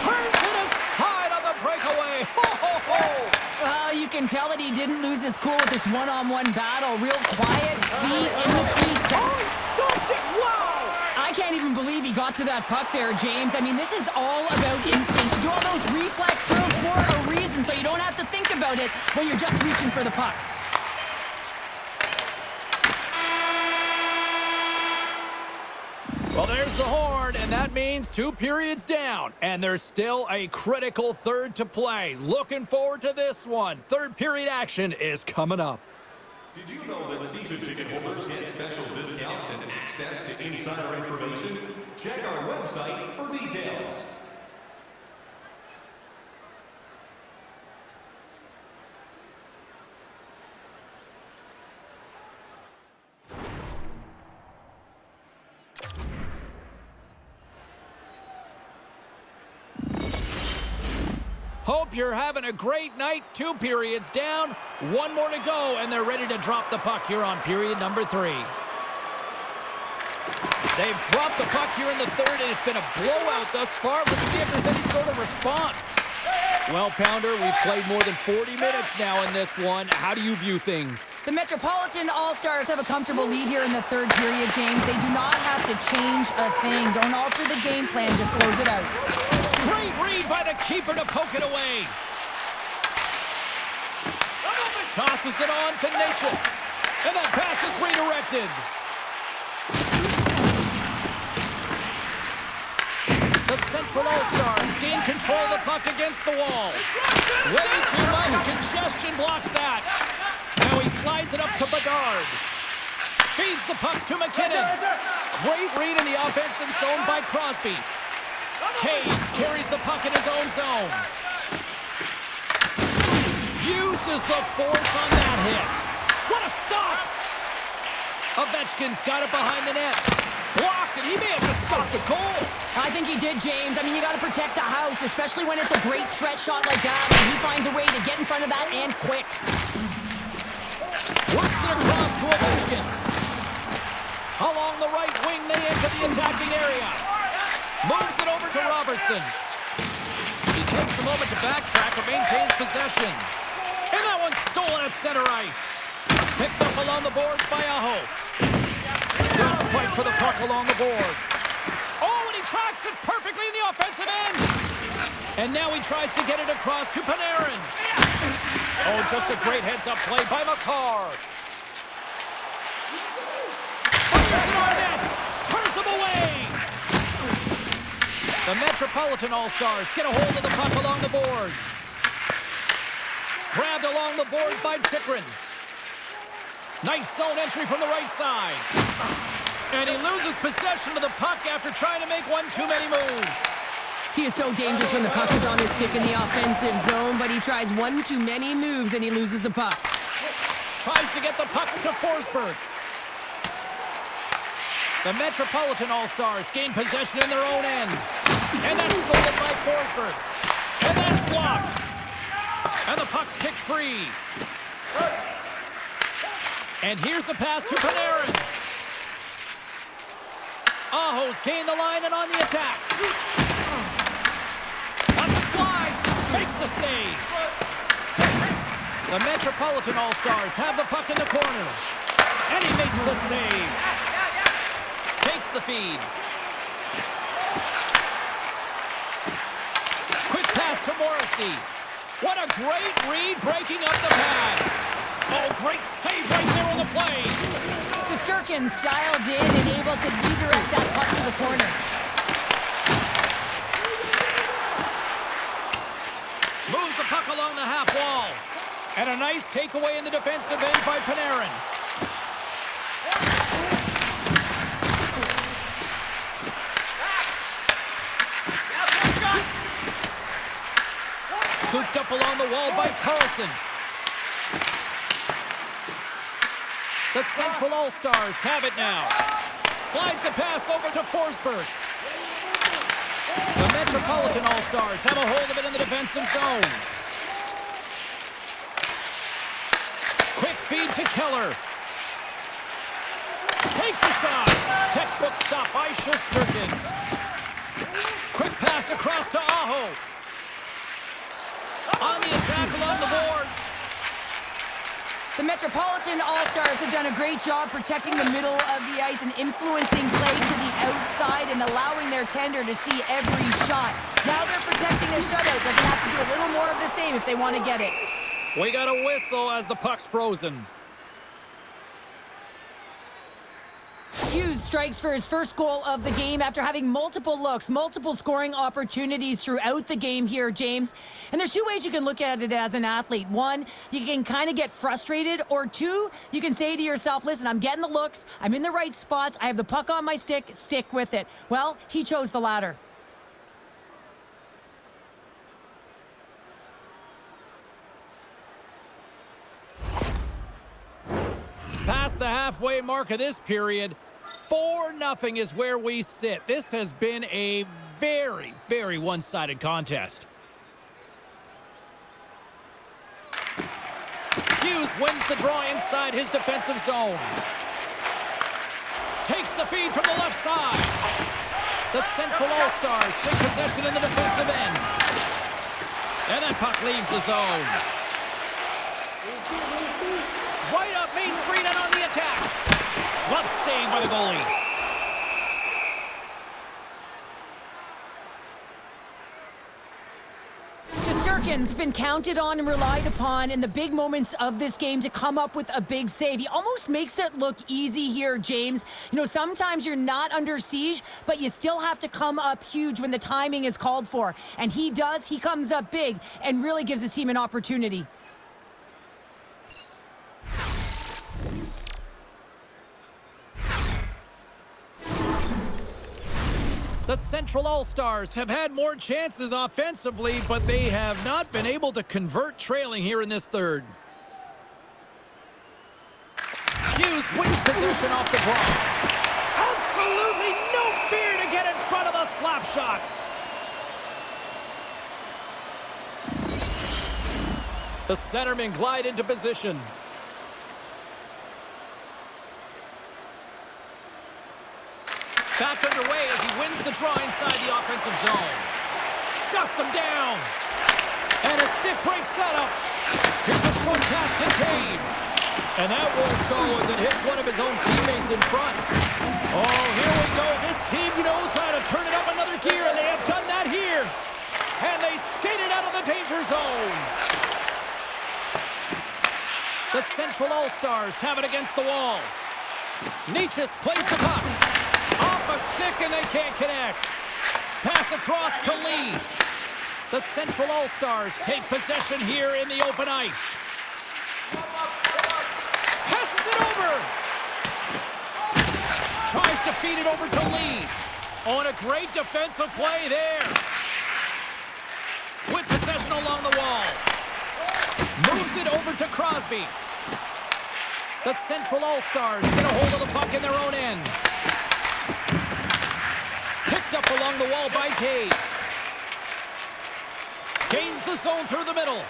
Speaker 1: Turns it aside on the breakaway. Ho, ho, ho.
Speaker 2: You can tell that he didn't lose his cool with this one-on-one battle. Real quiet, feet in the crease.
Speaker 1: Oh, he stopped it. Wow.
Speaker 2: I can't even believe he got to that puck there, James. I mean, this is all about instinct. You do all those reflex drills for a reason, so you don't have to think about it when you're just reaching for the puck.
Speaker 1: Well, there's the horn, and that means 2 periods down. And there's still a critical third to play. Looking forward to this one. Third period action is coming up.
Speaker 3: Did you know that season ticket holders get special discounts and access to insider information? Check our website for details.
Speaker 1: Hope you're having a great night. 2 periods down, 1 more to go, and they're ready to drop the puck here on period number 3. They've dropped the puck here in the third, and it's been a blowout thus far. Let's see if there's any sort of response. Well, Pounder, we've played more than 40 minutes now in this one. How do you view things?
Speaker 2: The Metropolitan All-Stars have a comfortable lead here in the third period, James. They do not have to change a thing. Don't alter the game plan, just close it out.
Speaker 1: Great read by the keeper to poke it away. Tosses it on to Natchez. And that pass is redirected. The Central All-Stars gain control of the puck against the wall. Way too much congestion blocks that. Now he slides it up to Bedard. Feeds the puck to McKinnon. Great read in the offensive zone by Crosby. Caves carries the puck in his own zone. Uses the force on that hit. What a stop! Ovechkin's got it behind the net. Blocked, and he may have just stopped a goal.
Speaker 2: I think he did, James. I mean, you got to protect the house, especially when it's a great threat shot like that. And he finds a way to get in front of that and quick.
Speaker 1: Works it across to Ovechkin. Along the right wing, they enter the attacking area. Moves it over to Robertson. He takes a moment to backtrack and maintains possession. And that one's stolen at center ice. Picked up along the boards by Aho. Good fight for the puck along the boards. Oh, and he tracks it perfectly in the offensive end. And now he tries to get it across to Panarin. Oh, just a great heads-up play by Makar. Fires it on net. Turns him away. The Metropolitan All-Stars get a hold of the puck along the boards. Grabbed along the boards by Chychrun. Nice zone entry from the right side. And he loses possession of the puck after trying to make one too many moves.
Speaker 2: He is so dangerous when the puck is on his stick in the offensive zone, but he tries one too many moves and he loses the puck.
Speaker 1: Tries to get the puck to Forsberg. The Metropolitan All-Stars gain possession in their own end. And that's stolen by Forsberg. And that's blocked. And the puck's kicked free. And here's the pass to Panarin. Aho's gained the line and on the attack. That's a fly. Makes the save. The Metropolitan All-Stars have the puck in the corner. And he makes the save. Takes the feed. Morrissey. What a great read breaking up the pass. Oh, great save right there on the play.
Speaker 2: Shesterkin's dialed in and able to redirect that puck to the corner.
Speaker 1: Moves the puck along the half wall. And a nice takeaway in the defensive end by Panarin. Scooped up along the wall by Carlson. The Central All-Stars have it now. Slides the pass over to Forsberg. The Metropolitan All-Stars have a hold of it in the defensive zone. Quick feed to Keller. Takes a shot. Textbook stop by Shesterkin. Quick pass across to Aho. On the attack along the boards.
Speaker 2: The Metropolitan All-Stars have done a great job protecting the middle of the ice and influencing play to the outside and allowing their tender to see every shot. Now they're protecting a shutout. They're going to have to do a little more of the same if they want to get it.
Speaker 1: We got a whistle as the puck's frozen.
Speaker 2: Hughes strikes for his first goal of the game after having multiple looks, multiple scoring opportunities throughout the game here, James. And there's two ways you can look at it as an athlete. One, you can kind of get frustrated, or two, you can say to yourself, listen, I'm getting the looks, I'm in the right spots, I have the puck on my stick with it. Well, he chose the latter.
Speaker 1: Past the halfway mark of this period, 4-0 is where we sit. This has been a very, very one-sided contest. Hughes wins the draw inside his defensive zone. Takes the feed from the left side. The Central All-Stars take possession in the defensive end. And that puck leaves the zone. Right up Main Street and on the attack. Glove save by the goalie.
Speaker 2: Shesterkin's been counted on and relied upon in the big moments of this game to come up with a big save. He almost makes it look easy here, James. You know, sometimes you're not under siege, but you still have to come up huge when the timing is called for. And he does. He comes up big and really gives his team an opportunity.
Speaker 1: The Central All-Stars have had more chances offensively, but they have not been able to convert trailing here in this third. Hughes wins possession off the draw. Absolutely no fear to get in front of the slap shot. The centermen glide into position. Back underway as he wins the draw inside the offensive zone. Shuts him down. And a stick breaks that up. Here's a short pass to Taves. And that won't go as it hits one of his own teammates in front. Oh, here we go. This team knows how to turn it up another gear, and they have done that here. And they skated out of the danger zone. The Central All-Stars have it against the wall. Nietzsche plays the puck. Off a stick and they can't connect. Pass across to Lee. The Central All-Stars take possession here in the open ice. Passes it over. Tries to feed it over to Lee. Oh, and a great defensive play there. With possession along the wall. Moves it over to Crosby. The Central All-Stars get a hold of the puck in their own end. Picked up along the wall by Taves. Gains the zone through the middle.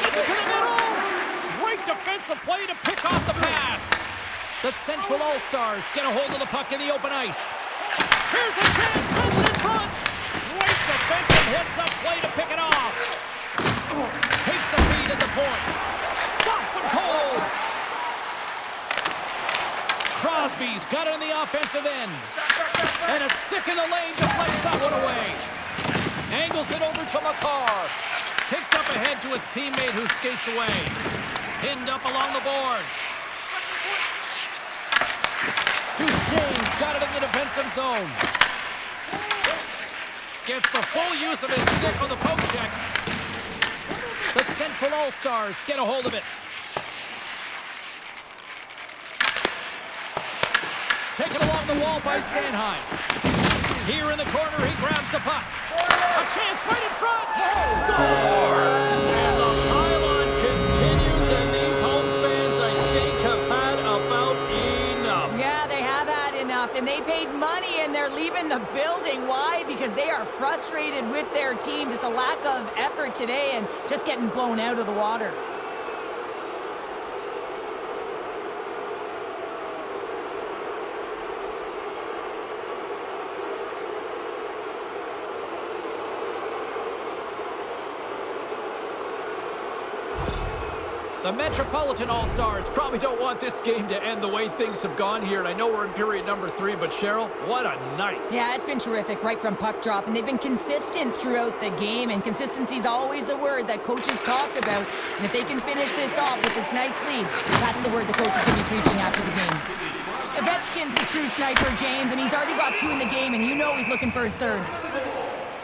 Speaker 1: Sends it to the middle. Great defensive play to pick off the pass. The Central All-Stars get a hold of the puck in the open ice. Here's a chance. Sends it in front. Great defensive heads-up play to pick it off. Takes the feed at the point. Stops him cold. Crosby's got it on the offensive end. And a stick in the lane deflects that one away. Angles it over to McCarr. Kicked up ahead to his teammate who skates away. Pinned up along the boards. Duchesne's got it in the defensive zone. Gets the full use of his stick on the poke check. The Central All-Stars get a hold of it. Taken along the wall by Sanheim. Here in the corner, he grabs the puck. A chance right in front. Scores! And the pylon continues, and these home fans, I think, have had about enough.
Speaker 2: Yeah, they have had enough, and they paid money, and they're leaving the building. Why? Because they are frustrated with their team. Just a lack of effort today and just getting blown out of the water.
Speaker 1: The Metropolitan All-Stars probably don't want this game to end the way things have gone here. And I know we're in period number 3, but Cheryl, what a night.
Speaker 2: Yeah, it's been terrific right from puck drop, and they've been consistent throughout the game, and consistency is always a word that coaches talk about. And if they can finish this off with this nice lead, that's the word the coaches will be preaching after the game. Ovechkin's a true sniper, James, and he's already got 2 in the game, and you know he's looking for his third.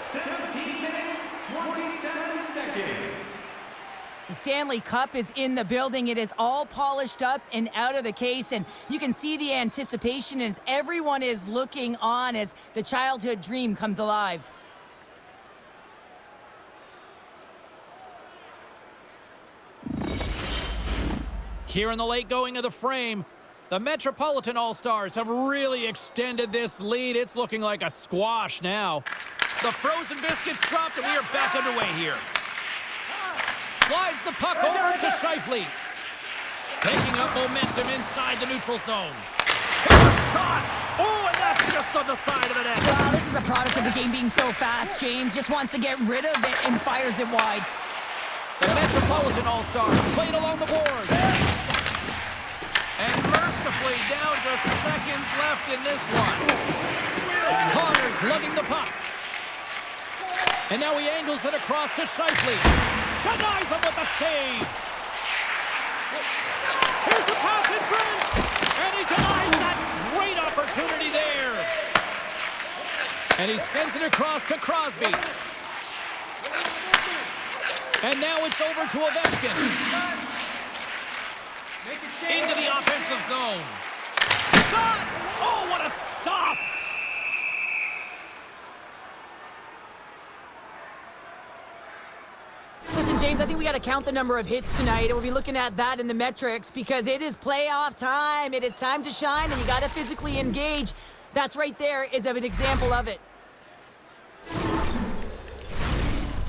Speaker 3: 17 minutes, 27 seconds.
Speaker 2: The Stanley Cup is in the building. It is all polished up and out of the case, and you can see the anticipation as everyone is looking on as the childhood dream comes alive.
Speaker 1: Here in the late going of the frame, the Metropolitan All-Stars have really extended this lead. It's looking like a squash now. The frozen biscuits dropped, and we are back underway here. Slides the puck over to Scheifele. Picking up momentum inside the neutral zone. Here's a shot! Oh, and that's just on the side of the net.
Speaker 2: Wow, this is a product of the game being so fast. James just wants to get rid of it and fires it wide.
Speaker 1: The Metropolitan All-Stars played along the boards. And mercifully down to seconds left in this one. Connor's lugging the puck. And now he angles it across to Scheifele. Denies him with the save. Here's a pass in front. And he denies that great opportunity there. And he sends it across to Crosby. And now it's over to Ovechkin. Into the offensive zone. Shot! Oh, what a stop!
Speaker 2: Listen, James, I think we got to count the number of hits tonight, and we'll be looking at that in the metrics because it is playoff time. It is time to shine, and you got to physically engage. That's right there is an example of it.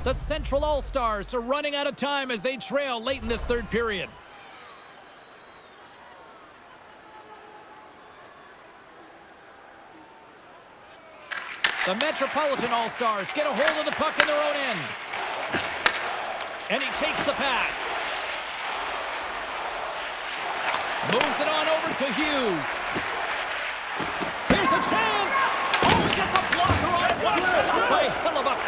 Speaker 1: The Central All-Stars are running out of time as they trail late in this third period. The Metropolitan All-Stars get a hold of the puck in their own end. And he takes the pass. Moves it on over to Hughes. Here's a chance. Oh, he gets a blocker on it. What a stop by Hellebuyck.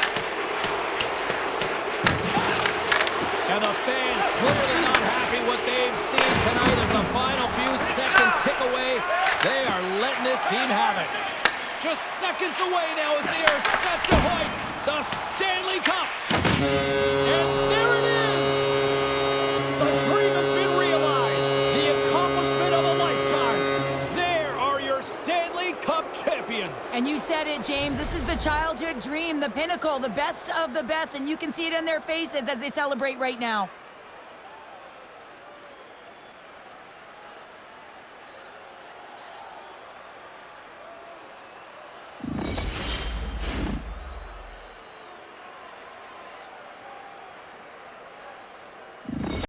Speaker 1: And the fans clearly not happy what they've seen tonight as the final few seconds tick away. They are letting this team have it. Just seconds away now as they are set to hoist the Stanley Cup. And there it is! The dream has been realized. The accomplishment of a lifetime. There are your Stanley Cup champions.
Speaker 2: And you said it, James. This is the childhood dream, the pinnacle, the best of the best, and you can see it in their faces as they celebrate right now.